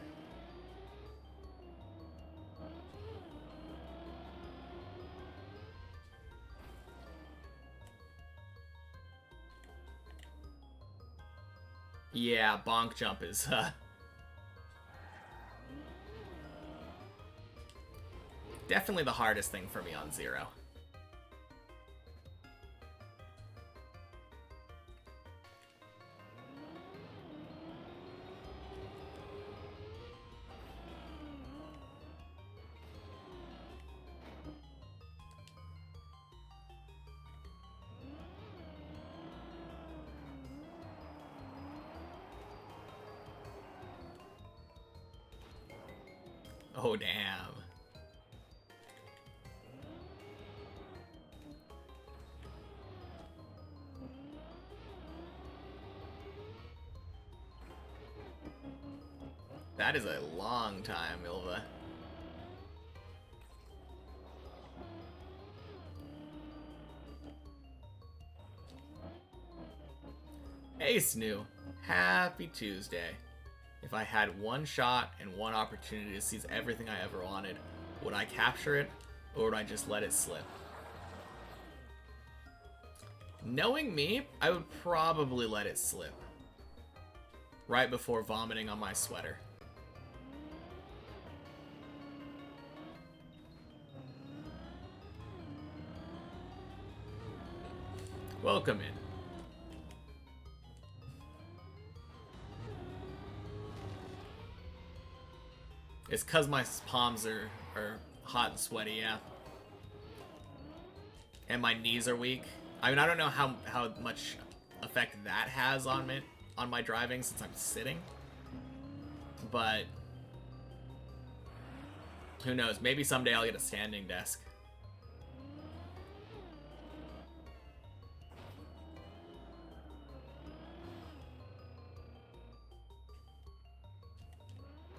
[SPEAKER 1] Yeah, bonk jump is, definitely the hardest thing for me on Zero. Oh, damn. That is a long time, Ilva. Hey, Snoo. Happy Tuesday. If I had one shot and one opportunity to seize everything I ever wanted, would I capture it, or would I just let it slip? Knowing me, I would probably let it slip. Right before vomiting on my sweater. Welcome in. It's cause my palms are hot and sweaty, yeah. And my knees are weak. I mean, I don't know how much effect that has on me, on my driving since I'm sitting. But who knows? Maybe someday I'll get a standing desk.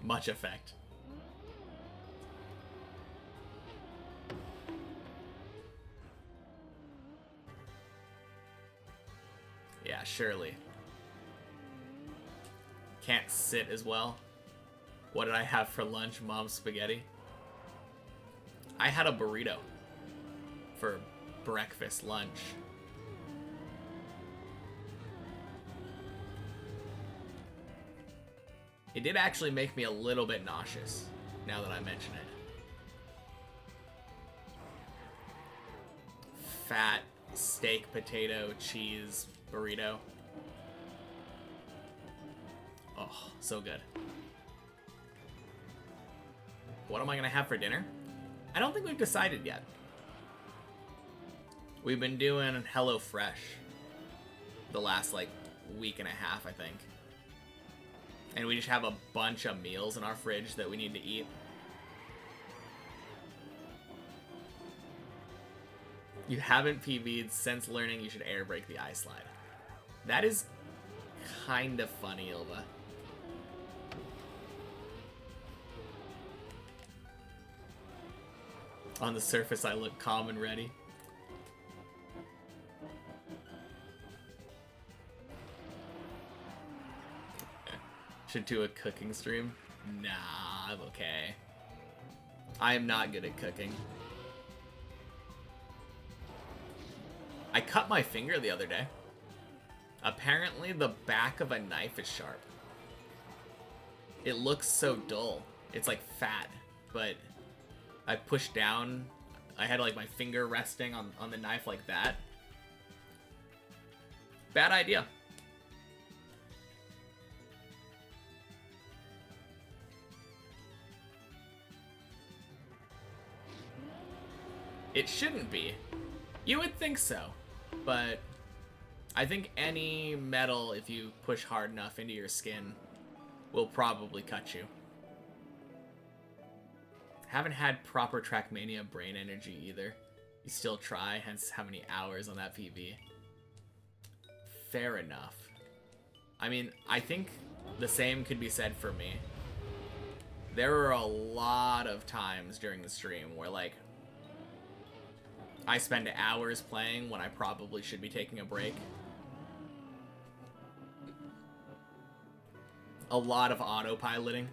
[SPEAKER 1] Much effect. Yeah, surely. Can't sit as well. What did I have for lunch? Mom's spaghetti. I had a burrito for breakfast, lunch. It did actually make me a little bit nauseous, now that I mention it. Fat steak, potato, cheese burrito. Oh, so good. What am I gonna have for dinner? I don't think we've decided yet. We've been doing HelloFresh the last, like, week and a half, I think. And we just have a bunch of meals in our fridge that we need to eat. You haven't PB'd since learning you should air brake the eye slide. That is kind of funny, Ilva. On the surface, I look calm and ready. Should do a cooking stream? Nah, I'm okay. I am not good at cooking. I cut my finger the other day. Apparently the back of a knife is sharp. It looks so dull. It's like fat, but I pushed down. I had like my finger resting on the knife like that. Bad idea. It shouldn't be. You would think so, but I think any metal, if you push hard enough into your skin, will probably cut you. Haven't had proper Trackmania brain energy either. You still try, hence how many hours on that PB. Fair enough. I mean, I think the same could be said for me. There were a lot of times during the stream where, like, I spend hours playing when I probably should be taking a break. A lot of autopiloting.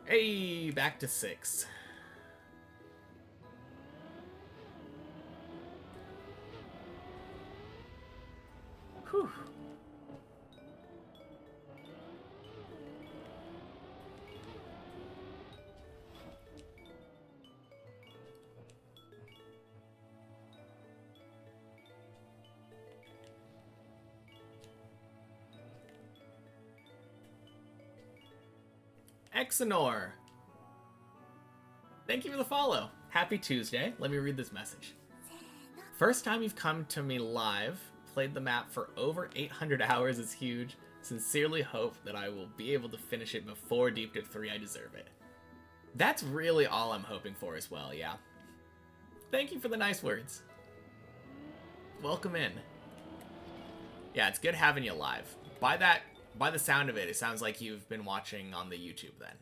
[SPEAKER 1] Hey, back to 6. Whew. Exonor, thank you for the follow. Happy Tuesday. Let me read this message. First time you've come to me live. Played the map for over 800 hours is huge. Sincerely hope that I will be able to finish it before Deep Dip 3. I deserve it. That's really all I'm hoping for as well, yeah. Thank you for the nice words. Welcome in. Yeah, it's good having you live. By the sound of it, it sounds like you've been watching on the YouTube then.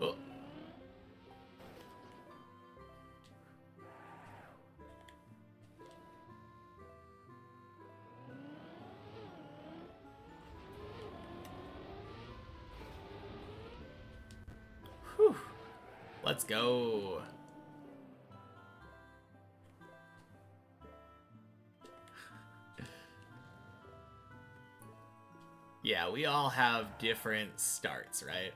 [SPEAKER 1] Oh. Whew. Let's go. Yeah, we all have different starts, right?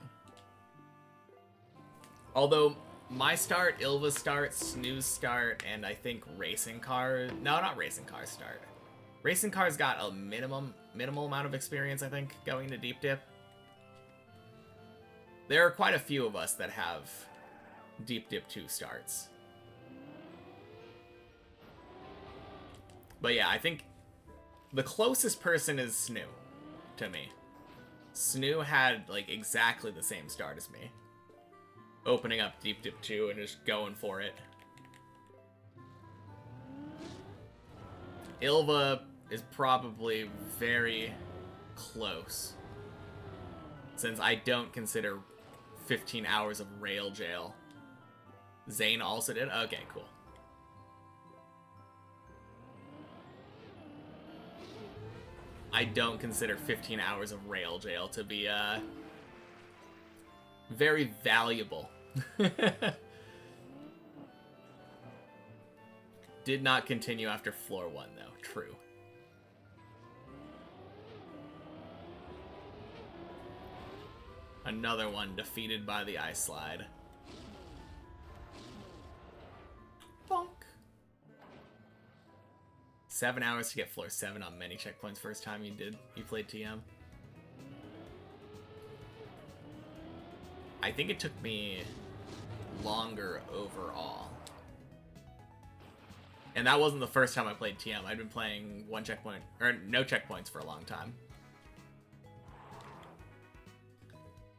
[SPEAKER 1] Although my start, Ilva's start, Snoo's start, and I think Racing Car... No, not Racing Car's start. Racing Car's got a minimal amount of experience, I think, going to Deep Dip. There are quite a few of us that have Deep Dip 2 starts. But yeah, I think the closest person is Snoo to me. Snoo had like exactly the same start as me. Opening up Deep Dip 2 and just going for it. Ilva is probably very close, since I don't consider 15 hours of rail jail. Zane also did? Okay, cool. I don't consider 15 hours of rail jail to be, very valuable. Did not continue after floor 1, though. True. Another one defeated by the ice slide. Bonk. 7 hours to get floor 7 on many checkpoints first time you played TM. I think it took me longer overall. And that wasn't the first time I played TM. I'd been playing one checkpoint, or no checkpoints for a long time.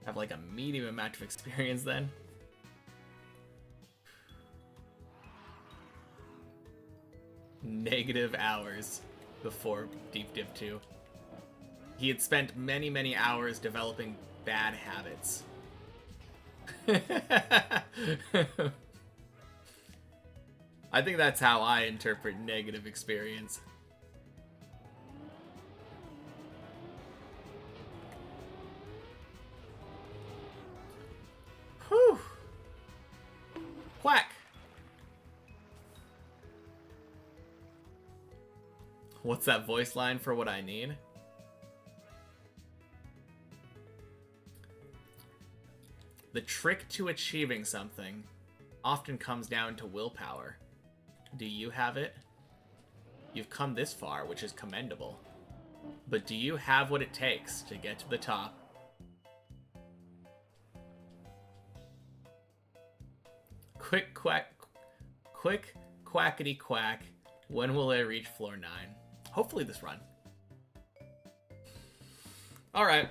[SPEAKER 1] Have like a medium amount of experience then. Negative hours before Deep Div 2. He had spent many, many hours developing bad habits. I think that's how I interpret negative experience. Whew. Quack. What's that voice line for what I need? The trick to achieving something often comes down to willpower. Do you have it? You've come this far, which is commendable. But do you have what it takes to get to the top? Quick quackity quack. When will I reach floor 9? Hopefully this run. Alright,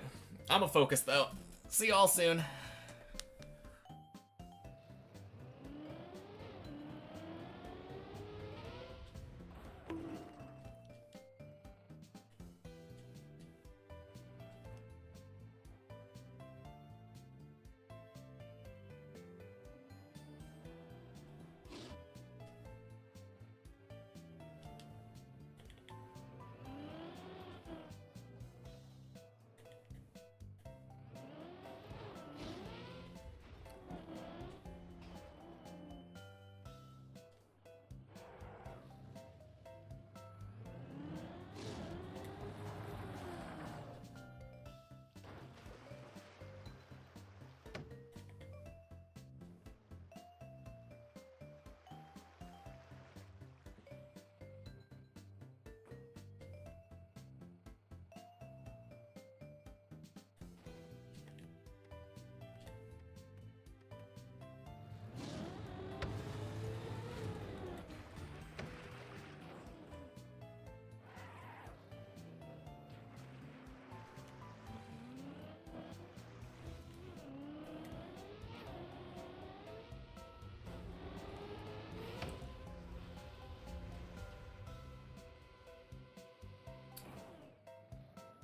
[SPEAKER 1] I'm a focus though. See y'all soon.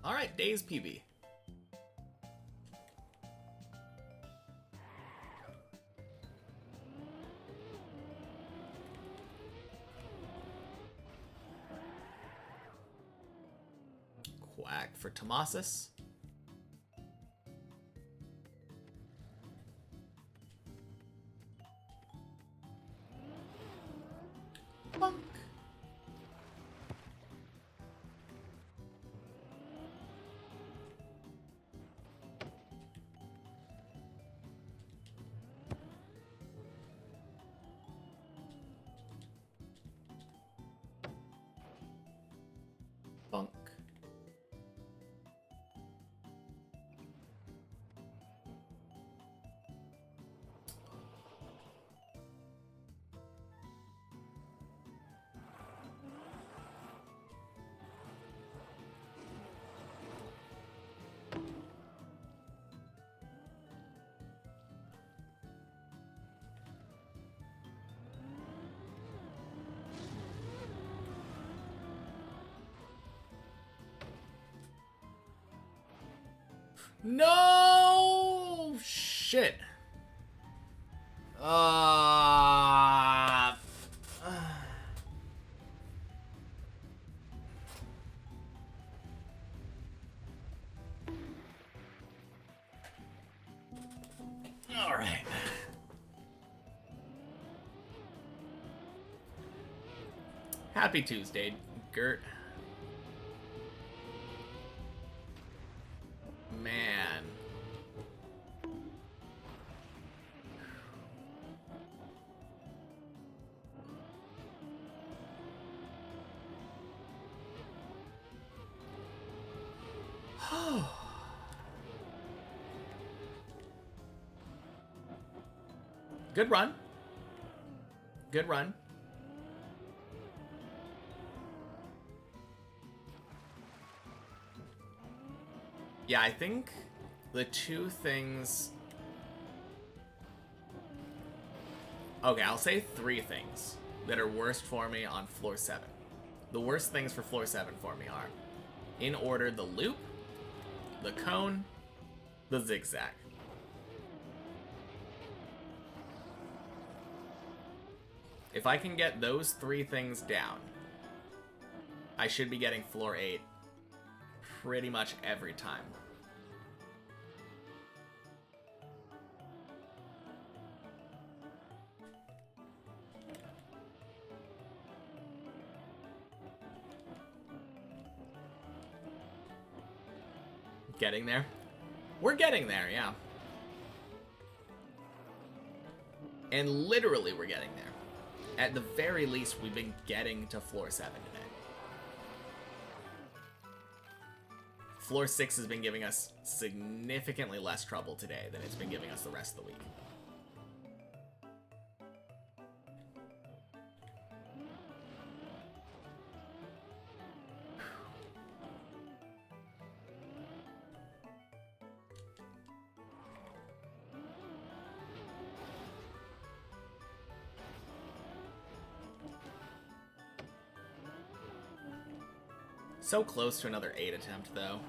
[SPEAKER 1] Alright, Days PB. Quack for Tomasis. Bunk. Bunk. No shit. All right. Happy Tuesday, Gert. Man. Good run. Good run. Yeah, I think the two things... Okay, I'll say three things that are worst for me on floor 7. The worst things for floor 7 for me are, in order, the loop, the cone, the zigzag. If I can get those three things down, I should be getting floor 8 pretty much every time. Getting there? We're getting there, yeah. And literally we're getting there. At the very least, we've been getting to floor 7 today. Floor 6 has been giving us significantly less trouble today than it's been giving us the rest of the week. So close to another 8 attempt, though.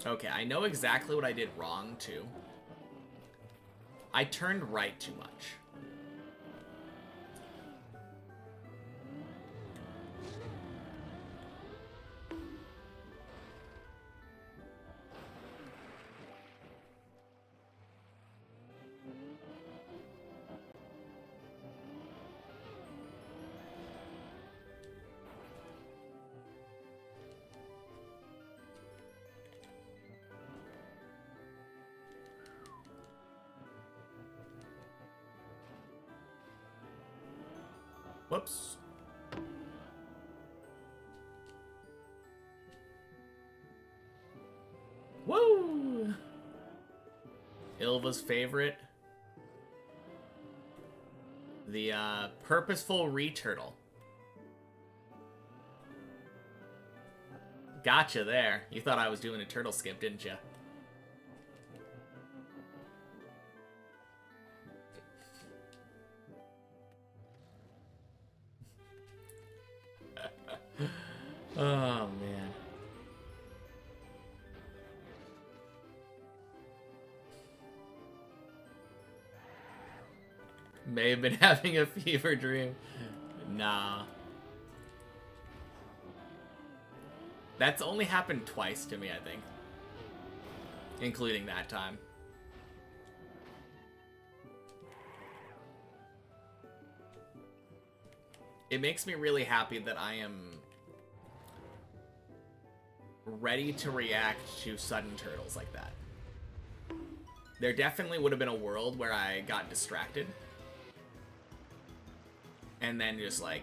[SPEAKER 1] Okay, I know exactly what I did wrong, too. I turned right too much. Whoops. Woo! Ilva's favorite. The purposeful returtle. Gotcha there. You thought I was doing a turtle skip, didn't you? Oh, man. May have been having a fever dream. Nah. That's only happened twice to me, I think. Including that time. It makes me really happy that I am ready to react to sudden turtles like that. There definitely would have been a world where I got distracted and then just like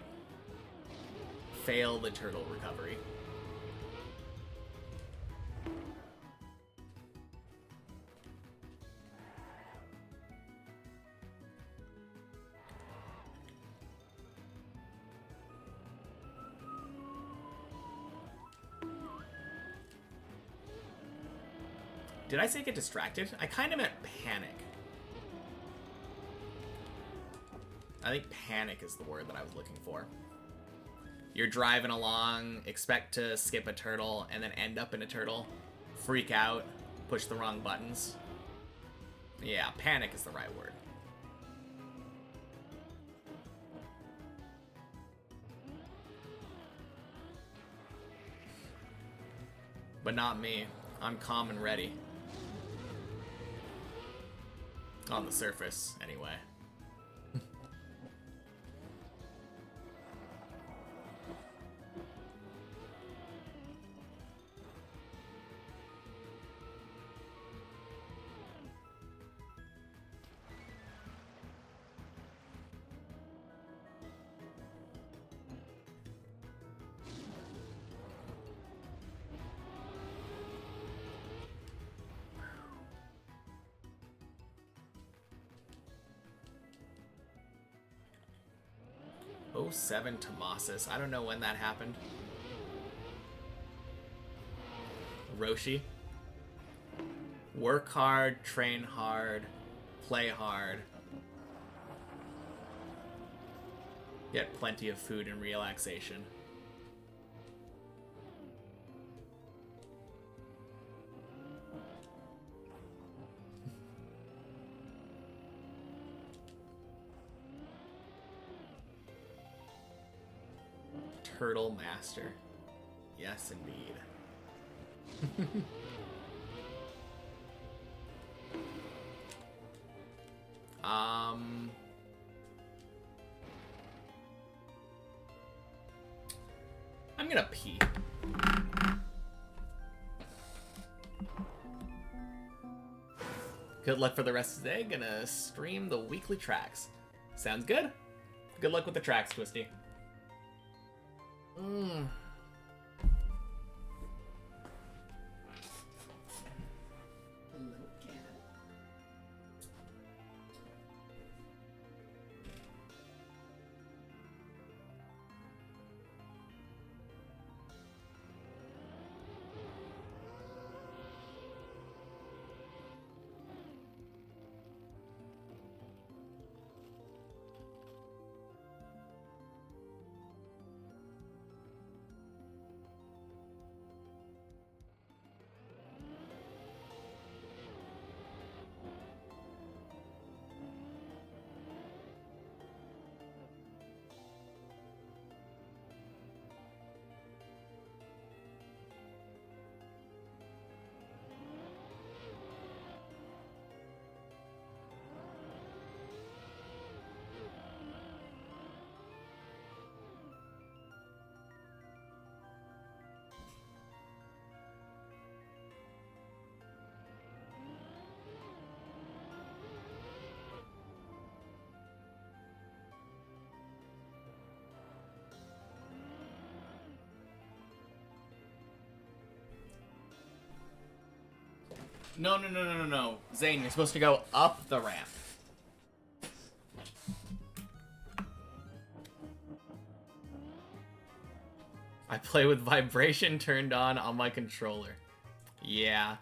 [SPEAKER 1] fail the turtle recovery. Did I say get distracted? I kind of meant panic. I think panic is the word that I was looking for. You're driving along, expect to skip a turtle, and then end up in a turtle. Freak out, push the wrong buttons. Yeah, panic is the right word. But not me. I'm calm and ready. On the surface, anyway. 07 Tomasis. I don't know when that happened. Roshi. Work hard, train hard, play hard. Get plenty of food and relaxation. Turtle Master. Yes, indeed. I'm gonna pee. Good luck for the rest of the day. Gonna stream the weekly tracks. Sounds good. Good luck with the tracks, Twisty. No. Zane, you're supposed to go up the ramp. I play with vibration turned on my controller. Yeah.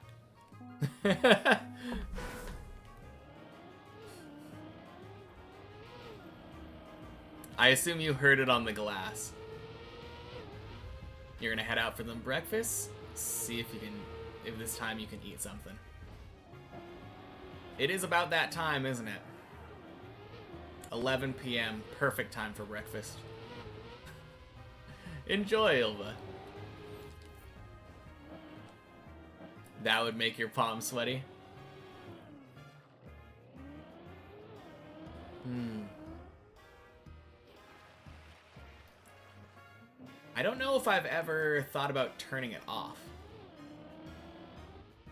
[SPEAKER 1] I assume you heard it on the glass. You're gonna head out for them breakfast. See if you can, if this time you can eat something. It is about that time, isn't it? 11 p.m. Perfect time for breakfast. Enjoy, Ilva. That would make your palms sweaty. I don't know if I've ever thought about turning it off.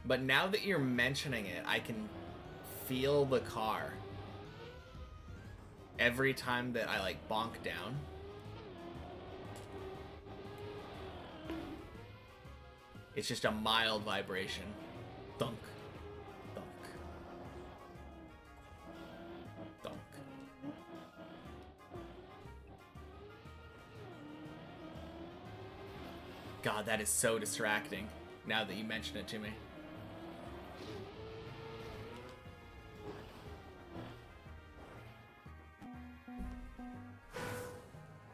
[SPEAKER 1] But now that you're mentioning it, I can feel the car every time that I like bonk down. It's just a mild vibration. Thunk. Thunk. Thunk. God, that is so distracting now that you mention it to me.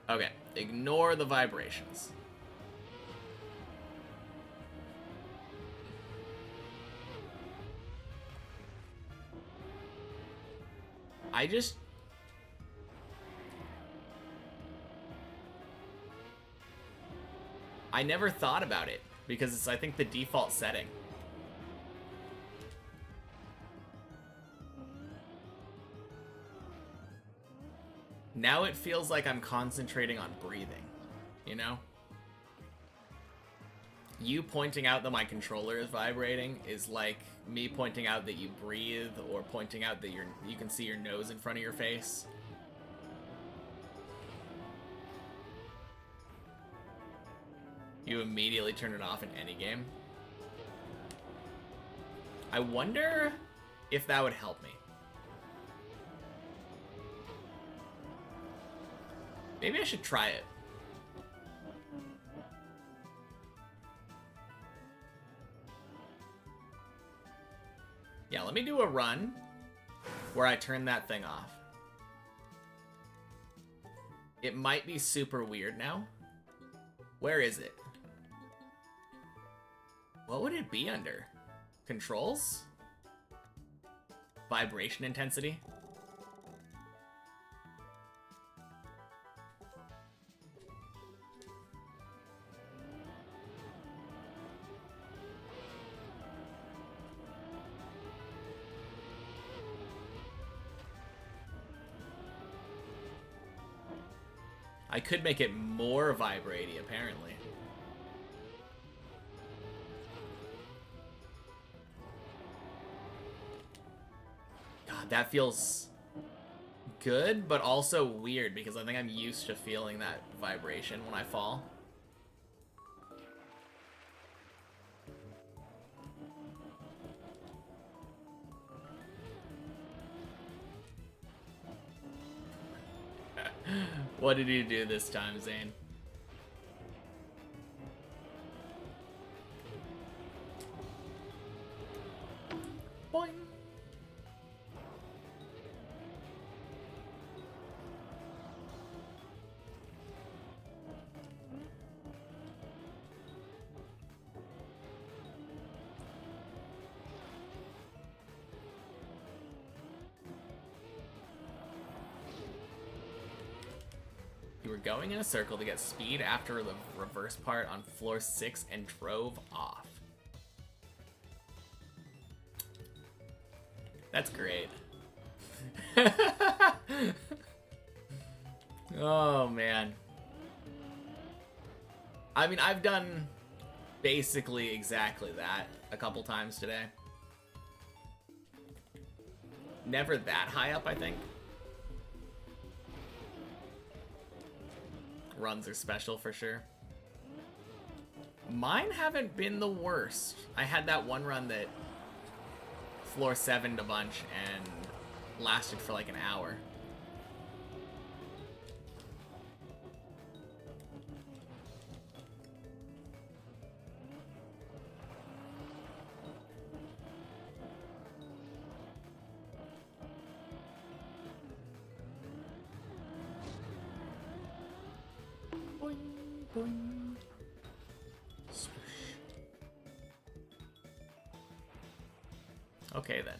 [SPEAKER 1] Okay, ignore the vibrations. I never thought about it because it's, I think, the default setting. Now it feels like I'm concentrating on breathing, you know? You pointing out that my controller is vibrating is like me pointing out that you breathe, or pointing out that you can see your nose in front of your face. You immediately turn it off in any game. I wonder if that would help me. Maybe I should try it. Yeah, let me do a run where I turn that thing off. It might be super weird now. Where is it? What would it be under? Controls? Vibration intensity? I could make it more vibratey, apparently. God, that feels good, but also weird because I think I'm used to feeling that vibration when I fall. What did you do this time, Zane? Boing. You were going in a circle to get speed after the reverse part on floor 6 and drove off. That's great. Oh, man. I mean, I've done basically exactly that a couple times today. Never that high up, I think. Runs are special for sure. Mine haven't been the worst. I had that one run that floor 7'd a bunch and lasted for like an hour. Boing, boing. Swish. Okay then.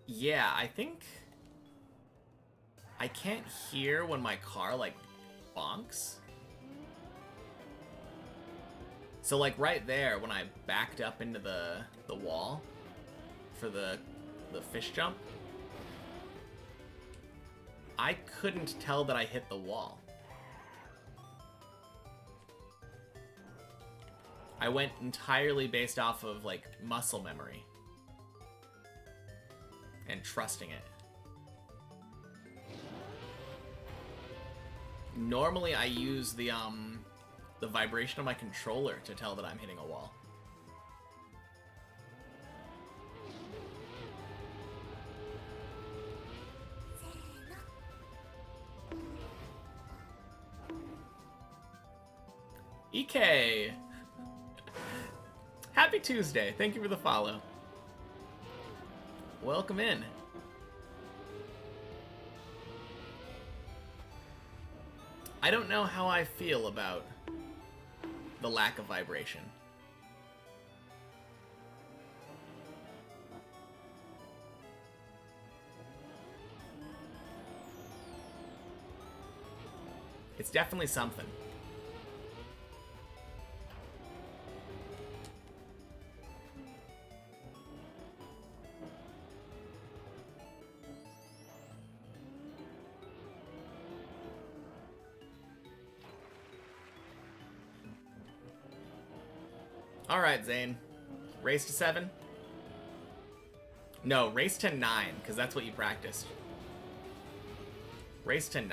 [SPEAKER 1] Yeah, I think I can't hear when my car like bonks. So like right there when I backed up into the wall for the fish jump, I couldn't tell that I hit the wall. I went entirely based off of like muscle memory and trusting it. Normally I use the vibration of my controller to tell that I'm hitting a wall. EK! Happy Tuesday. Thank you for the follow. Welcome in. I don't know how I feel about the lack of vibration. It's definitely something. Alright, Zane. Race to 7? No, race to 9, because that's what you practiced. Race to 9.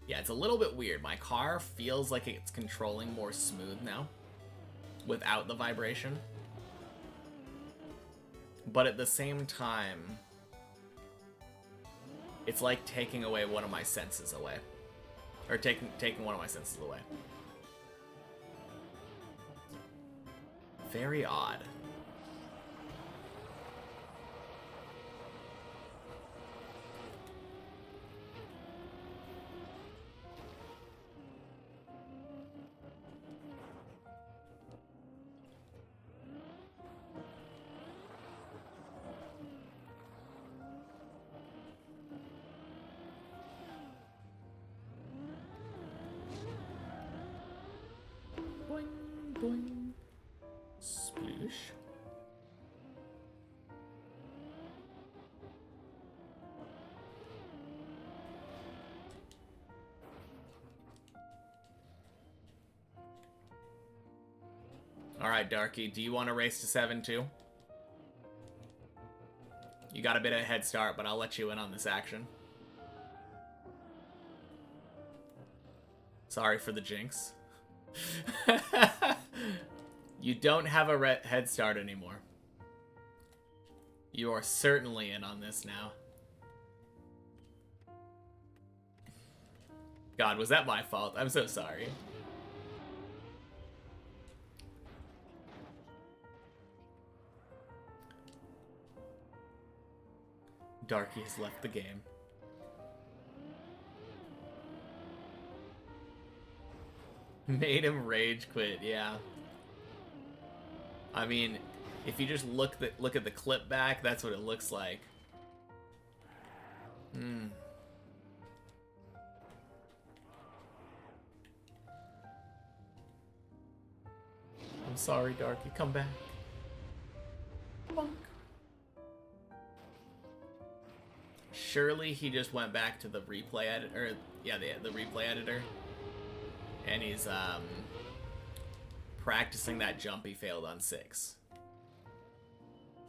[SPEAKER 1] Yeah, it's a little bit weird. My car feels like it's controlling more smooth now without the vibration. But at the same time, it's like taking away one of my senses away. Or taking one of my senses away. Very odd. Boing, boing. Sploosh. Alright, Darky, do you want to race to 7 too? You got a bit of a head start, but I'll let you in on this action. Sorry for the jinx. You don't have a head start anymore. You are certainly in on this now. God, was that my fault? I'm so sorry. Darky has left the game. Made him rage quit, yeah. I mean, if you just look at the clip back, that's what it looks like. I'm sorry, Darky. Come back. Bonk. Surely he just went back to the replay editor. Yeah, the replay editor. And he's practicing that jump he failed on 6.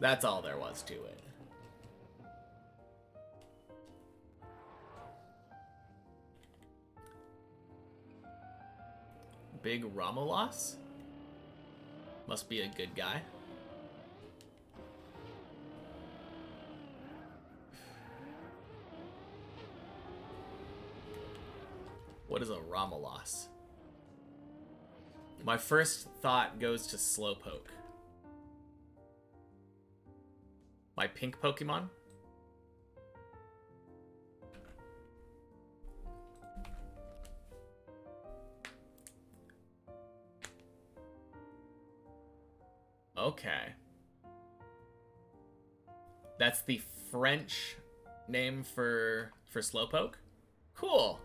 [SPEAKER 1] That's all there was to it. Big Romulos? Must be a good guy. What is a Romulos? My first thought goes to Slowpoke. My pink Pokemon? Okay. That's the French name for Slowpoke? Cool.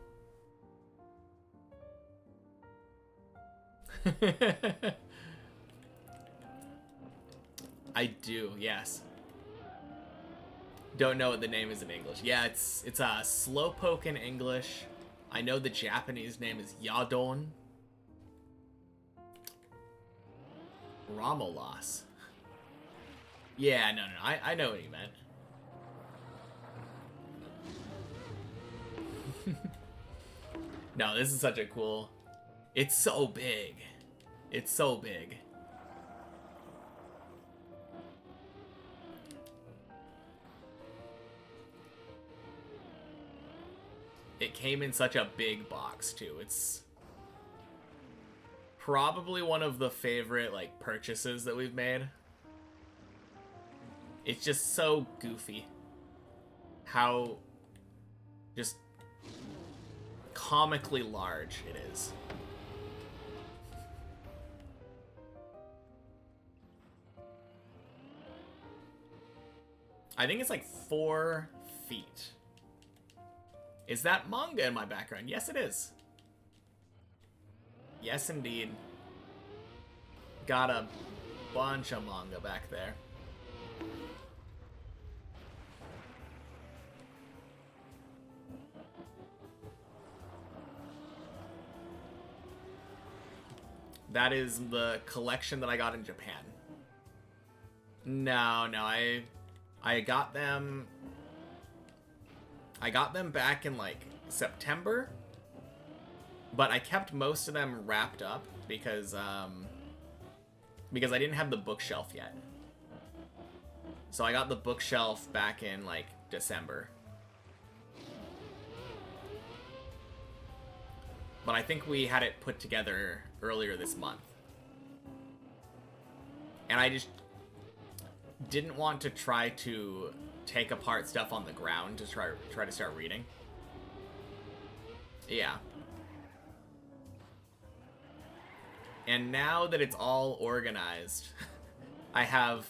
[SPEAKER 1] I do, yes. Don't know what the name is in English. Yeah, it's a Slowpoke in English. I know the Japanese name is Yadon. Romulos. Yeah, no, I know what you meant. No, this is such a cool... It's so big. It's so big. It came in such a big box, too. It's probably one of the favorite, like, purchases that we've made. It's just so goofy. how just comically large it is. I think it's like 4 feet. Is that manga in my background? Yes, it is. Yes, indeed. Got a bunch of manga back there. That is the collection that I got in Japan. No, I got them. I got them back in like September, but I kept most of them wrapped up because I didn't have the bookshelf yet. So I got the bookshelf back in like December. But I think we had it put together earlier this month. And I just didn't want to try to take apart stuff on the ground to try to start reading. Yeah. And now that it's all organized, I have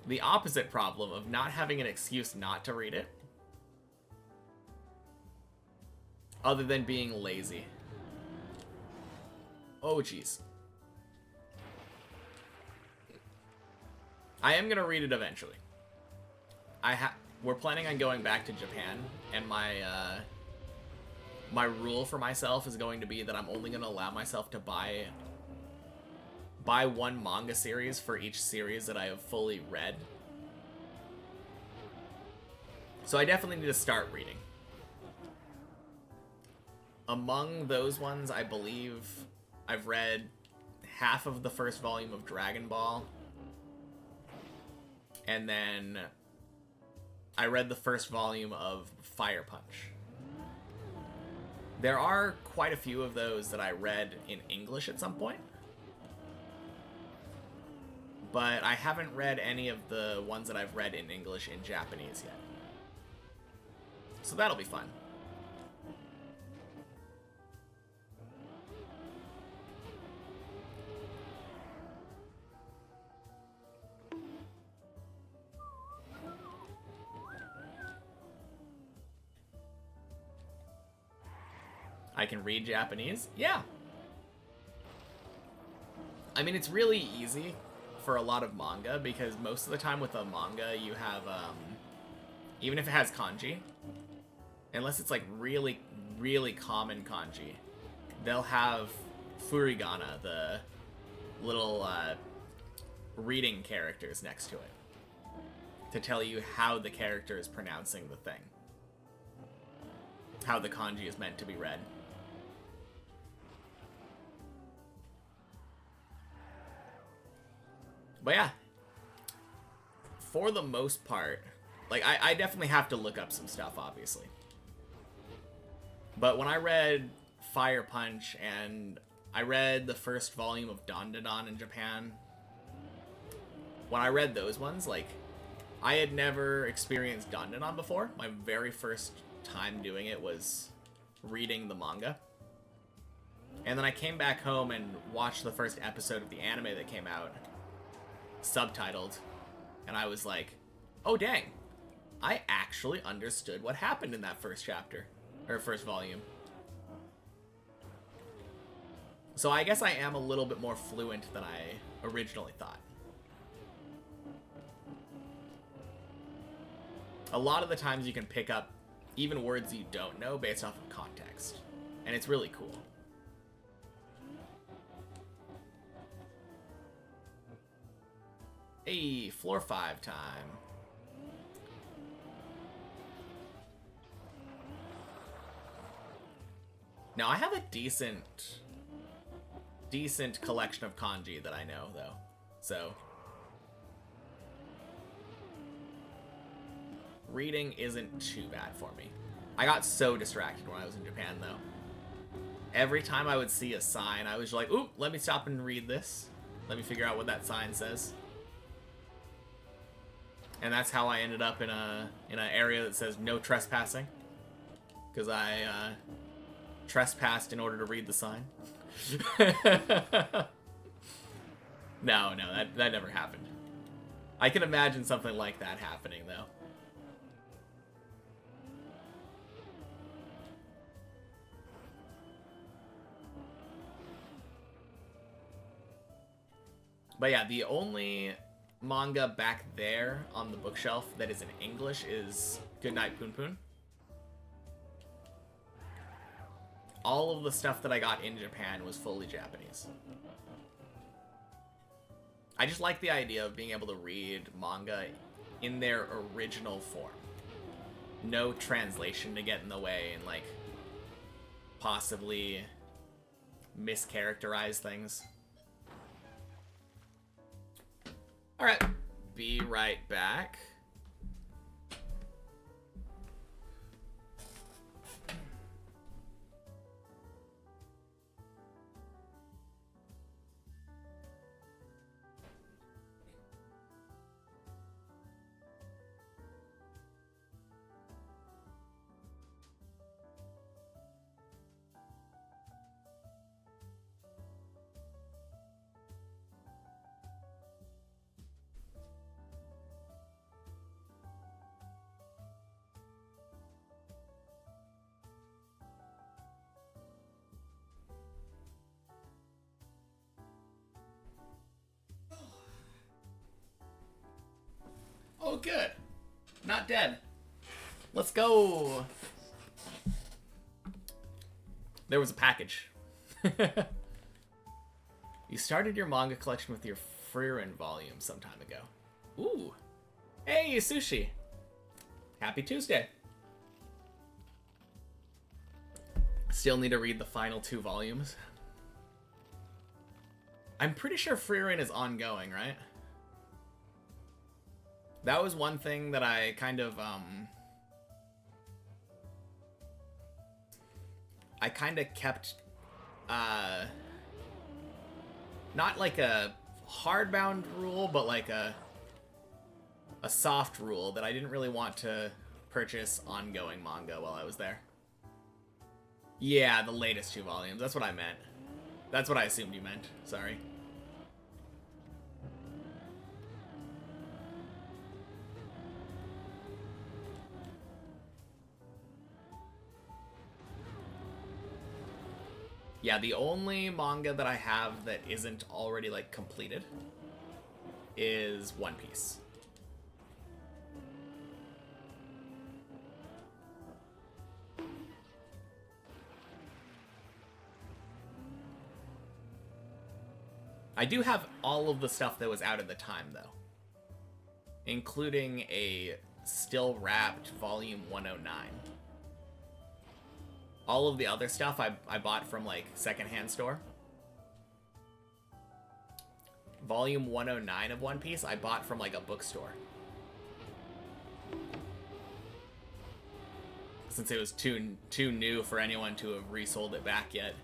[SPEAKER 1] the opposite problem of not having an excuse not to read it. Other than being lazy. Oh, jeez. I am gonna read it eventually. We're planning on going back to Japan, and my rule for myself is going to be that I'm only gonna allow myself to buy one manga series for each series that I have fully read. So I definitely need to start reading. Among those ones, I believe I've read half of the first volume of Dragon Ball. And then I read the first volume of Fire Punch. There are quite a few of those that I read in English at some point. But I haven't read any of the ones that I've read in English in Japanese yet. So that'll be fun. I can read Japanese? Yeah. I mean, it's really easy for a lot of manga because most of the time with a manga you have, even if it has kanji, unless it's like really, really common kanji, they'll have furigana, the little reading characters next to it, to tell you how the character is pronouncing the thing, how the kanji is meant to be read. But yeah, for the most part, like, I definitely have to look up some stuff, obviously. But when I read Fire Punch and I read the first volume of Dandadan in Japan, when I read those ones, like, I had never experienced Dandadan before. My very first time doing it was reading the manga. And then I came back home and watched the first episode of the anime that came out, subtitled, and I was like, oh dang, I actually understood what happened in that first chapter, or first volume. So I guess I am a little bit more fluent than I originally thought. A lot of the times you can pick up even words you don't know based off of context, and it's really cool. Hey, floor 5 time. Now, I have a decent collection of kanji that I know, though. So, reading isn't too bad for me. I got so distracted when I was in Japan, though. Every time I would see a sign, I was like, ooh, let me stop and read this. Let me figure out what that sign says. And that's how I ended up in an area that says no trespassing, because I trespassed in order to read the sign. No, that never happened. I can imagine something like that happening, though. But yeah, the only manga back there on the bookshelf that is in English is Goodnight Poon Poon. All of the stuff that I got in Japan was fully Japanese. I just like the idea of being able to read manga in their original form. No translation to get in the way and, like, possibly mischaracterize things. Alright, be right back. Oh, good. Not dead. Let's go. There was a package. You started your manga collection with your Frieren volume some time ago. Ooh. Hey, Sushi. Happy Tuesday. Still need to read the final 2 volumes. I'm pretty sure Frieren is ongoing, right? That was one thing that I kind of, kept, not like a hardbound rule, but like a soft rule that I didn't really want to purchase ongoing manga while I was there. Yeah, the latest 2 volumes. That's what I meant. That's what I assumed you meant. Sorry. Yeah, the only manga that I have that isn't already, like, completed is One Piece. I do have all of the stuff that was out at the time, though. Including a still wrapped Volume 109. All of the other stuff I bought from, like, secondhand store. Volume 109 of One Piece I bought from, like, a bookstore. Since it was too new for anyone to have resold it back yet.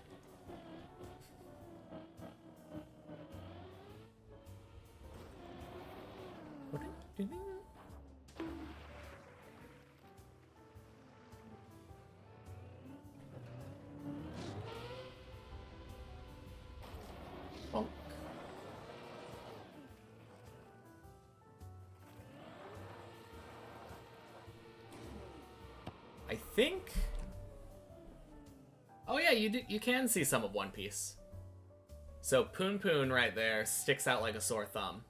[SPEAKER 1] I think... Oh yeah, you can see some of One Piece. So Poon Poon right there sticks out like a sore thumb.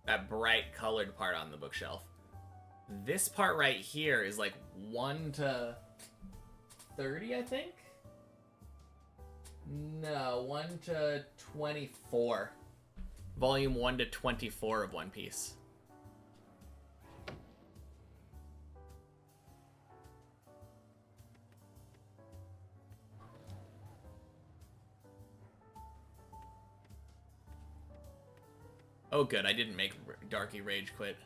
[SPEAKER 1] That bright colored part on the bookshelf. This part right here is like 1 to 30, I think? No, 1 to 24. Volume 1 to 24 of One Piece. Oh good, I didn't make Darky rage quit.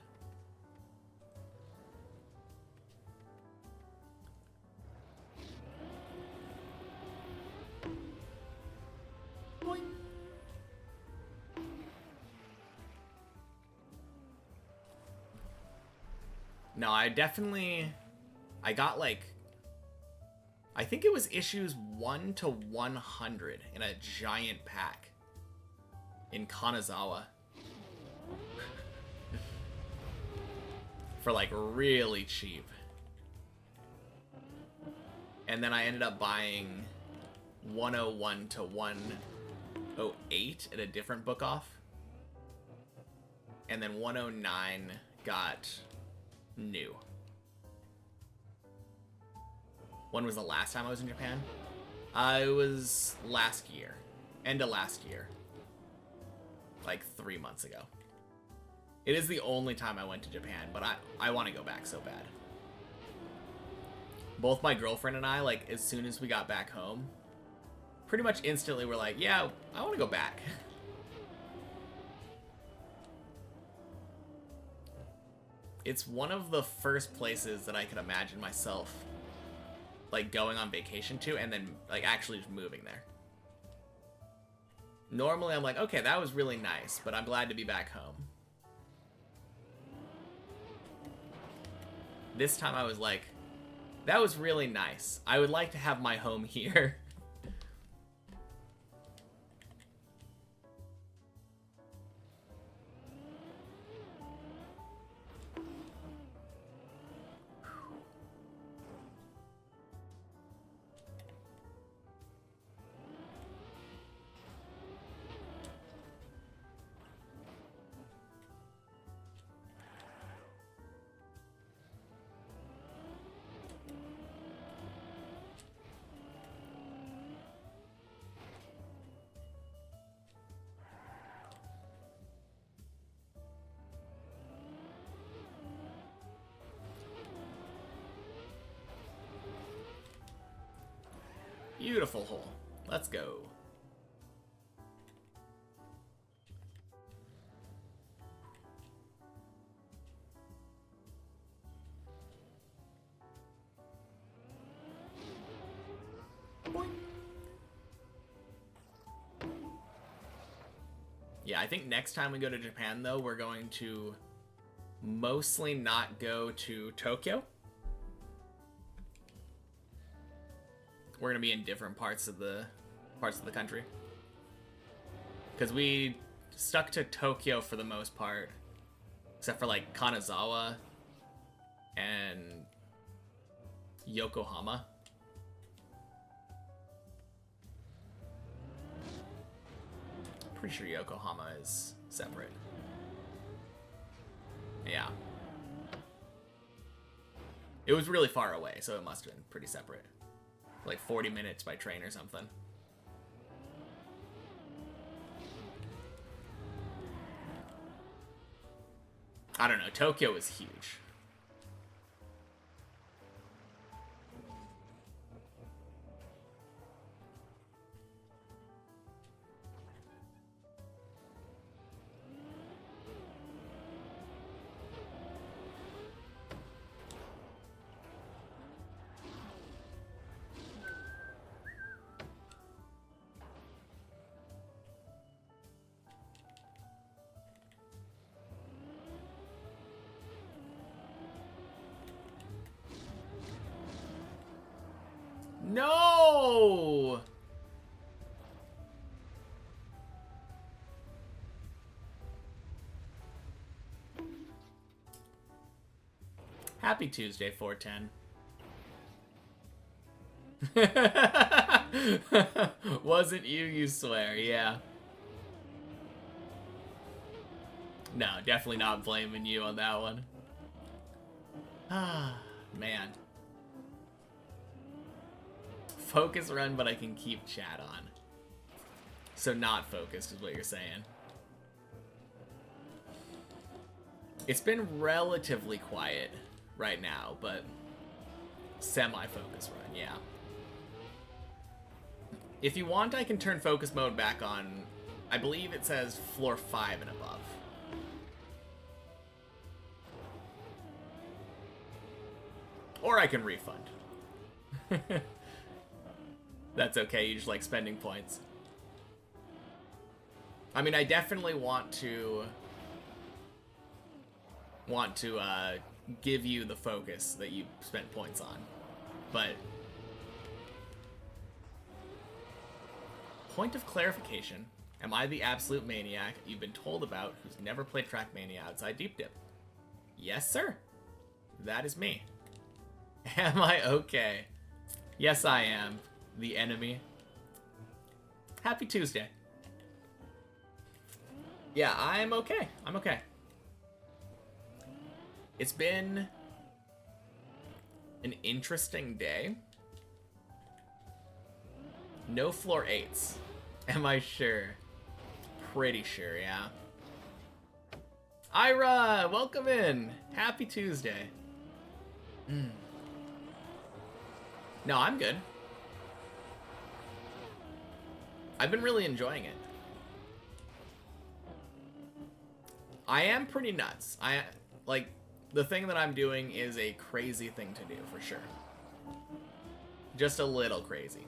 [SPEAKER 1] Boing. No, I got like, I think it was issues 1 to 100 in a giant pack in Kanazawa. For like really cheap. And then I ended up buying 101 to 108 at a different book off. And then 109 got new. When was the last time I was in Japan? It was last year. End of last year. Like 3 months ago. It is the only time I went to Japan, but I want to go back so bad. Both my girlfriend and I, like, as soon as we got back home, pretty much instantly were like, yeah, I want to go back. It's one of the first places that I could imagine myself, like, going on vacation to and then, like, actually just moving there. Normally, I'm like, okay, that was really nice, but I'm glad to be back home. This time I was like, that was really nice. I would like to have my home here. Beautiful hole. Let's go. Boing. Yeah, I think next time we go to Japan, though, we're going to mostly not go to Tokyo. We're gonna be in different parts of the country, because we stuck to Tokyo for the most part, except for like Kanazawa and Yokohama. Pretty sure Yokohama is separate. Yeah. It was really far away, so it must have been pretty separate. Like 40 minutes by train or something. I don't know. Tokyo is huge. No! Happy Tuesday, 410. Wasn't you, you swear, yeah. No, definitely not blaming you on that one. Ah, man. Focus run, but I can keep chat on. So not focused is what you're saying. It's been relatively quiet right now, but semi-focus run, yeah. If you want, I can turn focus mode back on. I believe it says floor 5 and above. Or I can refund. That's okay, you just like spending points. I mean, I definitely want to want to give you the focus that you spent points on. But point of clarification, am I the absolute maniac you've been told about who's never played Trackmania outside Deep Dip? Yes, sir. That is me. Am I okay? Yes, I am. The enemy. Happy Tuesday. Yeah, I'm okay. I'm okay. It's been an interesting day. No floor 8s. Am I sure? Pretty sure, yeah. Ira, welcome in. Happy Tuesday. No, I'm good. I've been really enjoying it. I am pretty nuts. Like, the thing that I'm doing is a crazy thing to do, for sure. Just a little crazy.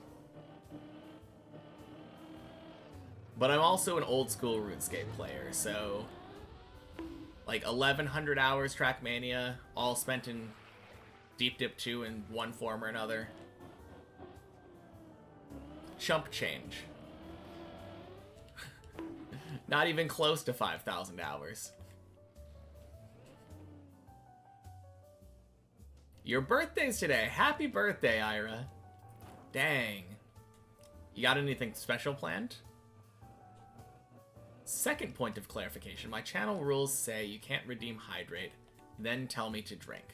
[SPEAKER 1] But I'm also an old school RuneScape player, so like 1,100 hours Trackmania, all spent in Deep Dip 2 in one form or another. Chump change. Not even close to 5,000 hours. Your birthday's today. Happy birthday, Ira. Dang. You got anything special planned? Second point of clarification. My channel rules say you can't redeem hydrate, then tell me to drink.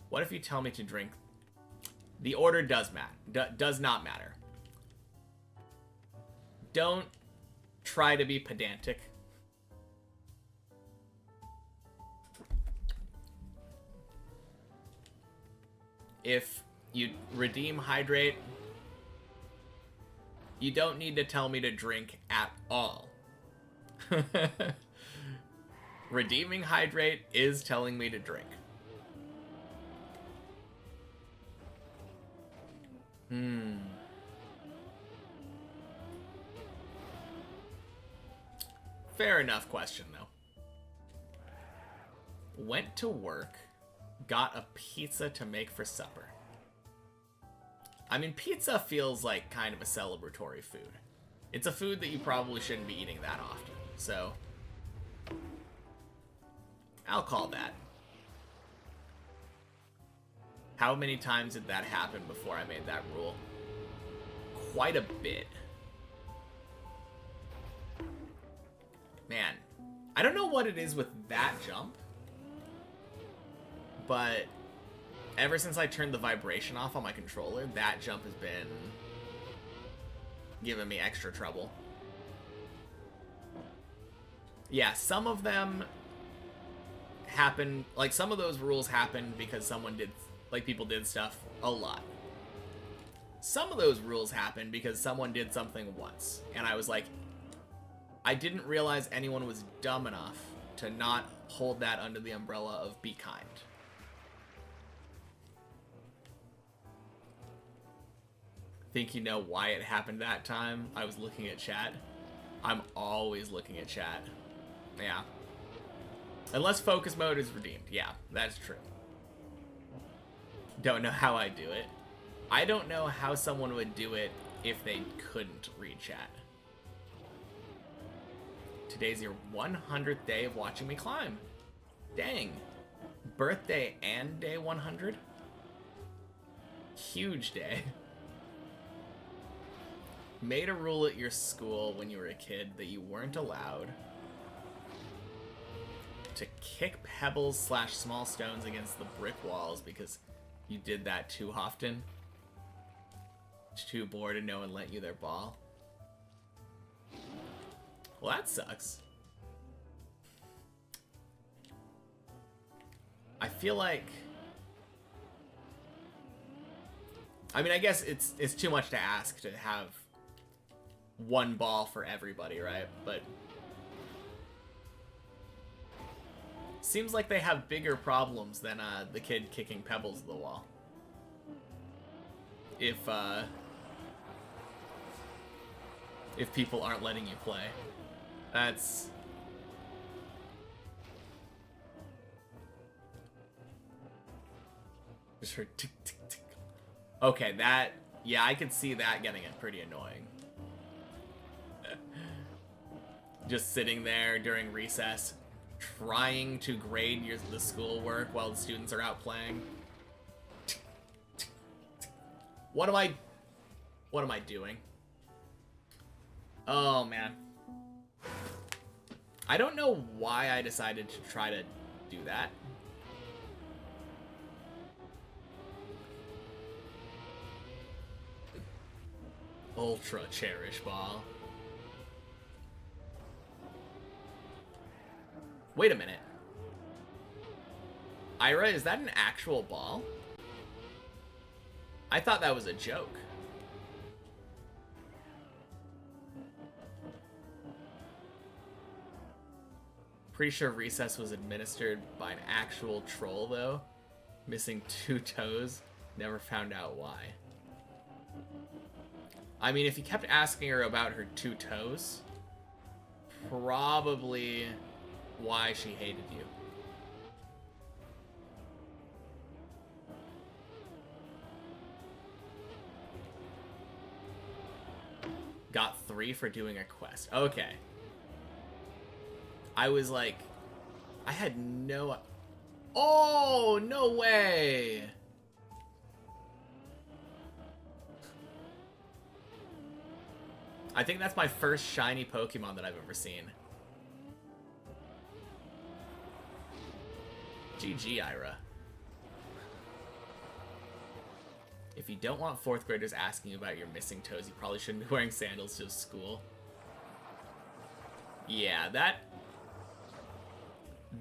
[SPEAKER 1] What if you tell me to drink? The order does not matter. Don't try to be pedantic. If you redeem hydrate, you don't need to tell me to drink at all. Redeeming hydrate is telling me to drink. Fair enough question, though. Went to work, got a pizza to make for supper. I mean, pizza feels like kind of a celebratory food. It's a food that you probably shouldn't be eating that often, so I'll call that. How many times did that happen before I made that rule? Quite a bit. Man, I don't know what it is with that jump, but ever since I turned the vibration off on my controller, that jump has been giving me extra trouble. Yeah, some of them happen, like some of those rules happen because someone did, like people did stuff a lot. Some of those rules happen because someone did something once, and I was like, I didn't realize anyone was dumb enough to not hold that under the umbrella of be kind. Think you know why it happened that time? I was looking at chat. I'm always looking at chat. Yeah. Unless focus mode is redeemed. Yeah, that's true. Don't know how I do it. I don't know how someone would do it if they couldn't read chat. Today's your 100th day of watching me climb. Dang. Birthday and day 100? Huge day. Made a rule at your school when you were a kid that you weren't allowed to kick pebbles / small stones against the brick walls because you did that too often. Too bored and no one lent you their ball. Well, that sucks. I feel like, I mean, I guess it's too much to ask to have one ball for everybody, right? But seems like they have bigger problems than the kid kicking pebbles at the wall. If people aren't letting you play. Just her tick, tick, tick. Okay, that... Yeah, I could see that getting it pretty annoying. Just sitting there during recess, trying to grade the schoolwork while the students are out playing. What am I doing? Oh, man. I don't know why I decided to try to do that. Ultra Cherish Ball. Wait a minute. Ira, is that an actual ball? I thought that was a joke. Pretty sure recess was administered by an actual troll, though. Missing 2 toes. Never found out why. I mean, if you kept asking her about her 2 toes, probably why she hated you. Got 3 for doing a quest. Okay. I was like, I had no... Oh, no way! I think that's my first shiny Pokemon that I've ever seen. GG, Ira. If you don't want 4th graders asking you about your missing toes, you probably shouldn't be wearing sandals to school. Yeah,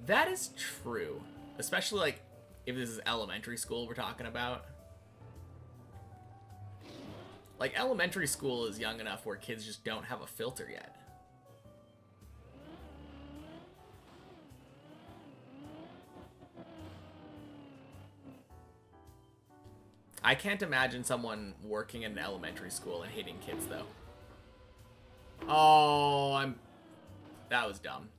[SPEAKER 1] that is true. Especially, like, if this is elementary school we're talking about. Like, elementary school is young enough where kids just don't have a filter yet. I can't imagine someone working in an elementary school and hating kids, though. Oh, that was dumb.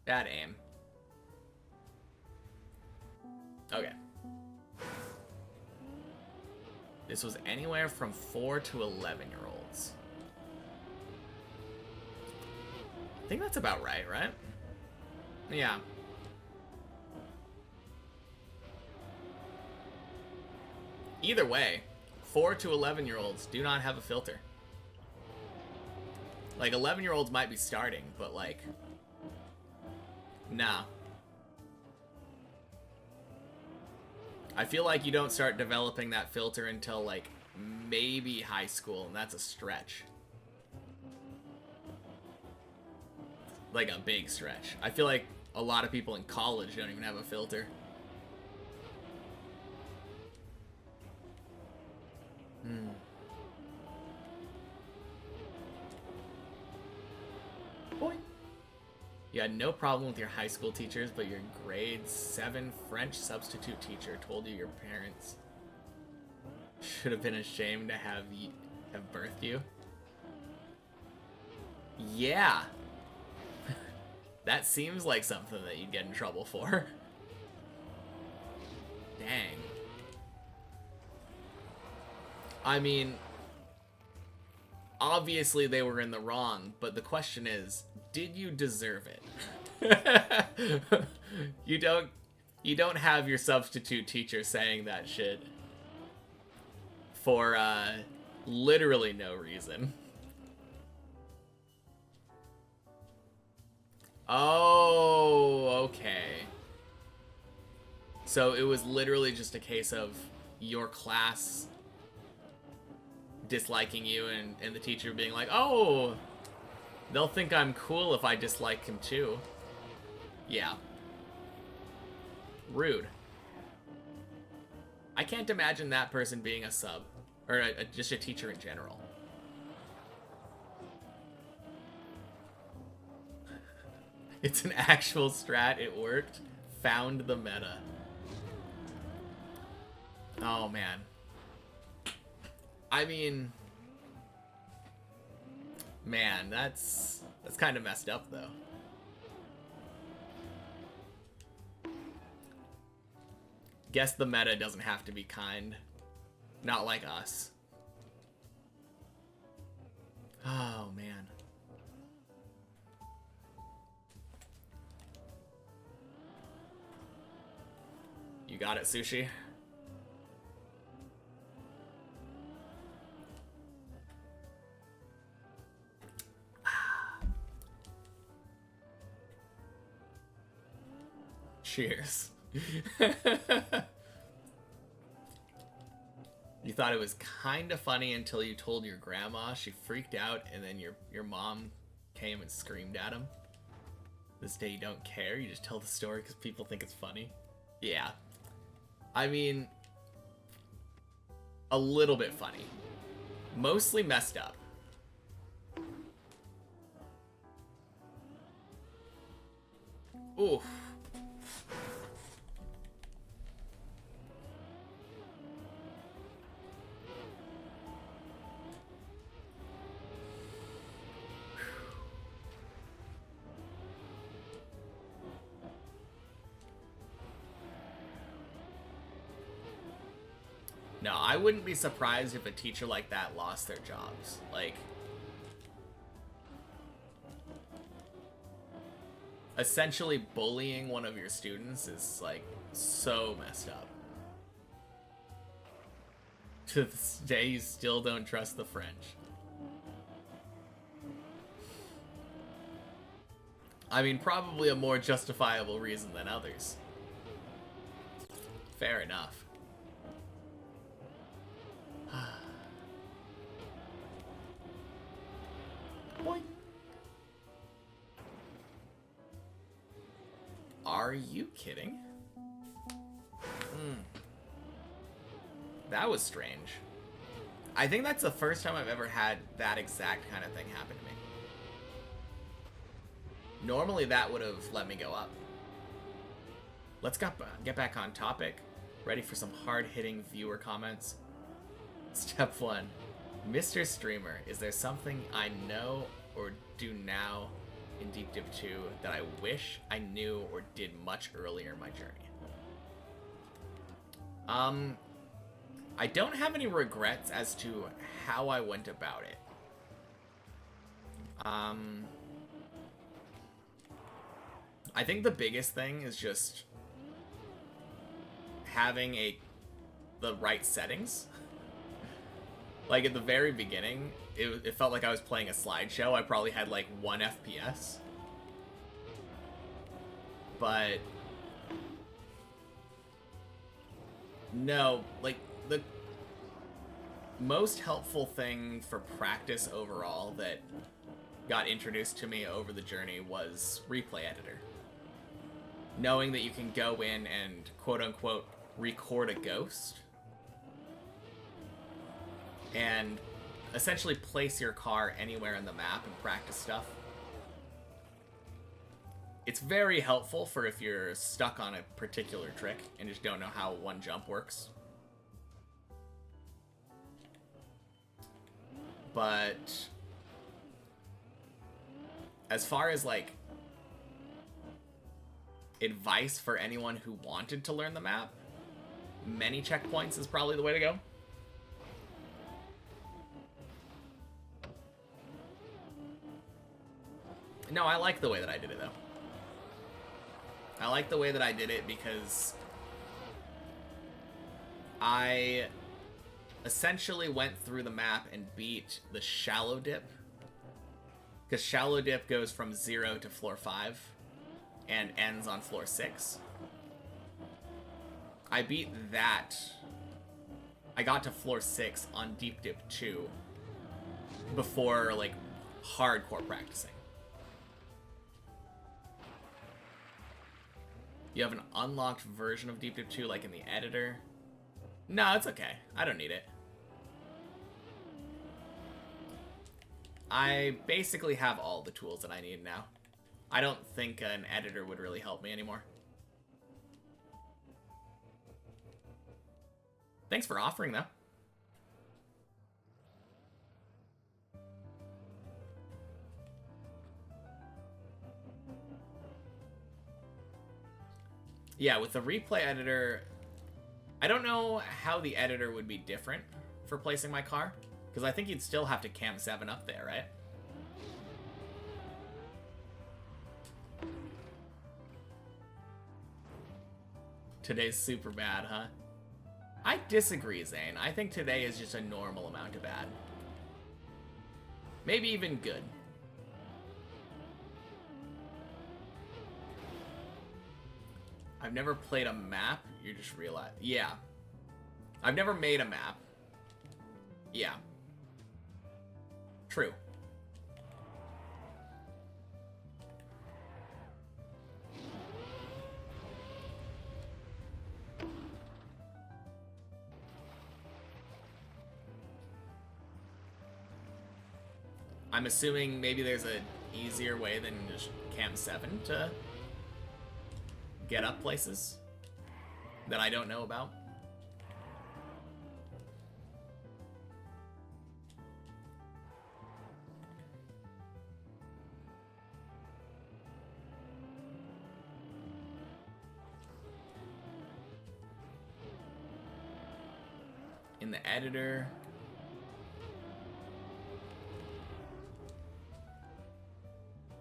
[SPEAKER 1] Bad aim. Okay. This was anywhere from 4 to 11-year-olds. I think that's about right? Yeah. Either way, 4 to 11-year-olds do not have a filter. Like, 11-year-olds might be starting, but, like, nah. I feel like you don't start developing that filter until, like, maybe high school, and that's a stretch. Like, a big stretch. I feel like a lot of people in college don't even have a filter. Boy. You had no problem with your high school teachers, but your grade 7 French substitute teacher told you your parents should have been ashamed to have birthed you. Yeah. That seems like something that you'd get in trouble for. Dang. I mean, obviously they were in the wrong, but the question is, did you deserve it? You don't have your substitute teacher saying that shit for literally no reason. Oh, okay. So it was literally just a case of your class disliking you and the teacher being like, oh, they'll think I'm cool if I dislike him too. Yeah. Rude. I can't imagine that person being a sub. Or just a teacher in general. It's an actual strat. It worked. Found the meta. Oh, man. I mean... Man, that's kind of messed up, though. Guess the meta doesn't have to be kind. Not like us. Oh, man. You got it, Sushi? Cheers. You thought it was kind of funny until you told your grandma. She freaked out, and then your mom came and screamed at him. This day you don't care. You just tell the story because people think it's funny. Yeah. I mean, a little bit funny. Mostly messed up. Oof. No, I wouldn't be surprised if a teacher like that lost their jobs. Like, essentially bullying one of your students is, like, so messed up. To this day, you still don't trust the French. I mean, probably a more justifiable reason than others. Fair enough. Boing. Are you kidding? That was strange. I think that's the first time I've ever had that exact kind of thing happen to me. Normally that would have let me go up. Let's get back on topic. Ready for some hard-hitting viewer comments. Step 1. Mr. Streamer, is there something I know or do now in Deep Dip 2 that I wish I knew or did much earlier in my journey? I don't have any regrets as to how I went about it. I think the biggest thing is just having the right settings. Like, at the very beginning, it felt like I was playing a slideshow. I probably had, like, 1 FPS. But no, like, the most helpful thing for practice overall that got introduced to me over the journey was Replay Editor. Knowing that you can go in and, quote-unquote, record a ghost and essentially place your car anywhere in the map and practice stuff. It's very helpful for if you're stuck on a particular trick and just don't know how one jump works. But as far as, like, advice for anyone who wanted to learn the map, many checkpoints is probably the way to go. No, I like the way that I did it, though. I like the way that I did it because I essentially went through the map and beat the shallow dip. Because shallow dip goes from 0 to floor 5 and ends on floor 6. I beat that. I got to floor 6 on Deep Dip 2 before, like, hardcore practicing. You have an unlocked version of Deep Dip 2, like in the editor? No, it's okay. I don't need it. I basically have all the tools that I need now. I don't think an editor would really help me anymore. Thanks for offering, though. Yeah, with the replay editor, I don't know how the editor would be different for placing my car, because I think you'd still have to cam 7 up there, right? Today's super bad, huh? I disagree, Zane. I think today is just a normal amount of bad. Maybe even good. I've never played a map. You just realize. Yeah. I've never made a map. Yeah. True. I'm assuming maybe there's an easier way than just cam 7 to get up places that I don't know about. In the editor,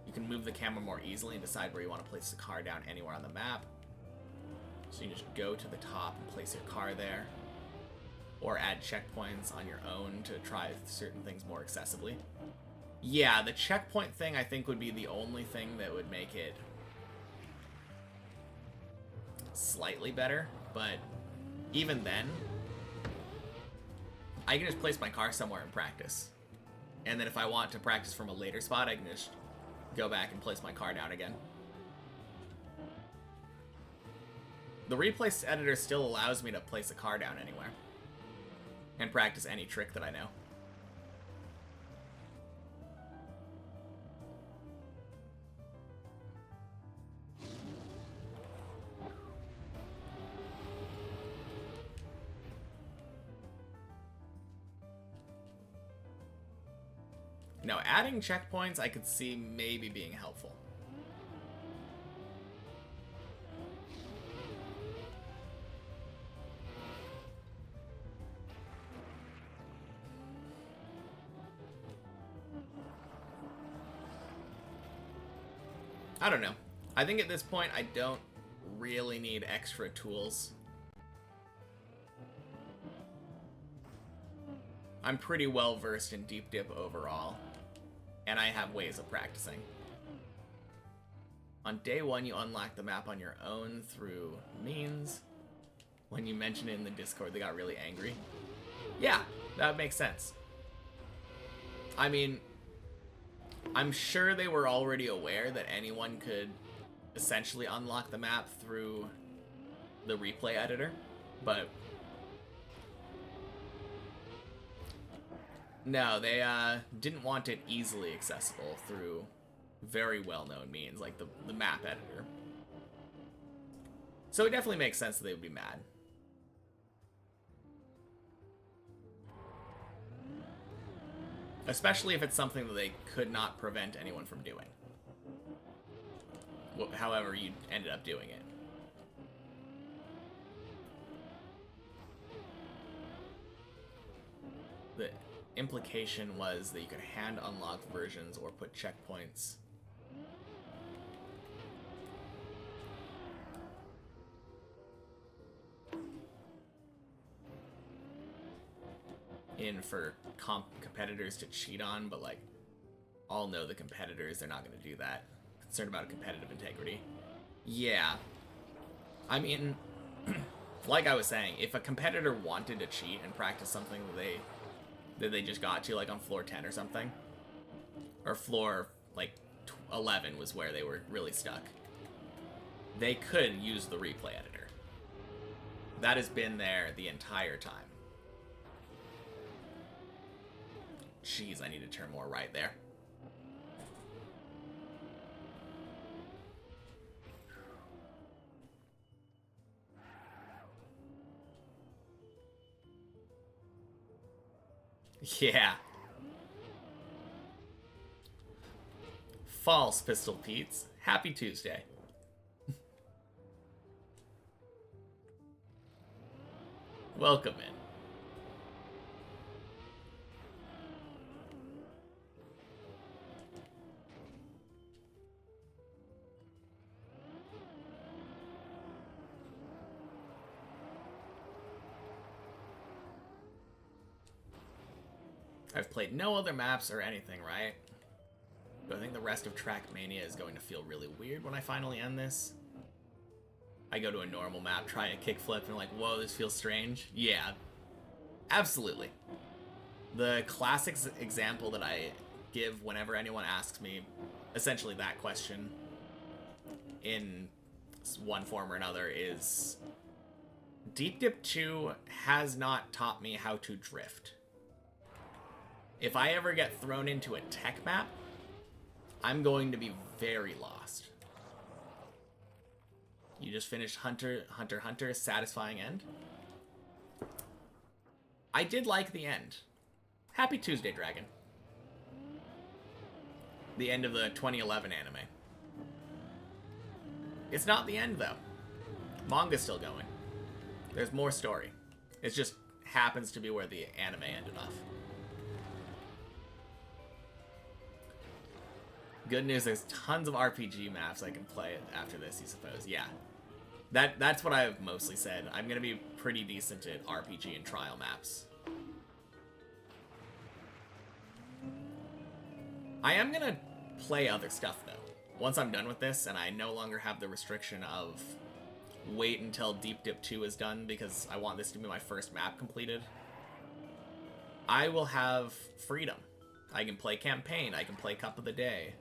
[SPEAKER 1] you can move the camera more easily and decide where you want to place the car down anywhere on the map. So you just go to the top and place your car there. Or add checkpoints on your own to try certain things more accessibly. Yeah, the checkpoint thing I think would be the only thing that would make it slightly better. But even then, I can just place my car somewhere and practice. And then if I want to practice from a later spot, I can just go back and place my car down again. The replace editor still allows me to place a car down anywhere and practice any trick that I know. Now, adding checkpoints I could see maybe being helpful. I don't know. I think at this point I don't really need extra tools. I'm pretty well versed in deep dip overall, and I have ways of practicing. On day 1, you unlock the map on your own through means. When you mentioned it in the Discord, they got really angry. Yeah, that makes sense. I mean, I'm sure they were already aware that anyone could essentially unlock the map through the replay editor, but no, they didn't want it easily accessible through very well-known means, like the map editor. So it definitely makes sense that they would be mad. Especially if it's something that they could not prevent anyone from doing. However you ended up doing it. The implication was that you could hand unlock versions or put checkpoints in for competitors to cheat on, but like, all know the competitors, they're not going to do that. Concerned about competitive integrity. Yeah. I mean, like I was saying, if a competitor wanted to cheat and practice something that they just got to, like on floor 10 or something, or floor like 11 was where they were really stuck, they could use the replay editor. That has been there the entire time. Jeez, I need to turn more right there. Yeah. False, Pistol Pete's. Happy Tuesday. Welcome in. I've played no other maps or anything, right? But I think the rest of Trackmania is going to feel really weird when I finally end this. I go to a normal map, try a kickflip, and like, whoa, this feels strange. Yeah, absolutely. The classic example that I give whenever anyone asks me essentially that question in one form or another is Deep Dip 2 has not taught me how to drift. If I ever get thrown into a tech map, I'm going to be very lost. You just finished Hunter satisfying end? I did like the end. Happy Tuesday, Dragon. The end of the 2011 anime. It's not the end, though. Manga's still going. There's more story. It just happens to be where the anime ended off. Good news, there's tons of RPG maps I can play after this, you suppose. Yeah. That's what I've mostly said. I'm going to be pretty decent at RPG and trial maps. I am going to play other stuff, though. Once I'm done with this, and I no longer have the restriction of wait until Deep Dip 2 is done because I want this to be my first map completed, I will have freedom. I can play campaign, I can play Cup of the Day,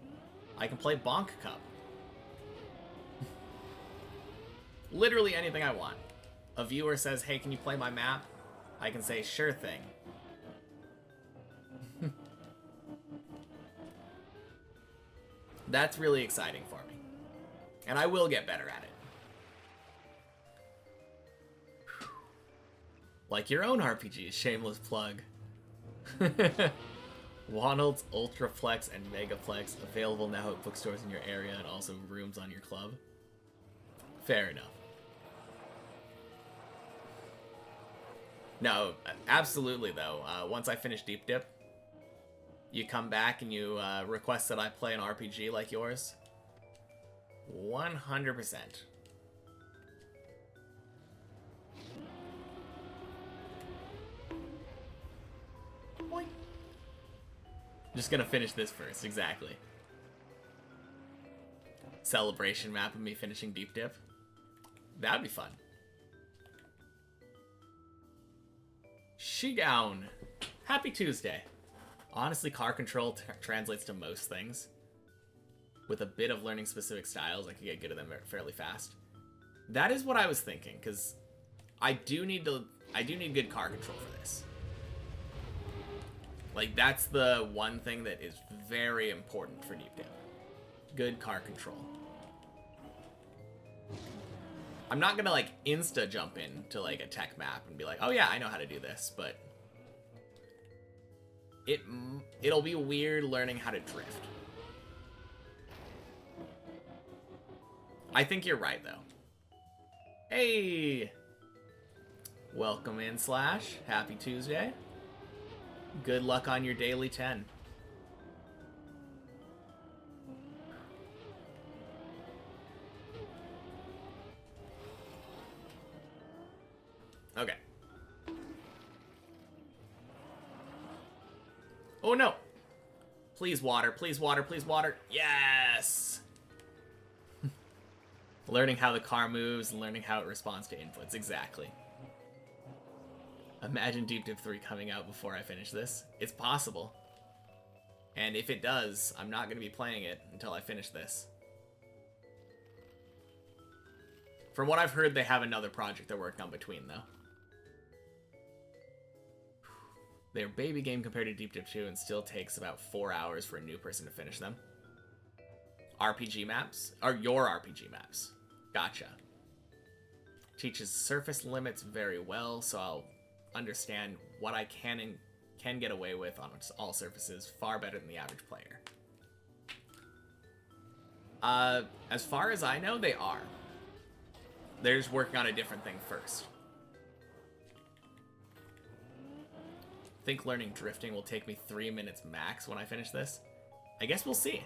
[SPEAKER 1] I can play Bonk Cup. Literally anything I want. A viewer says, hey, can you play my map? I can say, sure thing. That's really exciting for me. And I will get better at it. Like your own RPG, shameless plug. Wonald's Ultraflex and Megaplex available now at bookstores in your area and also rooms on your club. Fair enough. No, absolutely though. Once I finish Deep Dip, you come back and you request that I play an RPG like yours. 100%. Boing. Just gonna finish this first, exactly. Celebration map of me finishing Deep Dip. That'd be fun. Shigown. Happy Tuesday. Honestly, car control translates to most things. With a bit of learning specific styles, I could get good at them fairly fast. That is what I was thinking, because I do need good car control for this. Like, that's the one thing that is very important for Deep Dip. Good car control. I'm not gonna, like, insta-jump into, like, a tech map and be like, oh yeah, I know how to do this, but it'll be weird learning how to drift. I think you're right, though. Hey! Welcome in, Slash. Happy Tuesday. Good luck on your daily 10. Okay. Oh no! Please water, please water, please water. Yes! Learning how the car moves and learning how it responds to inputs. Exactly. Imagine Deep Dip 3 coming out before I finish this. It's possible. And if it does, I'm not going to be playing it until I finish this. From what I've heard, they have another project they're working on between, though. They're a baby game compared to Deep Dip 2 and still takes about 4 hours for a new person to finish them. RPG maps? Or your RPG maps. Gotcha. Teaches surface limits very well, so I'll understand what I can and can get away with on all surfaces far better than the average player. As far as I know, they are. They're just working on a different thing first. think learning drifting will take me 3 minutes max when I finish this. I guess we'll see.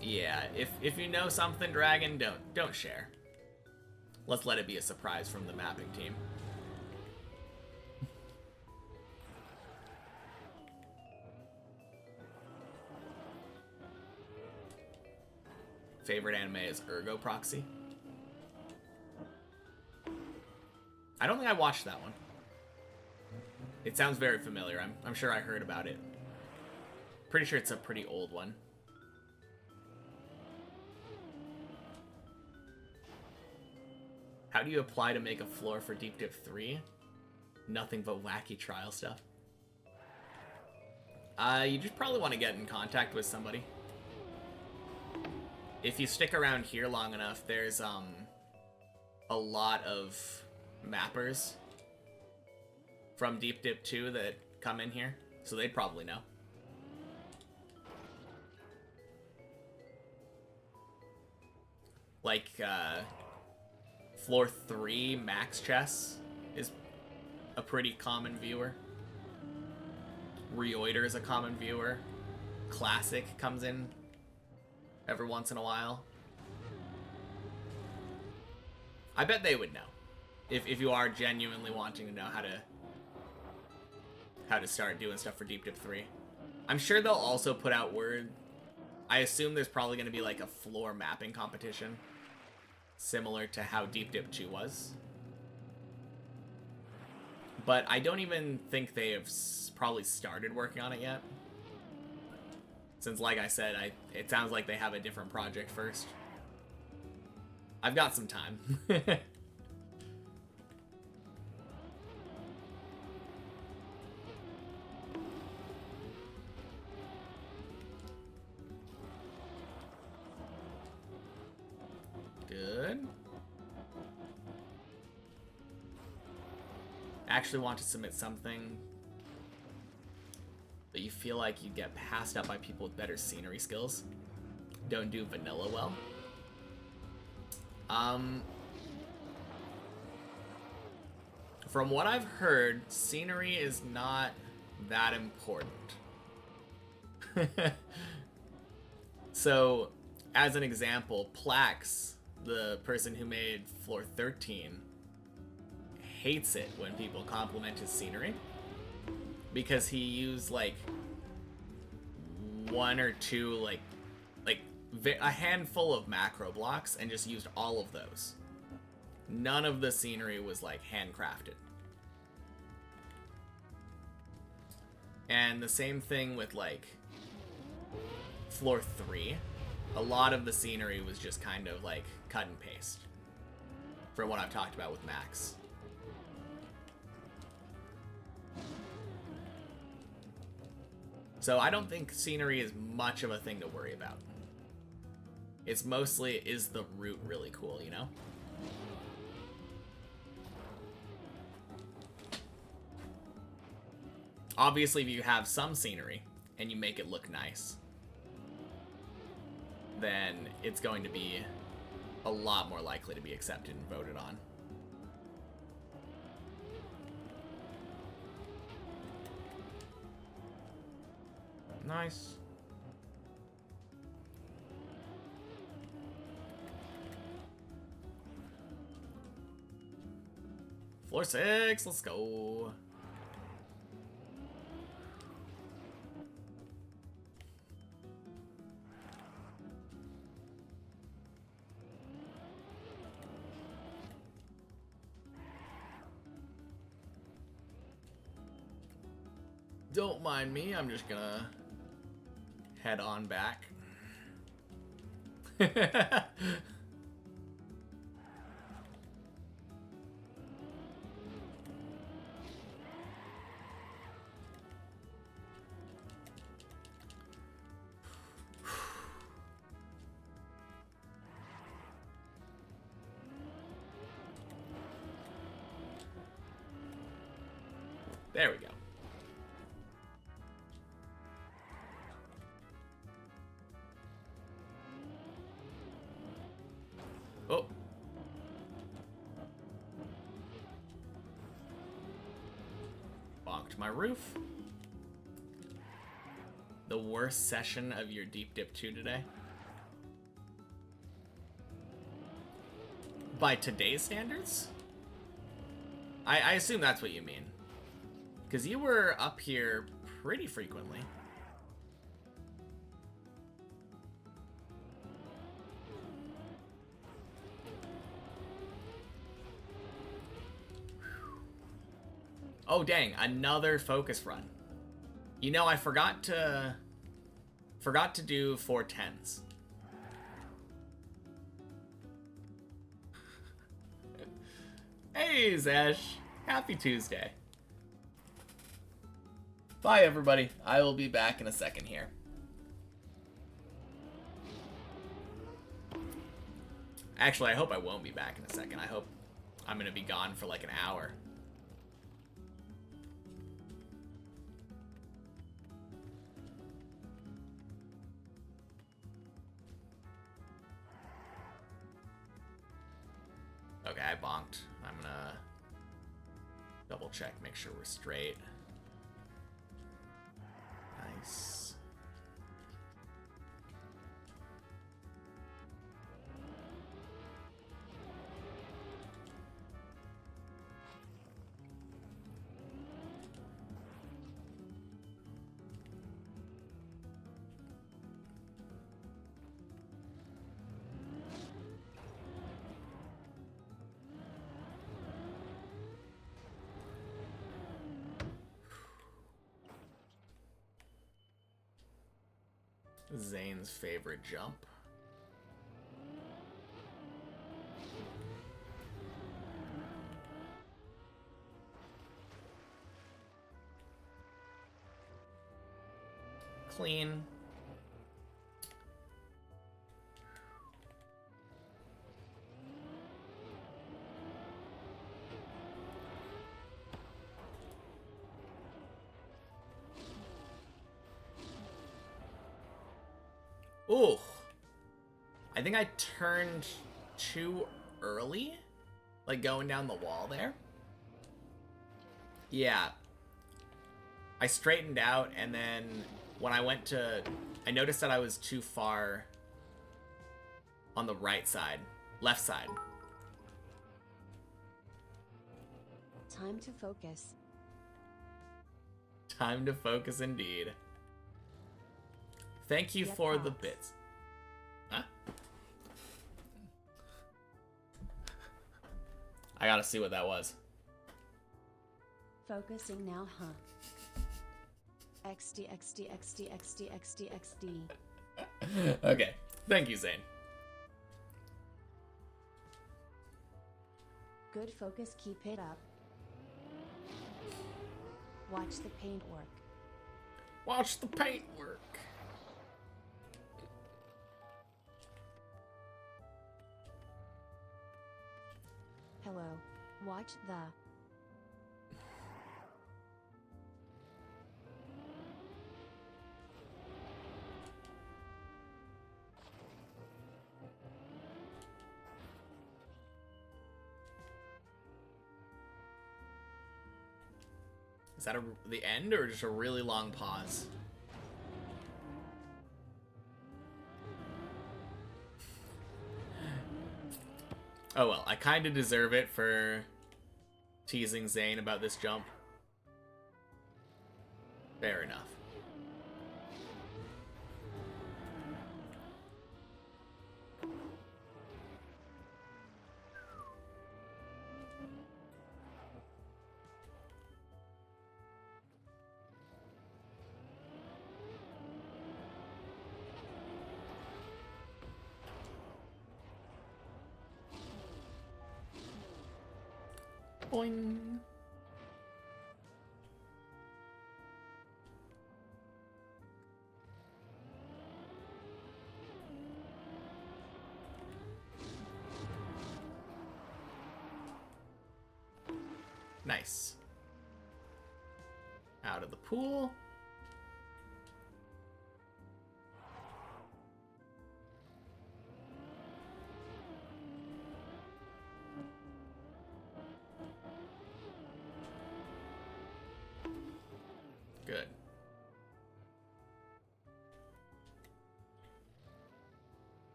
[SPEAKER 1] Yeah, if you know something, Dragon, don't share. Let's let it be a surprise from the mapping team. Favorite anime is Ergo Proxy. I don't think I watched that one. It sounds very familiar. I'm sure I heard about it. Pretty sure it's a pretty old one. How do you apply to make a floor for Deep Dip 3? Nothing but wacky trial stuff. You just probably want to get in contact with somebody. If you stick around here long enough, there's a lot of mappers from Deep Dip 2 that come in here, so they'd probably know. Like, Floor 3 Max Chess is a pretty common viewer. Reoiter is a common viewer. Classic comes in every once in a while. I bet they would know. If you are genuinely wanting to know how to start doing stuff for Deep Dip 3. I'm sure they'll also put out word. I assume there's probably going to be like a floor mapping competition, similar to how Deep Dip 2 was. But I don't even think they have probably started working on it yet. Since, like I said, it sounds like they have a different project first. I've got some time. Good. Actually want to submit something that you feel like you get passed up by people with better scenery skills. Don't do vanilla well. From what I've heard, scenery is not that important. So, as an example, Plax, the person who made Floor 13, hates it when people compliment his scenery because he used like one or two like a handful of macro blocks and just used all of those. None of the scenery was like handcrafted. And the same thing with like Floor 3. A lot of the scenery was just kind of like cut and paste from what I've talked about with Max. So I don't think scenery is much of a thing to worry about. It's mostly, is the route really cool, you know? Obviously, if you have some scenery and you make it look nice, then it's going to be a lot more likely to be accepted and voted on. Nice. Floor 6, let's go. Don't mind me, I'm just gonna head on back. There we go. Oh. Bonked my roof. The worst session of your Deep Dip 2 today? By today's standards? I assume that's what you mean. Because you were up here pretty frequently. Oh dang, another focus run. You know, I forgot to do 410s. Hey Zash, happy Tuesday. Bye everybody, I will be back in a second here. Actually, I hope I won't be back in a second. I hope I'm gonna be gone for like an hour. Okay, I bonked. I'm gonna double check, make sure we're straight. Nice. Zane's favorite jump. Clean. Ooh. I think I turned too early. Like going down the wall there. Yeah. I straightened out and then when I went to... I noticed that I was too far on the right side. Left side.
[SPEAKER 2] Time to focus.
[SPEAKER 1] Time to focus indeed. Thank you for the bits. Huh? I gotta see what that was.
[SPEAKER 2] Focusing now, huh? XD, XD, XD, XD, XD, XD.
[SPEAKER 1] Okay. Thank you, Zane.
[SPEAKER 2] Good focus, keep it up. Watch the paint work.
[SPEAKER 1] Watch the paint work.
[SPEAKER 2] Hello. Watch the...
[SPEAKER 1] Is that the end or just a really long pause? Oh well, I kind of deserve it for teasing Zane about this jump. Fair enough. Boing. Nice. Out of the pool.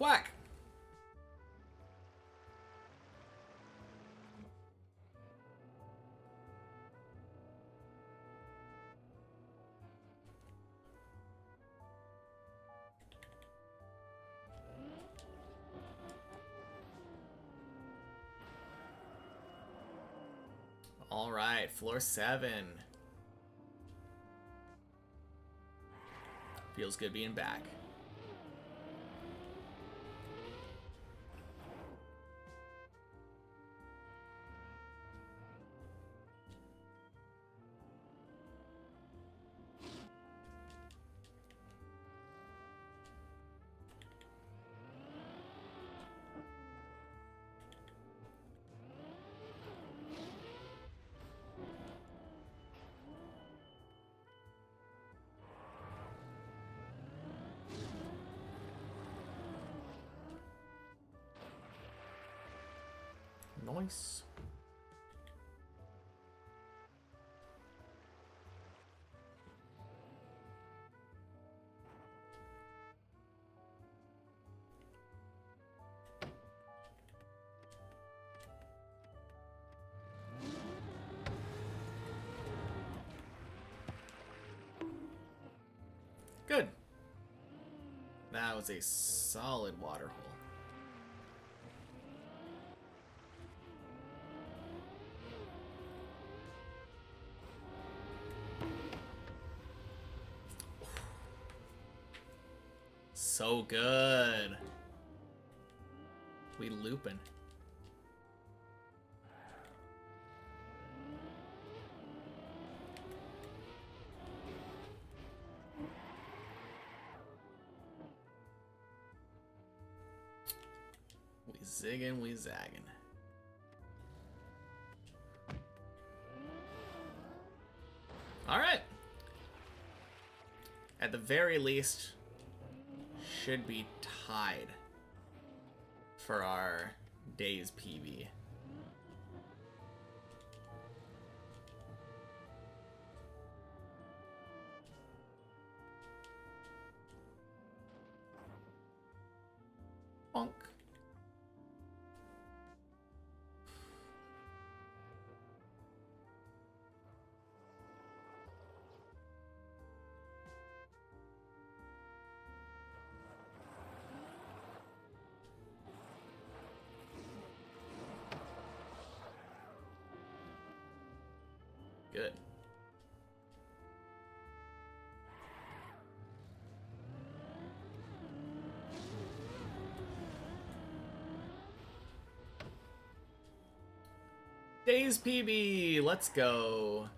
[SPEAKER 1] Quack! All right, floor 7. Feels good being back. Nice. Good. That was a solid water hole. So good. We looping. We zigging, we zagging. All right. At the very least, should be tied for our day's PB. Bonk. Good. Days PB, let's go.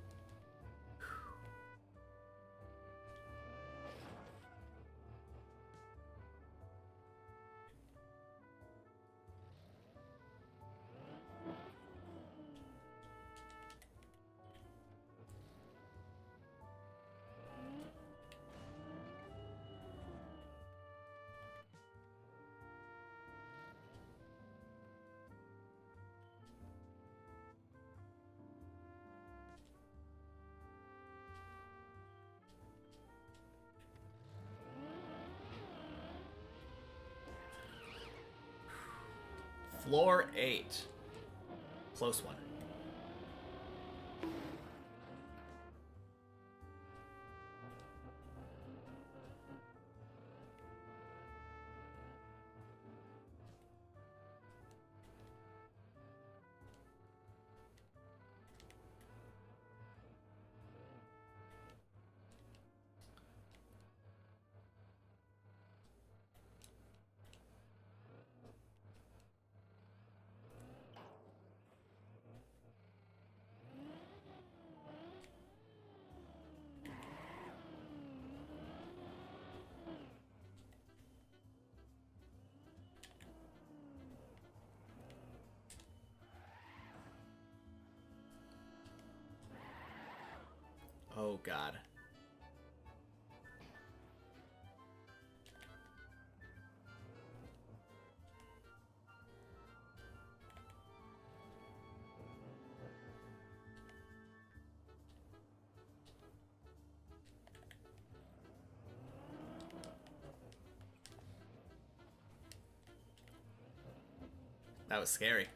[SPEAKER 1] Floor 8. Close one. Oh, God. That was scary.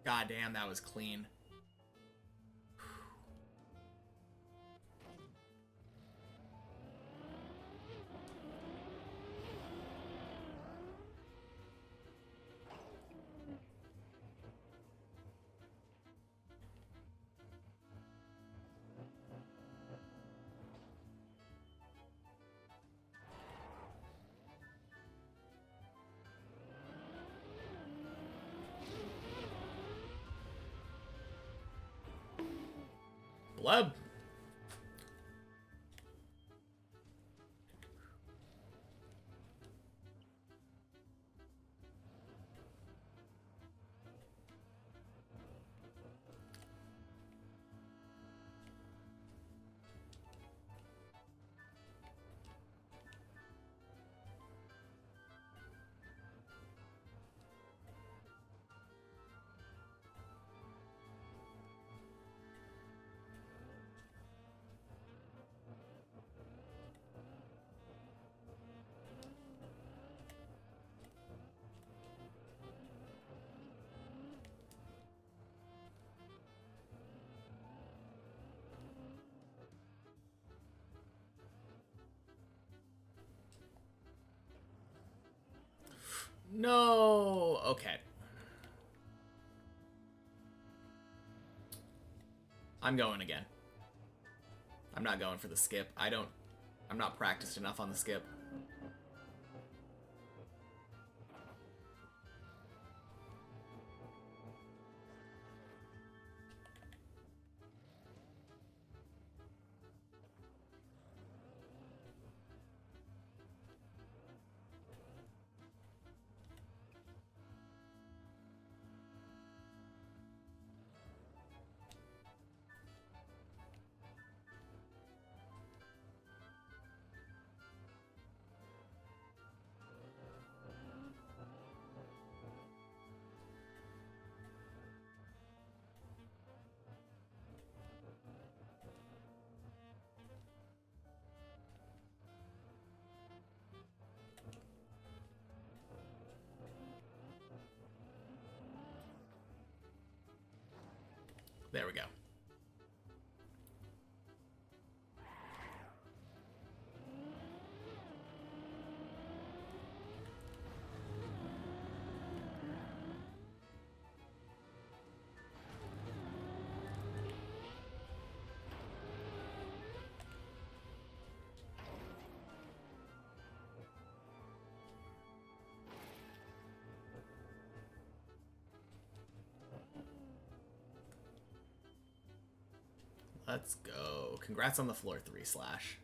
[SPEAKER 1] God damn, that was clean. Blub. No. Okay. I'm going again. I'm not going for the skip. I'm not practiced enough on the skip. There we go. Let's go. Congrats on the floor 3 slash.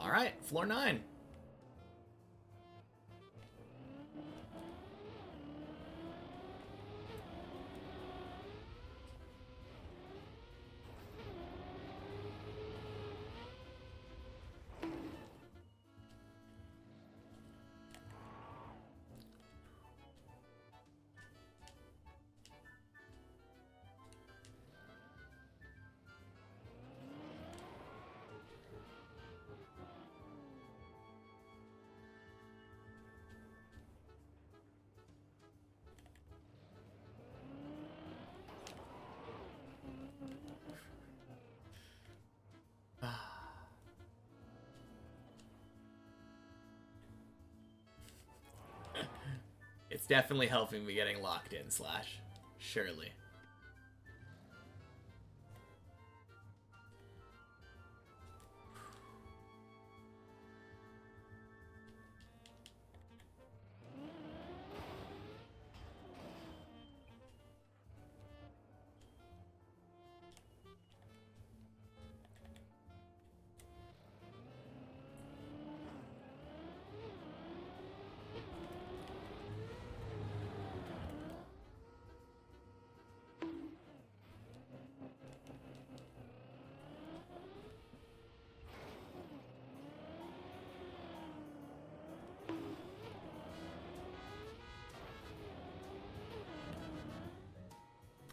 [SPEAKER 1] All right, floor 9. It's definitely helping me getting locked in, Slash. Surely.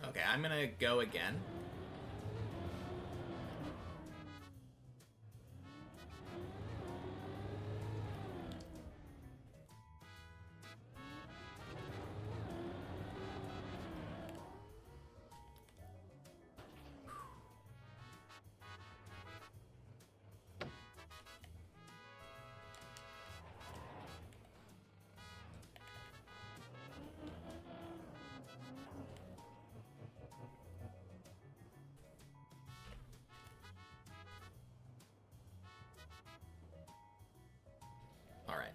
[SPEAKER 1] Okay, I'm gonna go again. All right.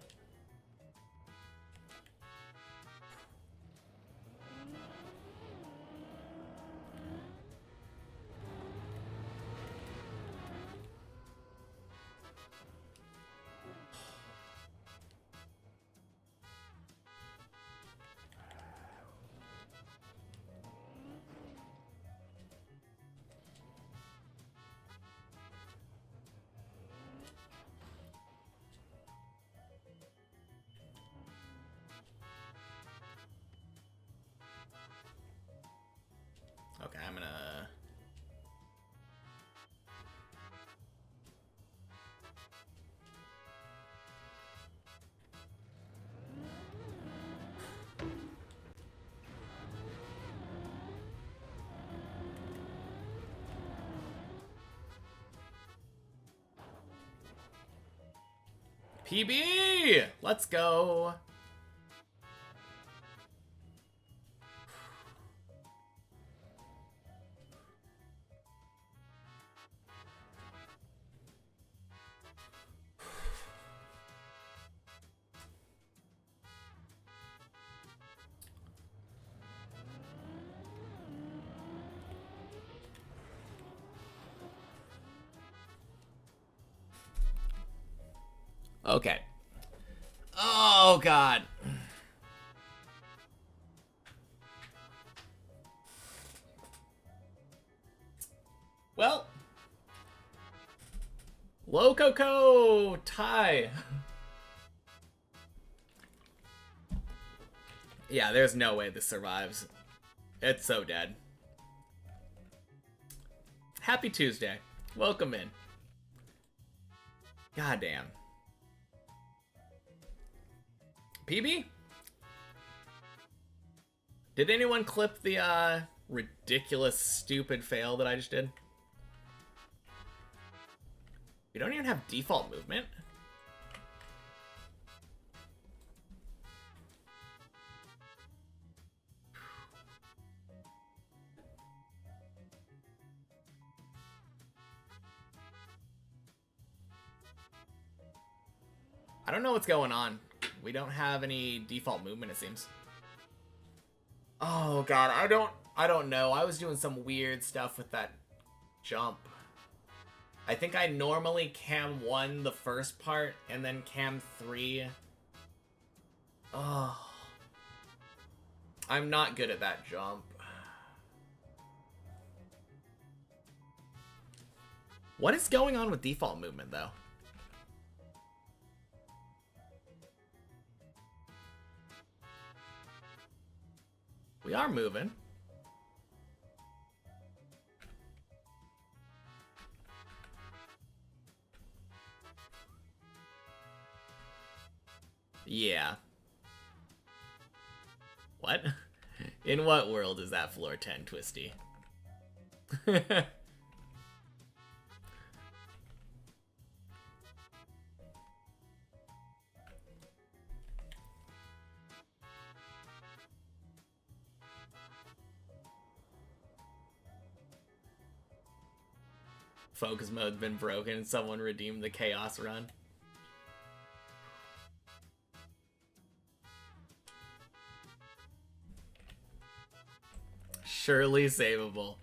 [SPEAKER 1] Okay, I'm gonna... PB! Let's go! Okay. Oh, God. Well. Lococo tie. Yeah, there's no way this survives. It's so dead. Happy Tuesday. Welcome in. Goddamn. PB? Did anyone clip the ridiculous, stupid fail that I just did? We don't even have default movement. I don't know what's going on. We don't have any default movement, it seems. Oh god, I don't know. I was doing some weird stuff with that jump. I think I normally cam 1 the first part, and then cam 3. Oh. I'm not good at that jump. What is going on with default movement, though? We are moving. Yeah. What? In what world is that floor 10, Twisty? Focus mode's been broken and someone redeemed the chaos run. Surely savable.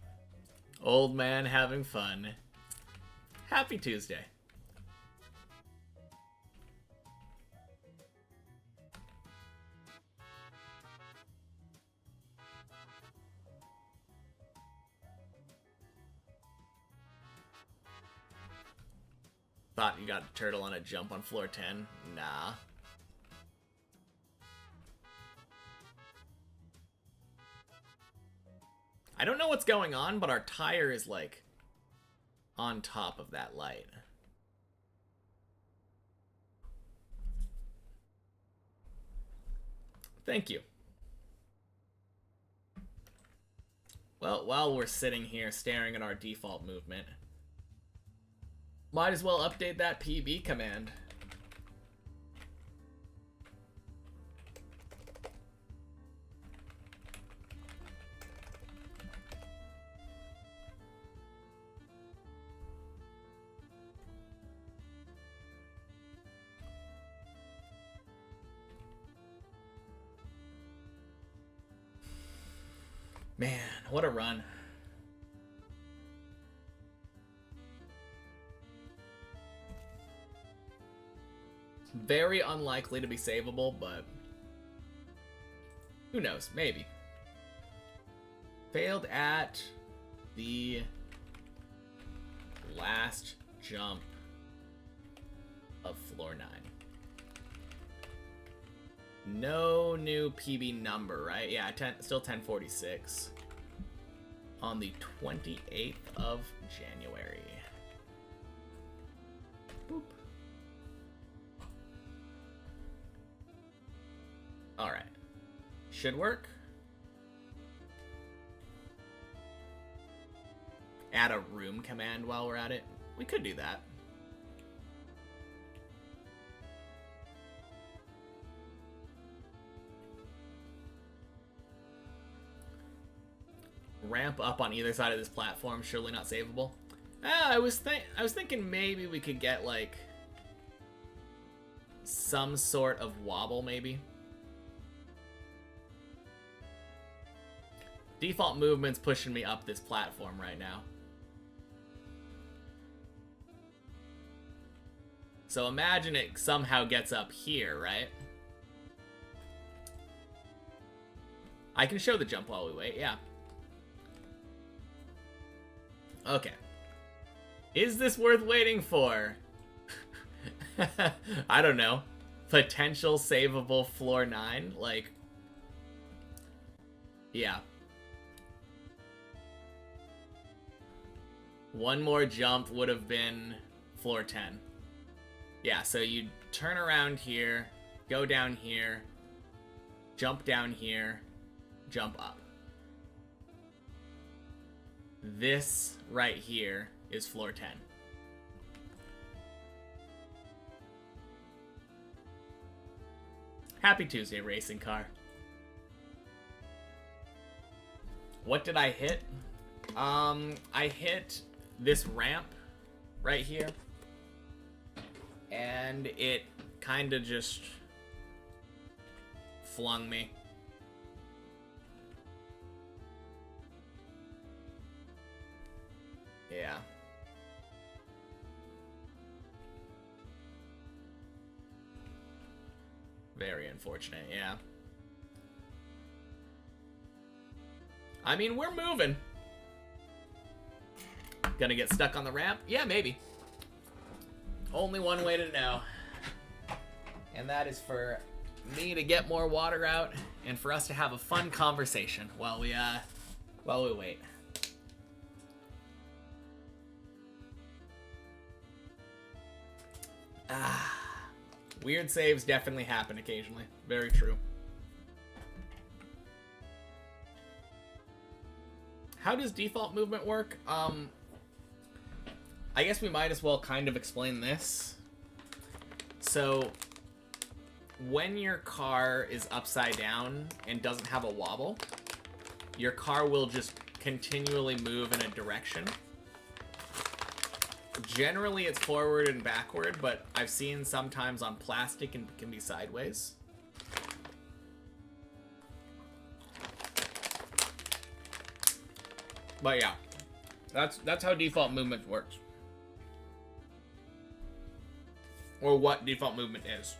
[SPEAKER 1] Old man having fun. Happy Tuesday. Thought you got a turtle on a jump on floor 10? Nah. I don't know what's going on, but our tire is like on top of that light. Thank you. Well, while we're sitting here staring at our default movement, might as well update that PB command. Man, what a run. Very unlikely to be savable, but who knows? Maybe. Failed at the last jump of floor 9. No new PB number, right? Yeah, still 1046 on the 28th of January. Boop. All right, should work. Add a room command while we're at it. We could do that. Ramp up on either side of this platform, surely not savable. I was thinking maybe we could get like some sort of wobble, maybe. Default movement's pushing me up this platform right now. So imagine it somehow gets up here, right? I can show the jump while we wait, yeah. Okay. Is this worth waiting for? I don't know. Potential savable floor 9? Like, yeah. One more jump would have been floor 10. Yeah, so you turn around here, go down here, jump down here, jump up. This right here is floor 10. Happy Tuesday, racing car. What did I hit? I hit this ramp right here. And it kind of just flung me. Yeah. unfortunate, yeah. I mean, we're moving. Gonna get stuck on the ramp? Yeah, maybe. Only one way to know. And that is for me to get more water out and for us to have a fun conversation while we wait. Weird saves definitely happen occasionally. Very true. How does default movement work? I guess we might as well kind of explain this. So, when your car is upside down and doesn't have a wobble, your car will just continually move in a direction. Generally, it's forward and backward, but I've seen sometimes on plastic and can be sideways. But yeah, that's how default movement works. Or what default movement is.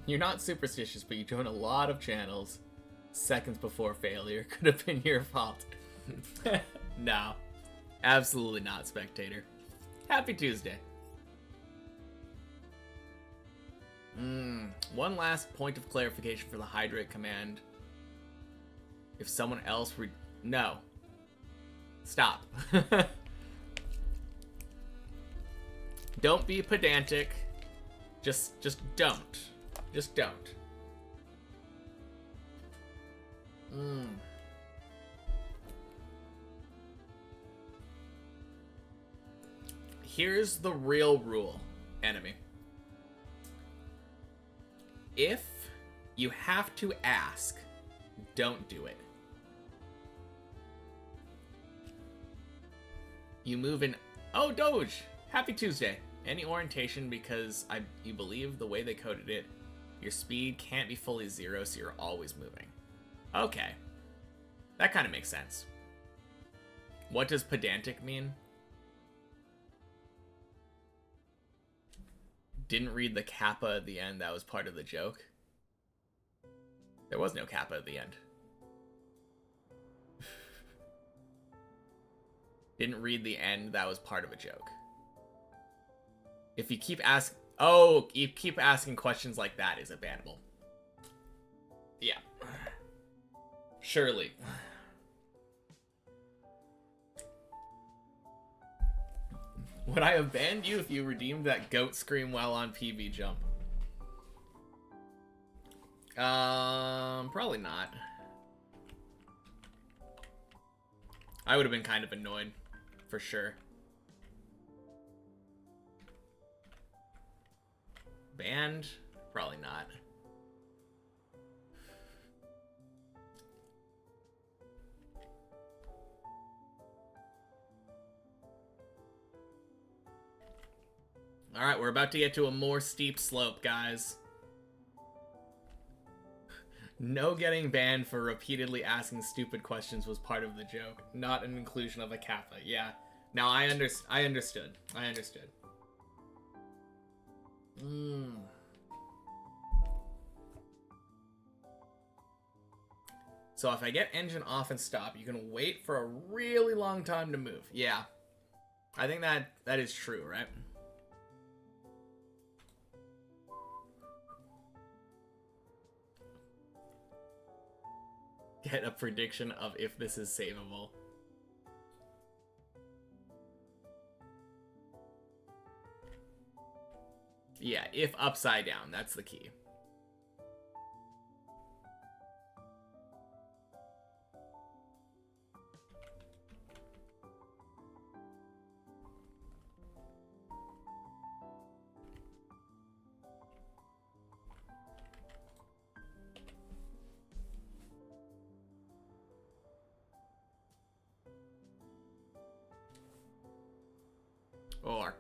[SPEAKER 1] You're not superstitious, but you join a lot of channels seconds before failure. Could have been your fault. No. Absolutely not, spectator. Happy Tuesday. One last point of clarification for the hydrate command. If someone else no. Stop. Don't be pedantic. Just don't. Just don't. Here's the real rule, enemy. If you have to ask, don't do it. You move in. Oh, Doge! Happy Tuesday. Any orientation because you believe the way they coded it, your speed can't be fully zero, so you're always moving. Okay. That kind of makes sense. What does pedantic mean? Didn't read the kappa at the end. That was part of the joke. There was no kappa at the end. Didn't read the end. That was part of a joke. If you keep asking... Oh, you keep asking questions like that, is it bannable? Yeah. Surely. Would I have banned you if you redeemed that goat scream while on PB jump? Probably not. I would have been kind of annoyed, for sure. Banned? Probably not. Alright, we're about to get to a more steep slope, guys. No getting banned for repeatedly asking stupid questions was part of the joke, not an inclusion of a kappa. Yeah. Now I understood. I understood. So if I get engine off and stop, you can wait for a really long time to move. Yeah. I think that is true, right? Get a prediction of if this is savable. Yeah, if upside down, that's the key. Or.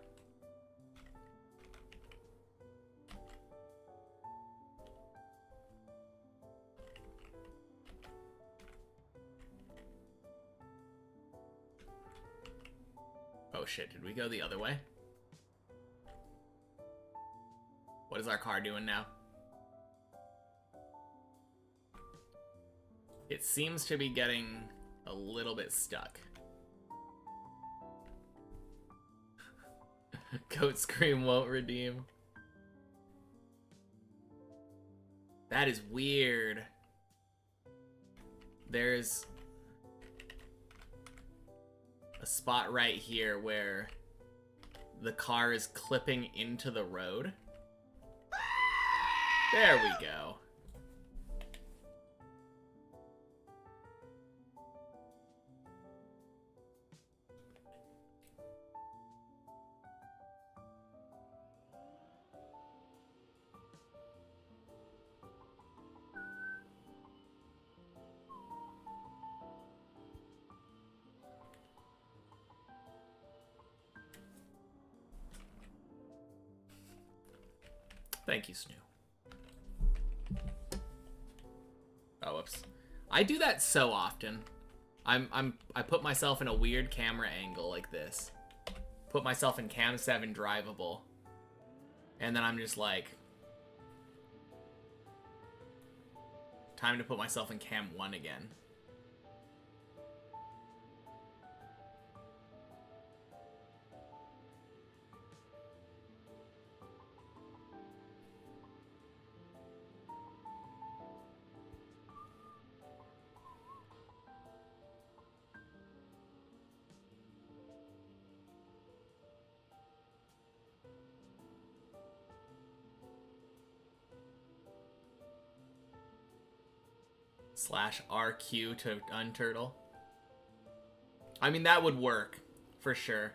[SPEAKER 1] Oh shit, did we go the other way? What is our car doing now? It seems to be getting a little bit stuck. Goat Scream won't redeem. That is weird. There's a spot right here where the car is clipping into the road. There we go. Thank you, Snoo. Oh, whoops. I do that so often. I put myself in a weird camera angle like this. Put myself in cam 7 drivable. And then I'm just like, time to put myself in cam 1 again. / RQ to unturtle. I mean, that would work for sure.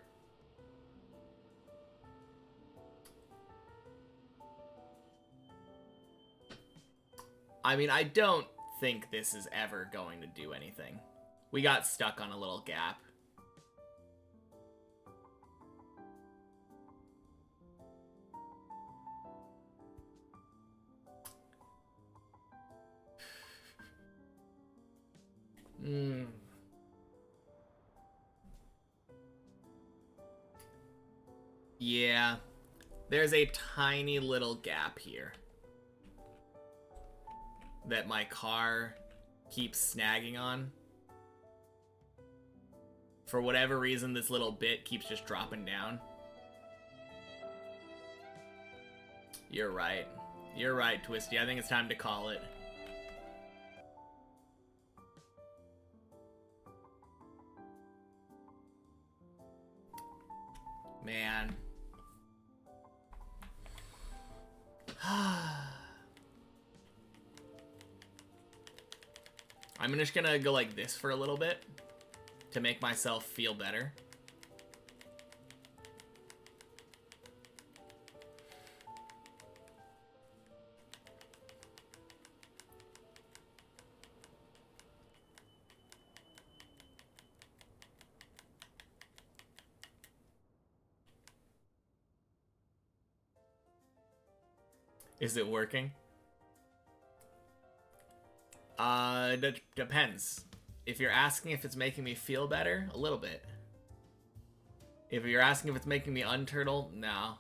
[SPEAKER 1] I mean, I don't think this is ever going to do anything. We got stuck on a little gap. Yeah, there's a tiny little gap here that my car keeps snagging on. For whatever reason, this little bit keeps just dropping down. You're right. You're right, Twisty. I think it's time to call it. Man. I'm just gonna go like this for a little bit to make myself feel better. Is it working? Depends. If you're asking if it's making me feel better, a little bit. If you're asking if it's making me unturtle, no.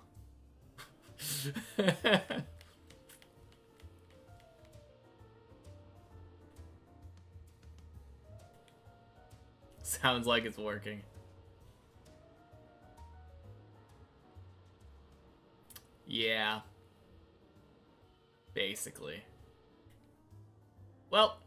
[SPEAKER 1] Sounds like it's working. Yeah. Basically. Well.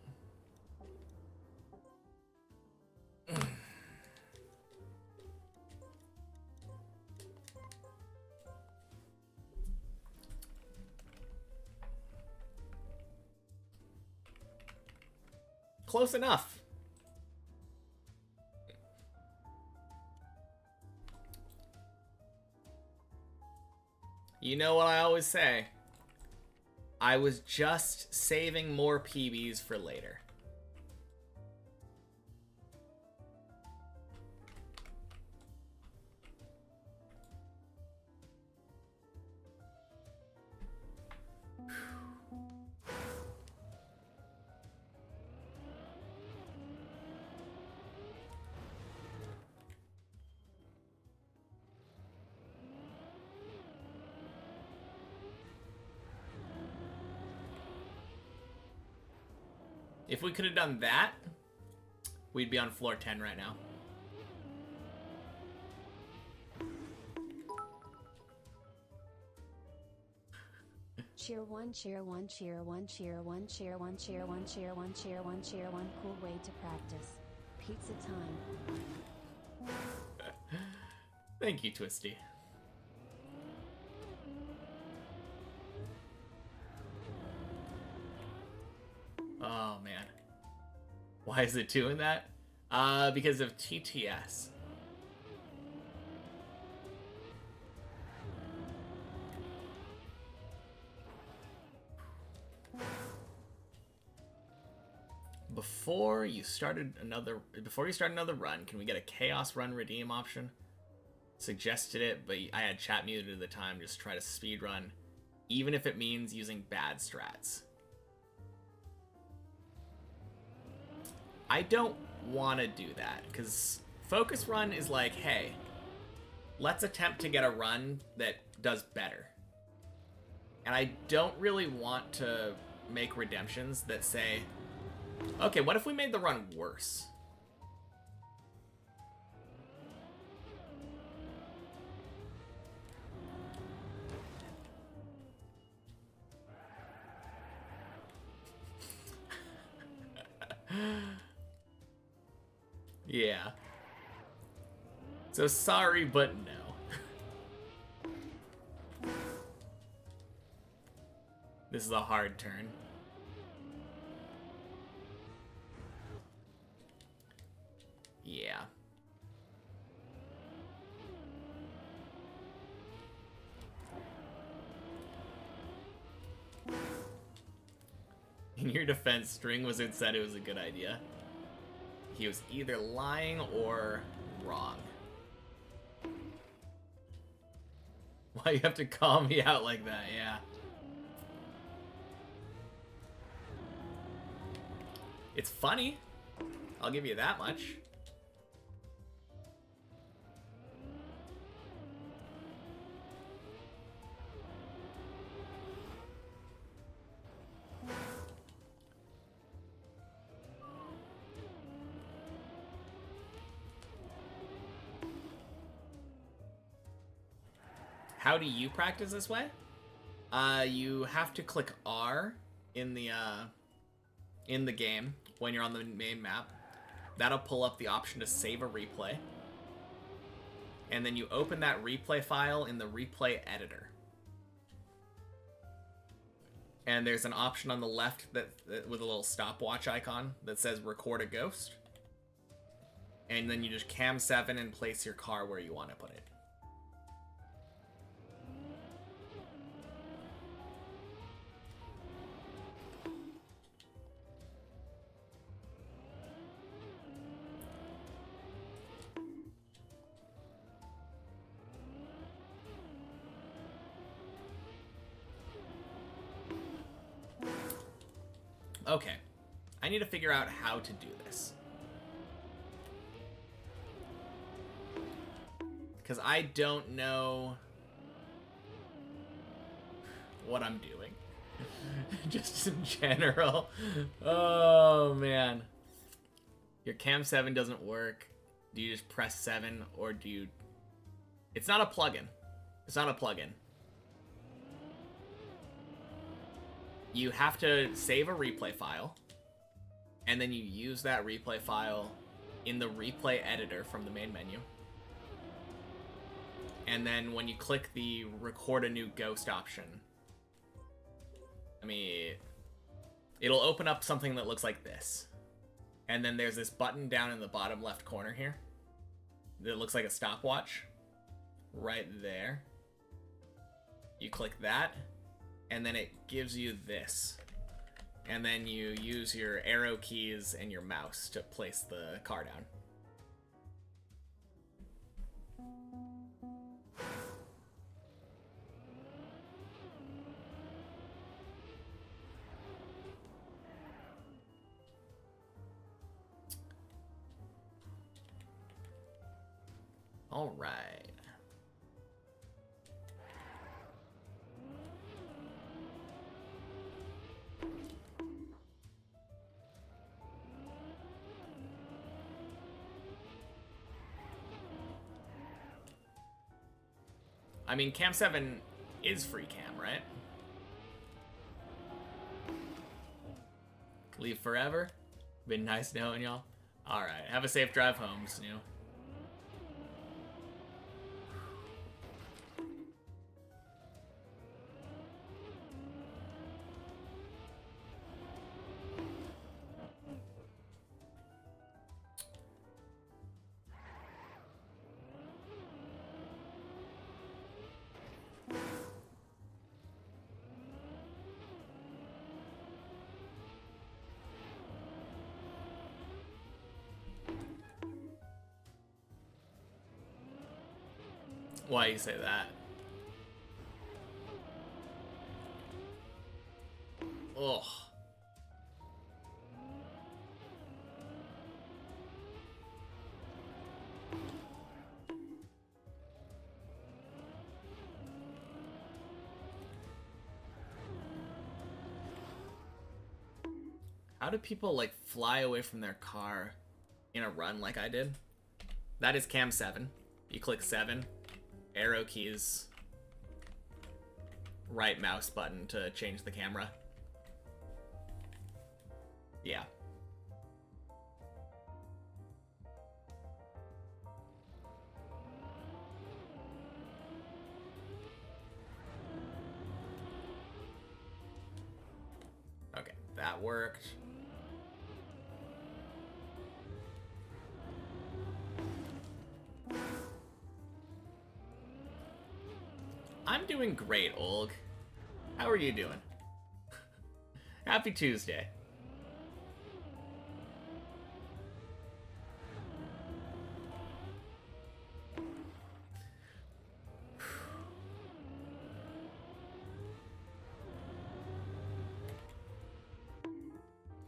[SPEAKER 1] Close enough. You know what I always say? I was just saving more PBs for later. If we could have done that, we'd be on floor 10 right now.
[SPEAKER 2] Cheer one, cheer one, cheer one, cheer one, cheer one, cheer one, cheer one, cheer one, cheer one. Cool way to practice. Pizza time.
[SPEAKER 1] Thank you, Twisty. Oh, man. Why is it doing that? Because of TTS. Before you start another run, can we get a chaos run redeem option? Suggested it, but I had chat muted at the time. Just try to speed run, even if it means using bad strats. I don't want to do that because focus run is like, hey, let's attempt to get a run that does better. And I don't really want to make redemptions that say, okay, what if we made the run worse? Yeah. So sorry, but no. This is a hard turn. Yeah. In your defense, String Wizard said it was a good idea. He was either lying or wrong. Why you have to call me out like that? Yeah. It's funny. I'll give you that much. How do you practice this way? You have to click R in the game when you're on the main map. That'll pull up the option to save a replay. And then you open that replay file in the replay editor. And there's an option on the left that with a little stopwatch icon that says record a ghost. And then you just cam 7 and place your car where you want to put it. Okay, I need to figure out how to do this. Because I don't know what I'm doing. Just in general. Oh, man. Your cam 7 doesn't work. Do you just press 7 or do you... It's not a plugin. It's not a plugin. You have to save a replay file, and then you use that replay file in the replay editor from the main menu. And then when you click the record a new ghost option, it'll open up something that looks like this. And then there's this button down in the bottom left corner here that looks like a stopwatch. Right there. You click that. And then it gives you this. And then you use your arrow keys and your mouse to place the car down. All right. I mean, Cam 7 is free cam, right? Leave forever. Been nice knowing y'all. Alright, have a safe drive home, Snoo. Why you say that? Ugh. How do people, like, fly away from their car in a run like I did? That is cam 7. You click 7, arrow keys, right mouse button to change the camera. Yeah. Okay, that worked. I'm doing great, Olg. How are you doing? Happy Tuesday.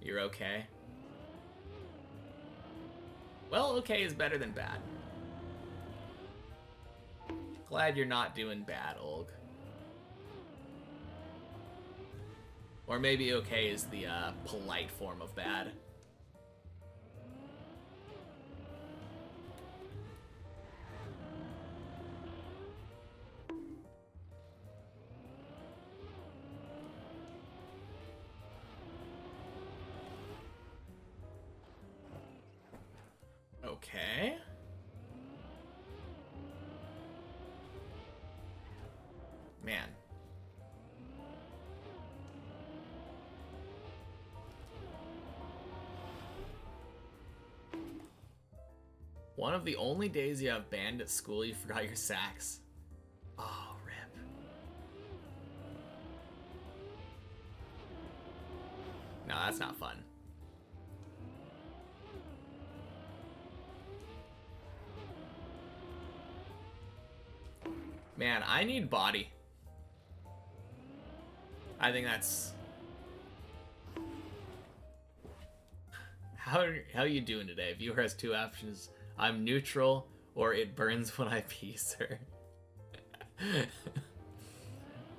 [SPEAKER 1] You're okay? Well, okay is better than bad. Glad you're not doing bad, Olg. Or maybe okay is the polite form of bad. Okay. Man. One of the only days you have band at school, you forgot your sax. Oh, rip. No, that's not fun. Man, I need body. I think that's... How you doing today? Viewer has two options. I'm neutral, or it burns when I pee, sir.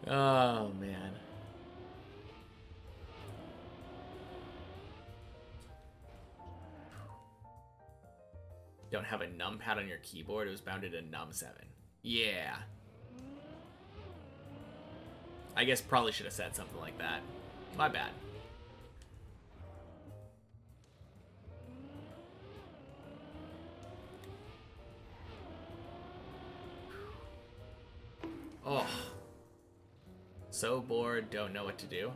[SPEAKER 1] Oh, man. Don't have a numpad on your keyboard? It was bounded to num 7. Yeah. I guess probably should have said something like that. My bad. Oh. So bored, don't know what to do.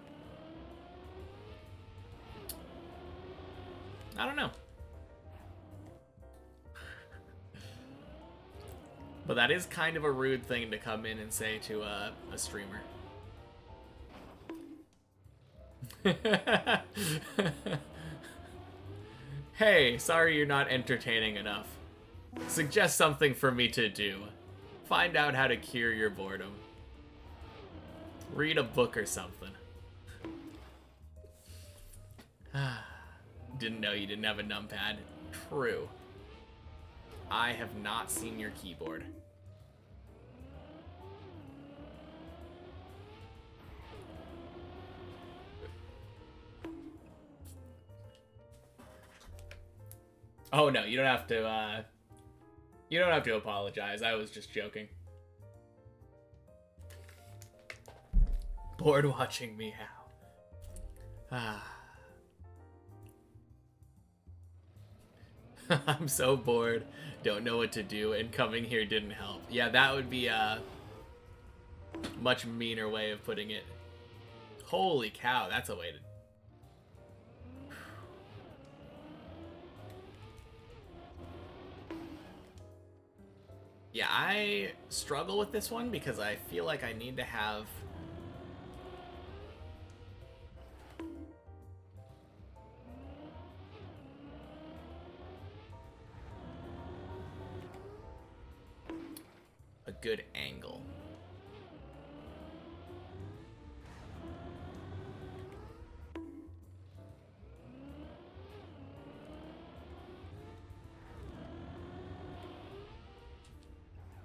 [SPEAKER 1] I don't know. But that is kind of a rude thing to come in and say to a streamer. Hey, sorry you're not entertaining enough. Suggest something for me to do. Find out how to cure your boredom. Read a book or something. Didn't know you didn't have a numpad. True. I have not seen your keyboard. Oh no, you don't have to apologize. I was just joking. Bored watching me how. I'm so bored. Don't know what to do, and coming here didn't help. Yeah, that would be a much meaner way of putting it. Holy cow, that's a way to... Yeah, I struggle with this one because I feel like I need to have... a good angle.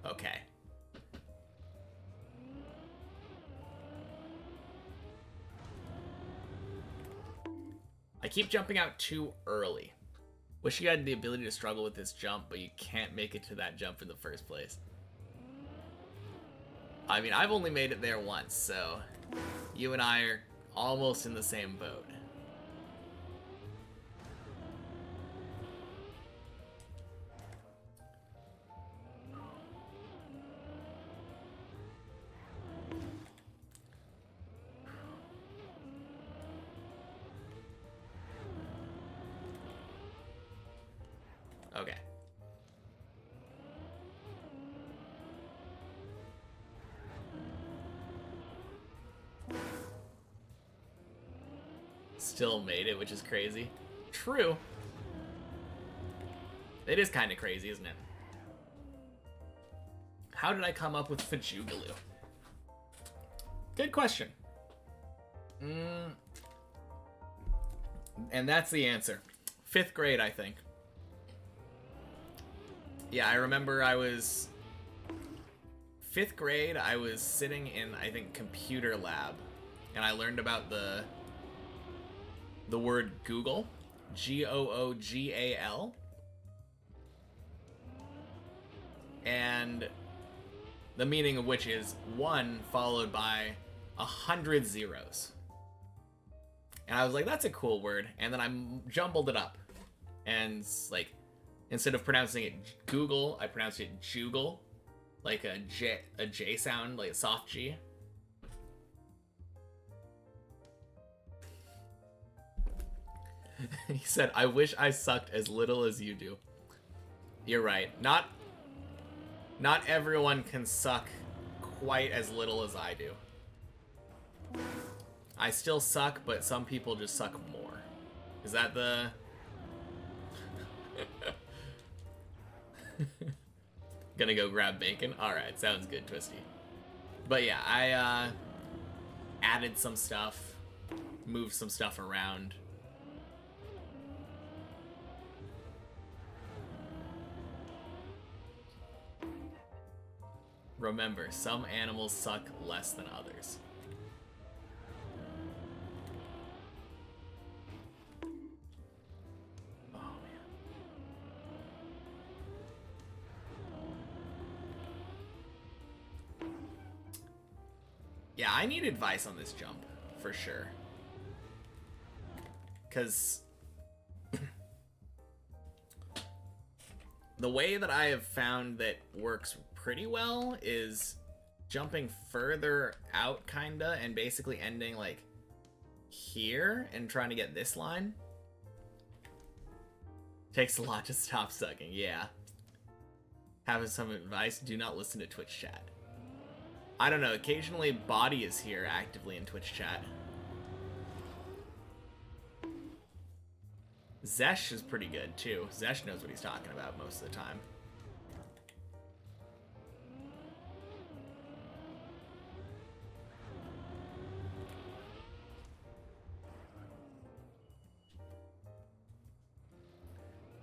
[SPEAKER 1] Okay. I keep jumping out too early. Wish you had the ability to struggle with this jump, but you can't make it to that jump in the first place. I mean, I've only made it there once, so you and I are almost in the same boat. Okay. Still made it, which is crazy. True. It is kind of crazy, isn't it? How did I come up with Fajugaloo? Good question. And that's the answer. 5th grade, I think. Yeah, I remember I was... 5th grade, I was sitting in, I think, computer lab. And I learned about the word Google. Google. And the meaning of which is 1 followed by 100 zeros. And I was like, that's a cool word. And then I jumbled it up. And, like, instead of pronouncing it Google, I pronounced it Jugal. Like a J sound, like a soft G. He said, I wish I sucked as little as you do. You're right. Not everyone can suck quite as little as I do. I still suck, but some people just suck more. Is that the... Gonna go grab bacon? Alright, sounds good, Twisty. But yeah, I added some stuff, moved some stuff around. Remember, some animals suck less than others. Oh, man. Yeah, I need advice on this jump, for sure. Because the way that I have found that works pretty well is jumping further out, kinda, and basically ending, like, here and trying to get this line. Takes a lot to stop sucking, yeah. Having some advice, do not listen to Twitch chat. I don't know, occasionally Body is here actively in Twitch chat. Zesh is pretty good, too. Zesh knows what he's talking about most of the time.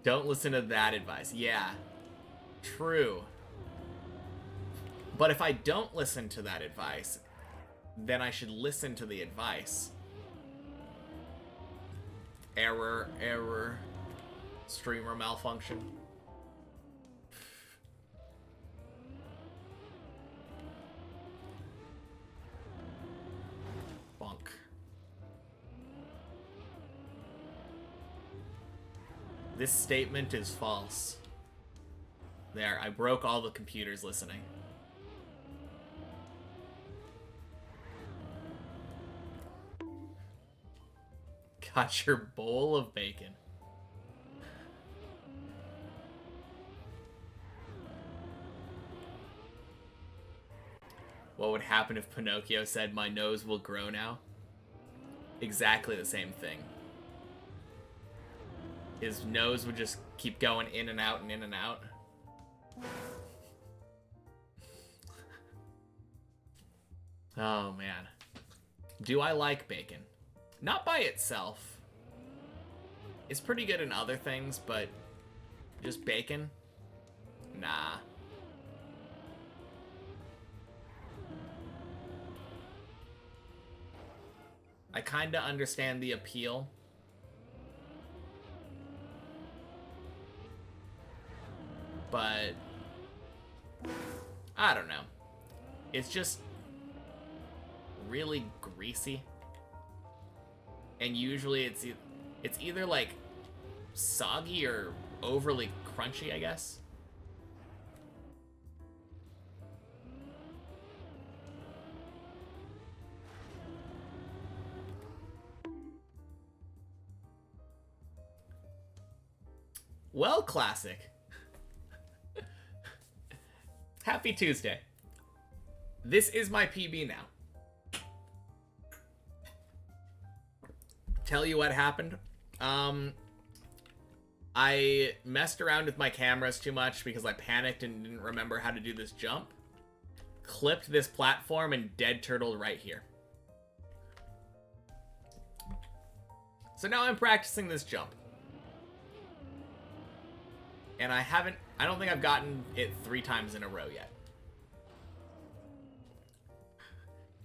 [SPEAKER 1] Don't listen to that advice. Yeah, true. But if I don't listen to that advice, then I should listen to the advice. Error, error. Streamer malfunction. This statement is false. There, I broke all the computers listening. Got your bowl of bacon. What would happen if Pinocchio said, "My nose will grow now"? Exactly the same thing. His nose would just keep going in and out and in and out. Oh, man. Do I like bacon? Not by itself. It's pretty good in other things, but just bacon? Nah. I kinda understand the appeal. But I don't know. It's just really greasy. And usually it's either like soggy or overly crunchy, I guess. Well, classic. Happy Tuesday. This is my PB now. Tell you what happened. I messed around with my cameras too much because I panicked and didn't remember how to do this jump. Clipped this platform and dead turtled right here. So now I'm practicing this jump. And I don't think I've gotten it 3 times in a row yet.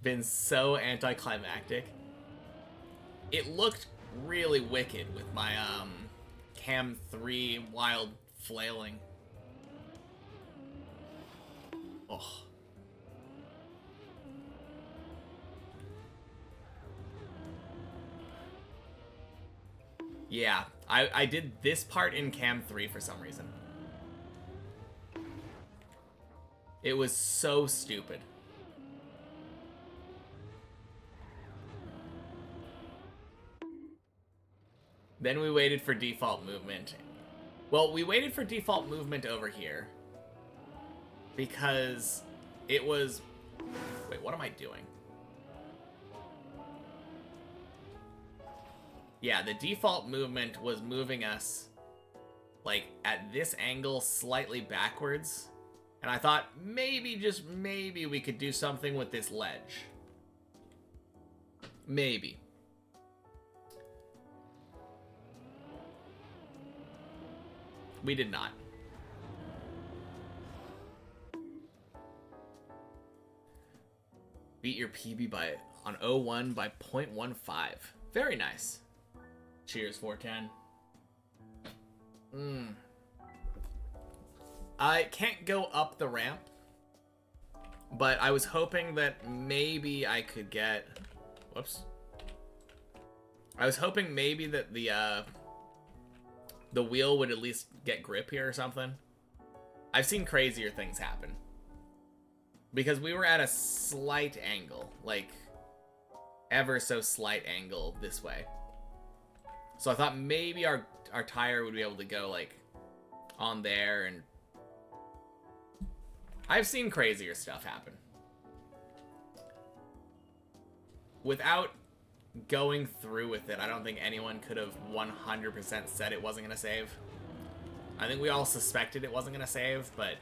[SPEAKER 1] Been so anticlimactic. It looked really wicked with my Cam 3 wild flailing. Oh. Yeah, I did this part in Cam 3 for some reason. It was so stupid. Then we waited for default movement. Well, we waited for default movement over here because it was... Wait, what am I doing? Yeah, the default movement was moving us like at this angle slightly backwards. And I thought maybe, just maybe, we could do something with this ledge. Maybe. We did not. Beat your PB on 01 by 0.15. Very nice. Cheers, 410. I can't go up the ramp, but I was hoping that maybe I could get... Whoops. I was hoping maybe that the wheel would at least get grip here or something. I've seen crazier things happen. Because we were at a slight angle, like ever so slight angle this way. So I thought maybe our tire would be able to go like on there, and I've seen crazier stuff happen. Without going through with it, I don't think anyone could have 100% said it wasn't going to save. I think we all suspected it wasn't going to save, but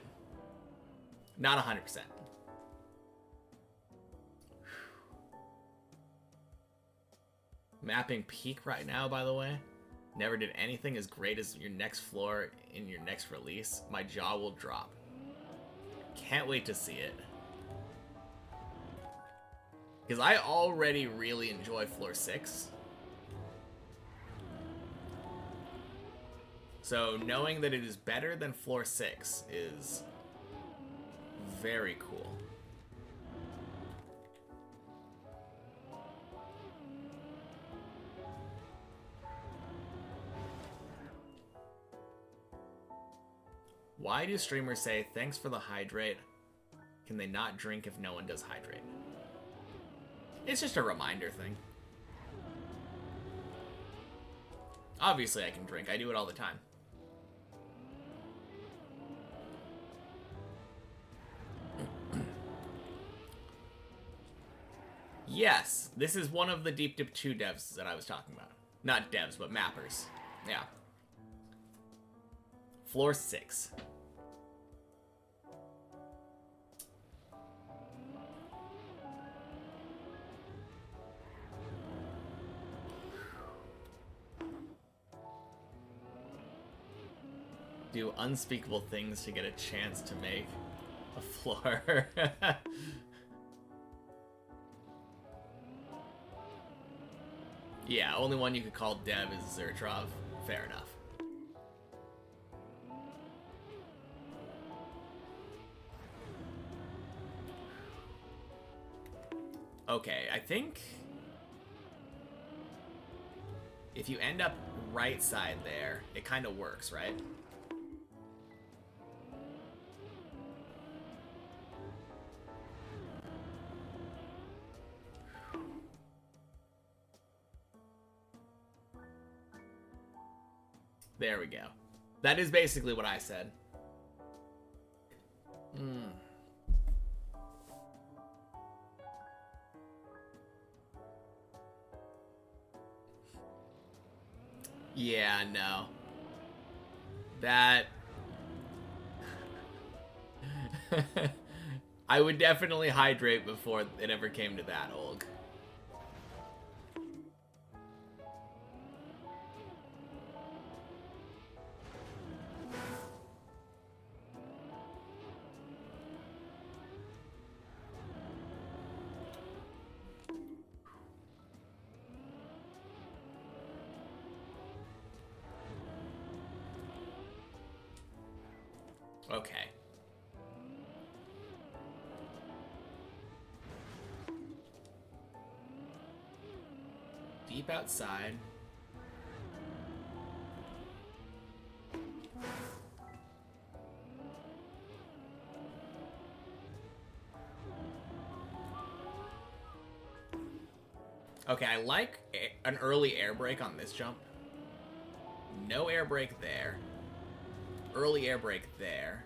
[SPEAKER 1] not 100%. Mapping peak right now, by the way. Never did anything as great as your next floor in your next release. My jaw will drop. Can't wait to see it. Because I already really enjoy floor 6. So knowing that it is better than floor 6 is very cool. Why do streamers say, thanks for the hydrate? Can they not drink if no one does hydrate? It's just a reminder thing. Obviously I can drink. I do it all the time. Yes, this is one of the Deep Dip 2 devs that I was talking about. Not devs, but mappers. Yeah. Floor 6. Do unspeakable things to get a chance to make a floor. Yeah, only one you could call dev is Zertrov. Fair enough. Okay, I think if you end up right side there, it kind of works, right? There we go. That is basically what I said. Yeah, no. That... I would definitely hydrate before it ever came to that, Olg. Okay. Deep outside. Okay, I like an early air brake on this jump. No air brake there. Early air brake there.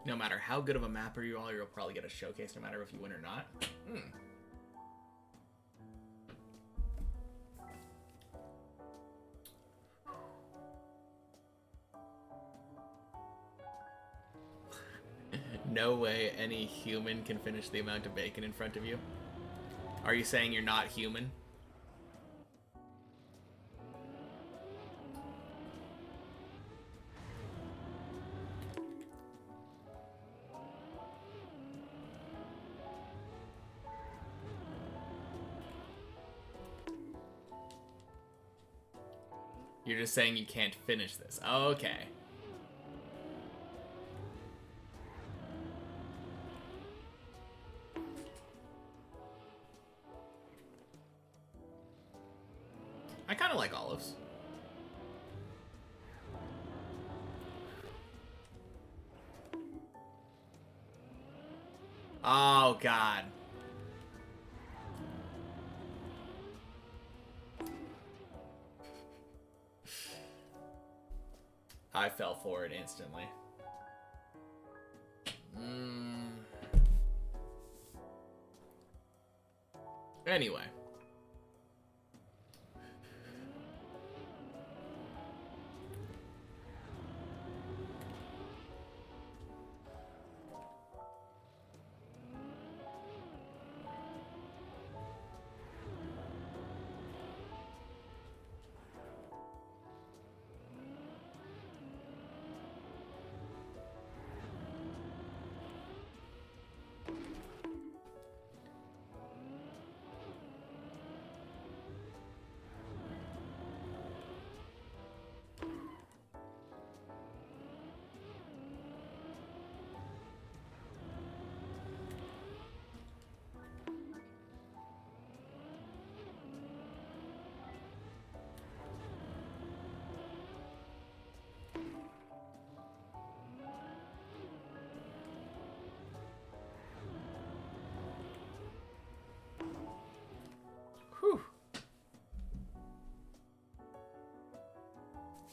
[SPEAKER 1] No matter how good of a mapper you are, you'll probably get a showcase no matter if you win or not. No way any human can finish the amount of bacon in front of you. Are you saying you're not human? You're just saying you can't finish this. Okay. I kind of like olives. Oh, God. I fell for it instantly. Anyway.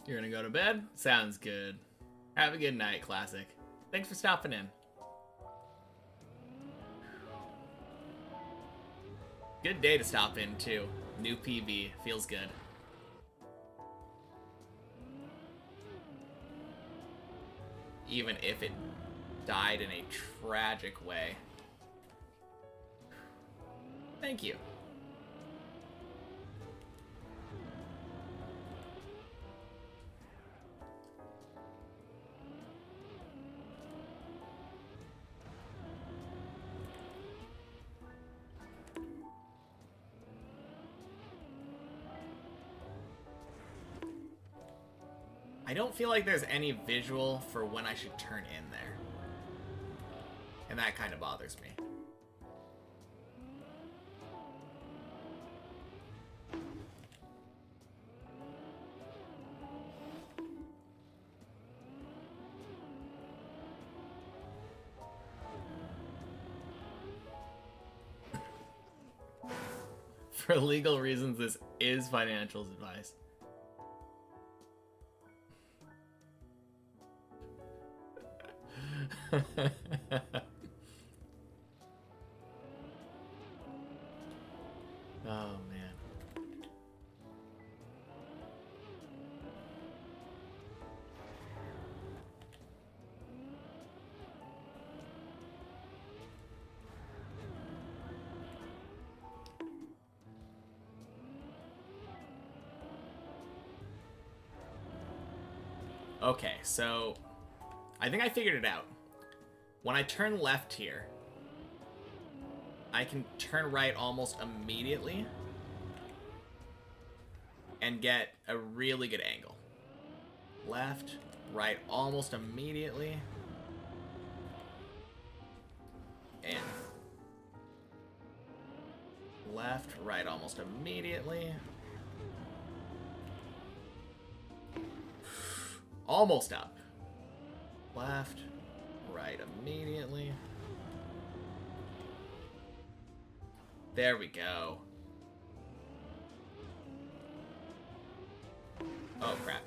[SPEAKER 1] You're gonna go to bed? Sounds good. Have a good night, Classic. Thanks for stopping in. Good day to stop in, too. New PV. Feels good. Even if it died in a tragic way. Thank you. I don't feel like there's any visual for when I should turn in there. And that kind of bothers me. For legal reasons, this is financial advice. Oh, man. Okay, so I think I figured it out. When I turn left here, I can turn right almost immediately and get a really good angle. Left, right almost immediately. And left, right almost immediately. Almost up. Left, right immediately. There we go. Oh, crap.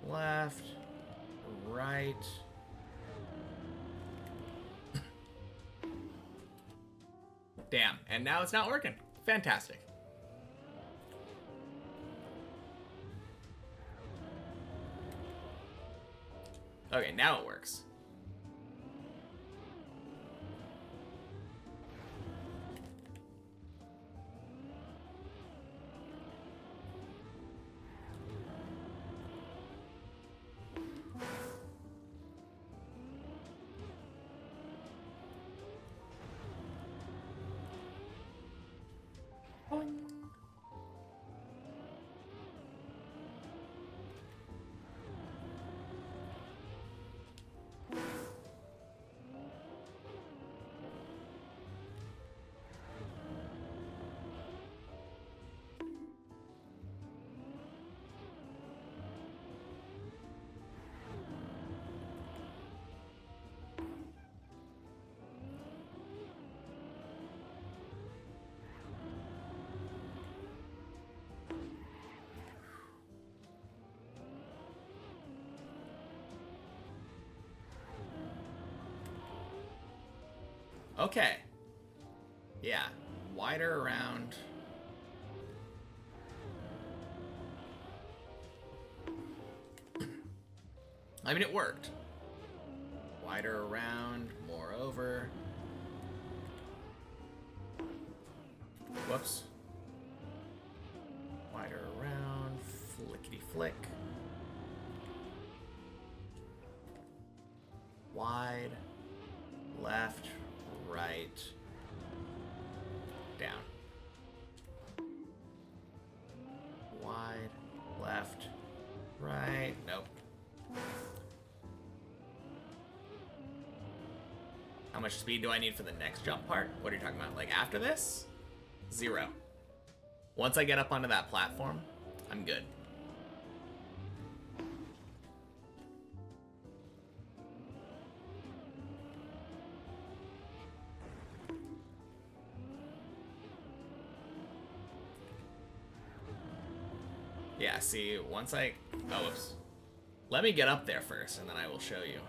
[SPEAKER 1] Left, right. Damn, and now it's not working. Fantastic. Okay, now it works. Okay. Yeah. Wider around. I mean, it worked. Wider around, more over. Whoops. Wider around, flickety flick. Wide, left, right, down. Wide, left, right, nope. How much speed do I need for the next jump part? What are you talking about? Like after this? 0. Once I get up onto that platform, I'm good. Yeah, see, once I... Oh, whoops. Let me get up there first, and then I will show you.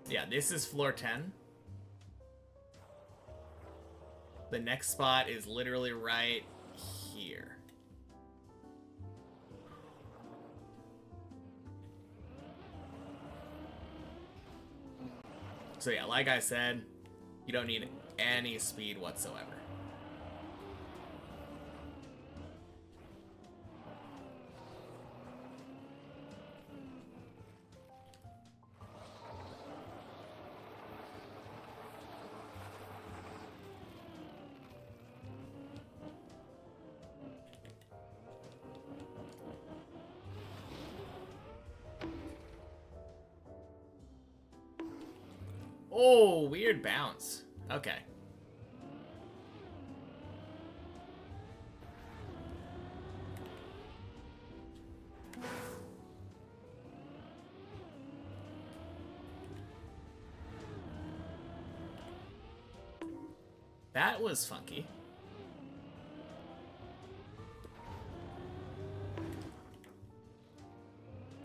[SPEAKER 1] Yeah, this is floor 10. The next spot is literally right here. So yeah, like I said, you don't need any speed whatsoever. Oh, weird bounce. Okay. That was funky.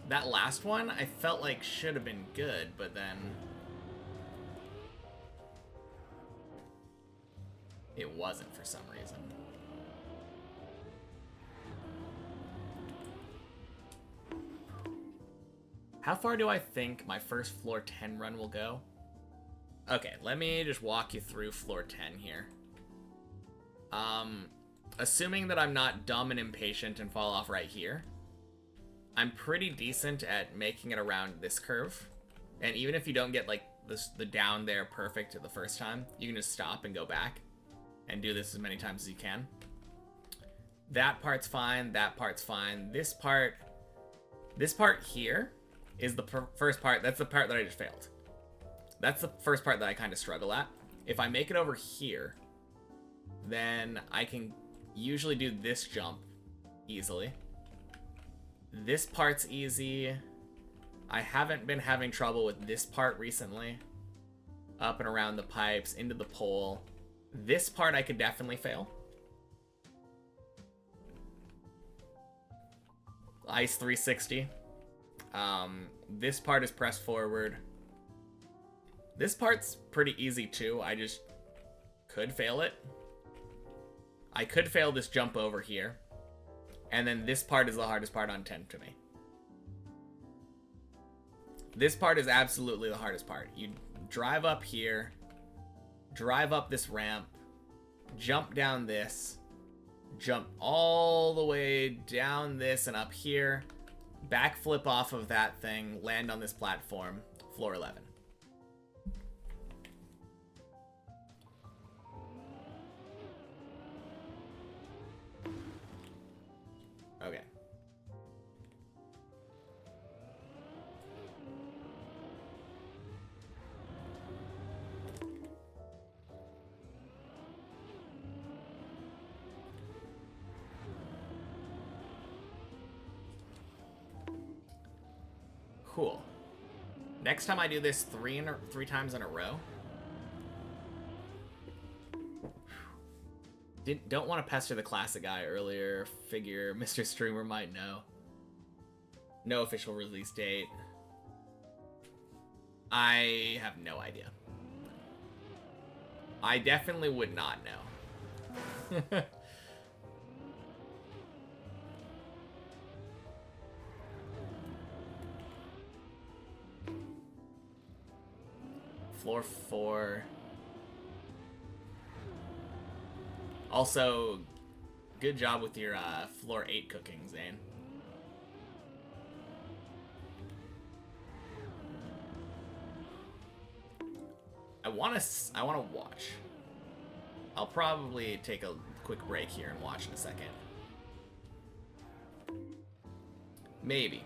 [SPEAKER 1] That last one, I felt like should have been good, but then... it wasn't for some reason. How far do I think my first floor 10 run will go? Okay, let me just walk you through floor 10 here. Assuming that I'm not dumb and impatient and fall off right here, I'm pretty decent at making it around this curve. And even if you don't get like the down there perfect the first time, you can just stop and go back and do this as many times as you can. That part's fine, that part's fine. This part here is the first part. That's the part that I just failed. That's the first part that I kind of struggle at. If I make it over here, then I can usually do this jump easily. This part's easy. I haven't been having trouble with this part recently. Up and around the pipes, into the pole. This part I could definitely fail. Ice 360. This part is press forward. This part's pretty easy too. I just could fail it. I could fail this jump over here. And then this part is the hardest part on 10 to me. This part is absolutely the hardest part. You drive up here, drive up this ramp, jump down this, jump all the way down this and up here, backflip off of that thing, land on this platform, floor 11. Okay. Cool. Next time I do this three times in a row. Don't want to pester the classic guy earlier. Figure Mr. Streamer might know. No official release date. I have no idea. I definitely would not know. Floor 4. Also, good job with your floor 8 cooking, Zane. I wanna watch. I'll probably take a quick break here and watch in a second. Maybe.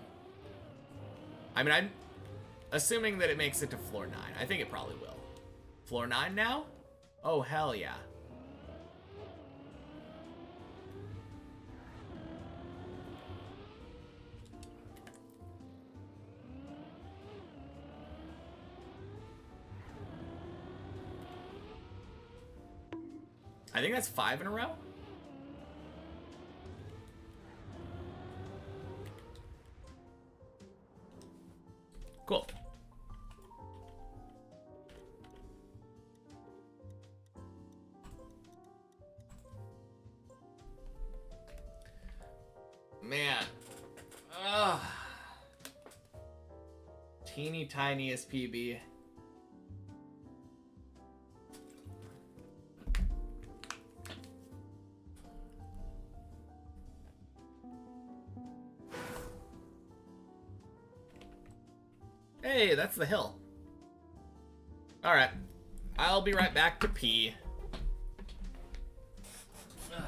[SPEAKER 1] I mean, I'm assuming that it makes it to floor 9. I think it probably will. Floor 9 now? Oh, hell yeah. I think that's 5 in a row. Cool. Man. Ugh. Teeny tiniest PB. Hey, that's the hill. Alright. I'll be right back to pee. Ugh.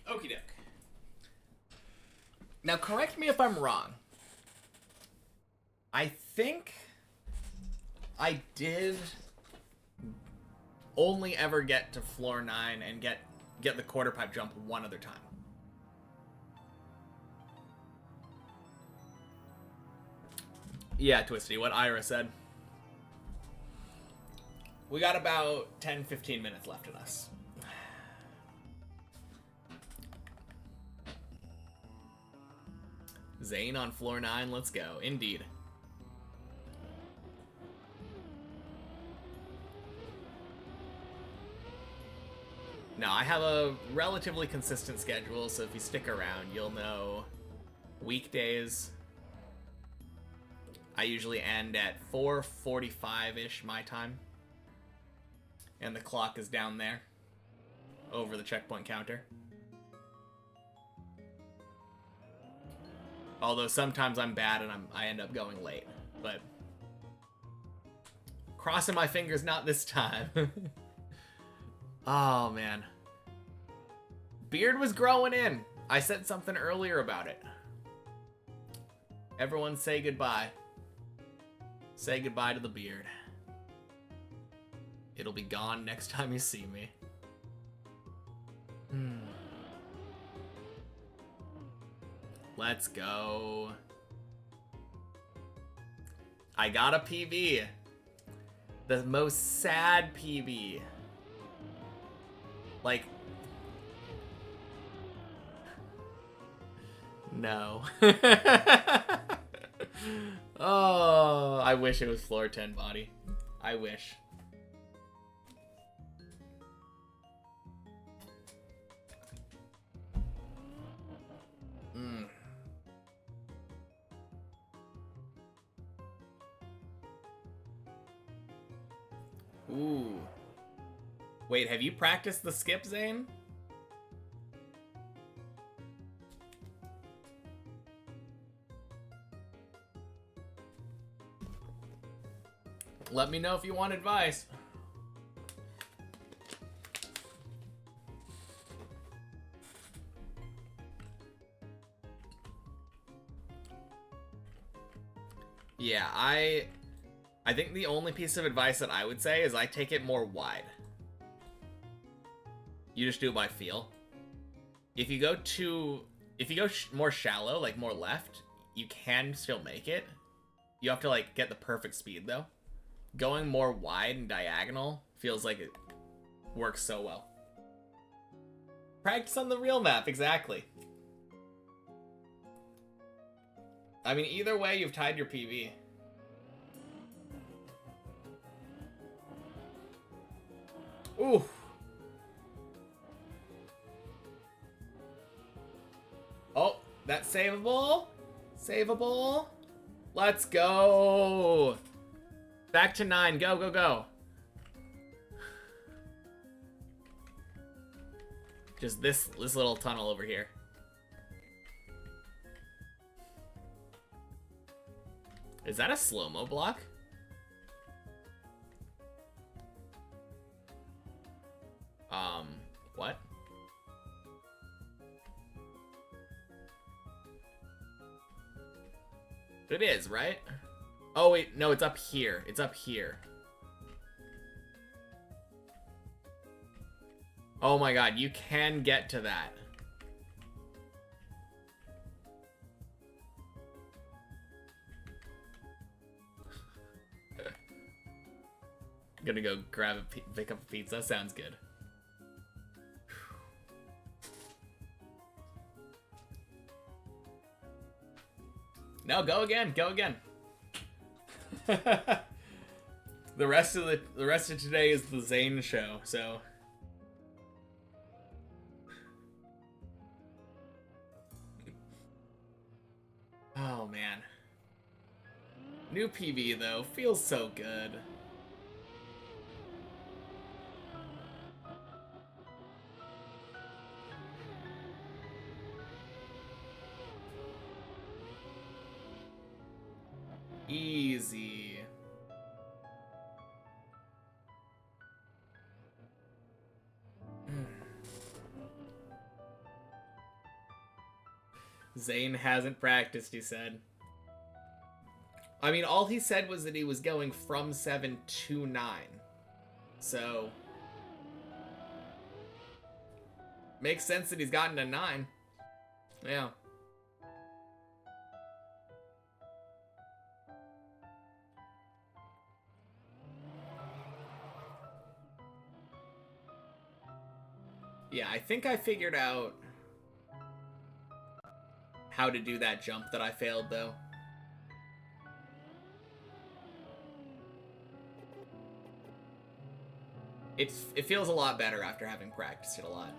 [SPEAKER 1] Okie doke. Now, correct me if I'm wrong. I think I did only ever get to floor 9 and get the quarter pipe jump one other time. Yeah, Twisty, what Ira said. We got about 10-15 minutes left in us. Zane on floor 9, let's go. Indeed. Now, I have a relatively consistent schedule, so if you stick around, you'll know weekdays. I usually end at 4:45-ish my time. And the clock is down there, over the checkpoint counter. Although sometimes I'm bad and I end up going late. But crossing my fingers, not this time. Oh, man. Beard was growing in. I said something earlier about it. Everyone say goodbye. Say goodbye to the beard. It'll be gone next time you see me. Let's go. I got a PB. The most sad PB. Like, no. Oh, I wish it was floor 10 body. I wish. Ooh. Wait, have you practiced the skip, Zane? Let me know if you want advice. Yeah, I think the only piece of advice that I would say is I take it more wide. You just do it by feel. If you go more shallow, like more left, you can still make it. You have to like get the perfect speed though. Going more wide and diagonal feels like it works so well. Practice on the real map, exactly. I mean, either way, you've tied your PB. Ooh. Oh, that's savable. Savable. Let's go. Back to 9. Go, go, go. Just this little tunnel over here. Is that a slow-mo block? What? It is, right? Oh, wait, no, it's up here. It's up here. Oh my god, you can get to that. I'm gonna go pick up a pizza. Sounds good. No, go again. Go again. The rest of today is the Zane show, so. Oh man. New PB though feels so good. Easy. Zane hasn't practiced, he said. I mean, all he said was that he was going from 7 to 9. So makes sense that he's gotten a 9. Yeah. Yeah, I think I figured out how to do that jump that I failed, though. It feels a lot better after having practiced it a lot.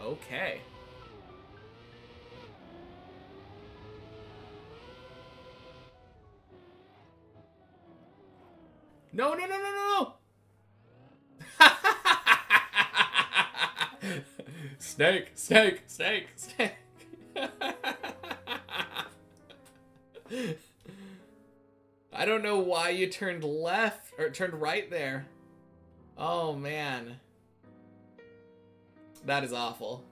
[SPEAKER 1] Okay. No, no, no, no, no, no! Snake, snake, snake, snake. I don't know why you turned left, or turned right there. Oh, man. That is awful.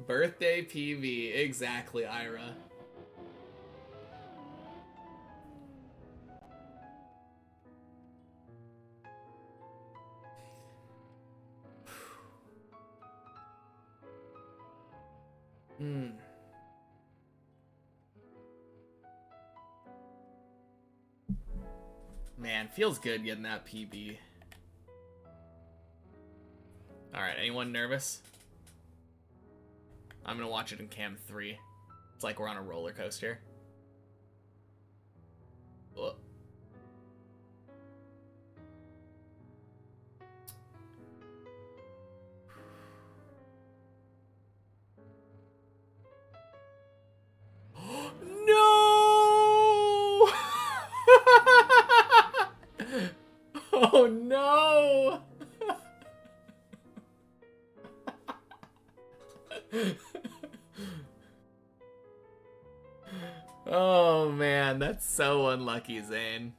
[SPEAKER 1] Birthday PV. Exactly, Ira. Man, feels good getting that PB. Alright, anyone nervous? I'm gonna watch it in cam 3. It's like we're on a roller coaster. Whoa. No! Oh no! Oh man, that's so unlucky, Zane.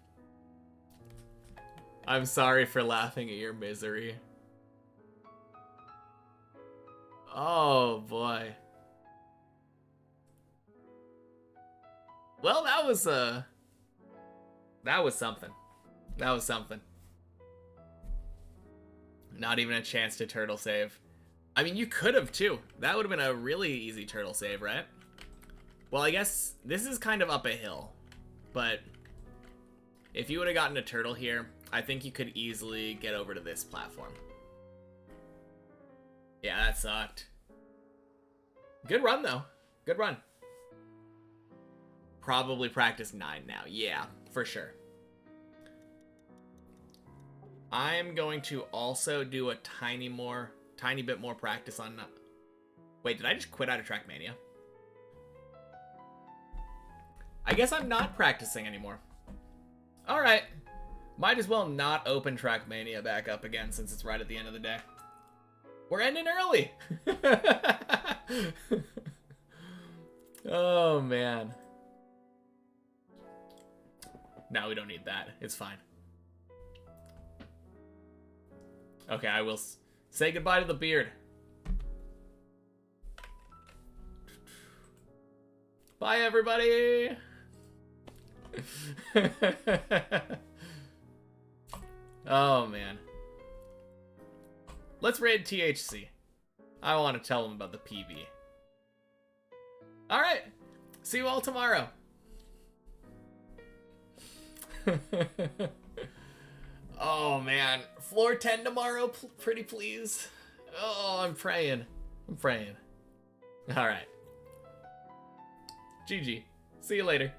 [SPEAKER 1] I'm sorry for laughing at your misery. Oh boy. Well, that was something. That was something. Not even a chance to turtle save. I mean, you could have too. That would have been a really easy turtle save, right? Well, I guess this is kind of up a hill, but if you would have gotten a turtle here, I think you could easily get over to this platform. Yeah, that sucked. Good run, though. Good run. Probably practice 9 now. Yeah, for sure. I'm going to also do a tiny bit more practice on... Wait, did I just quit out of Trackmania? I guess I'm not practicing anymore. Alright. Might as well not open Trackmania back up again since it's right at the end of the day. We're ending early! Oh, man. No, we don't need that. It's fine. Okay, I will say goodbye to the beard. Bye, everybody! Oh, man. Let's raid THC. I want to tell them about the PB. Alright. See you all tomorrow. Oh, man. Floor 10 tomorrow, pretty please. Oh, I'm praying. I'm praying. Alright. GG. See you later.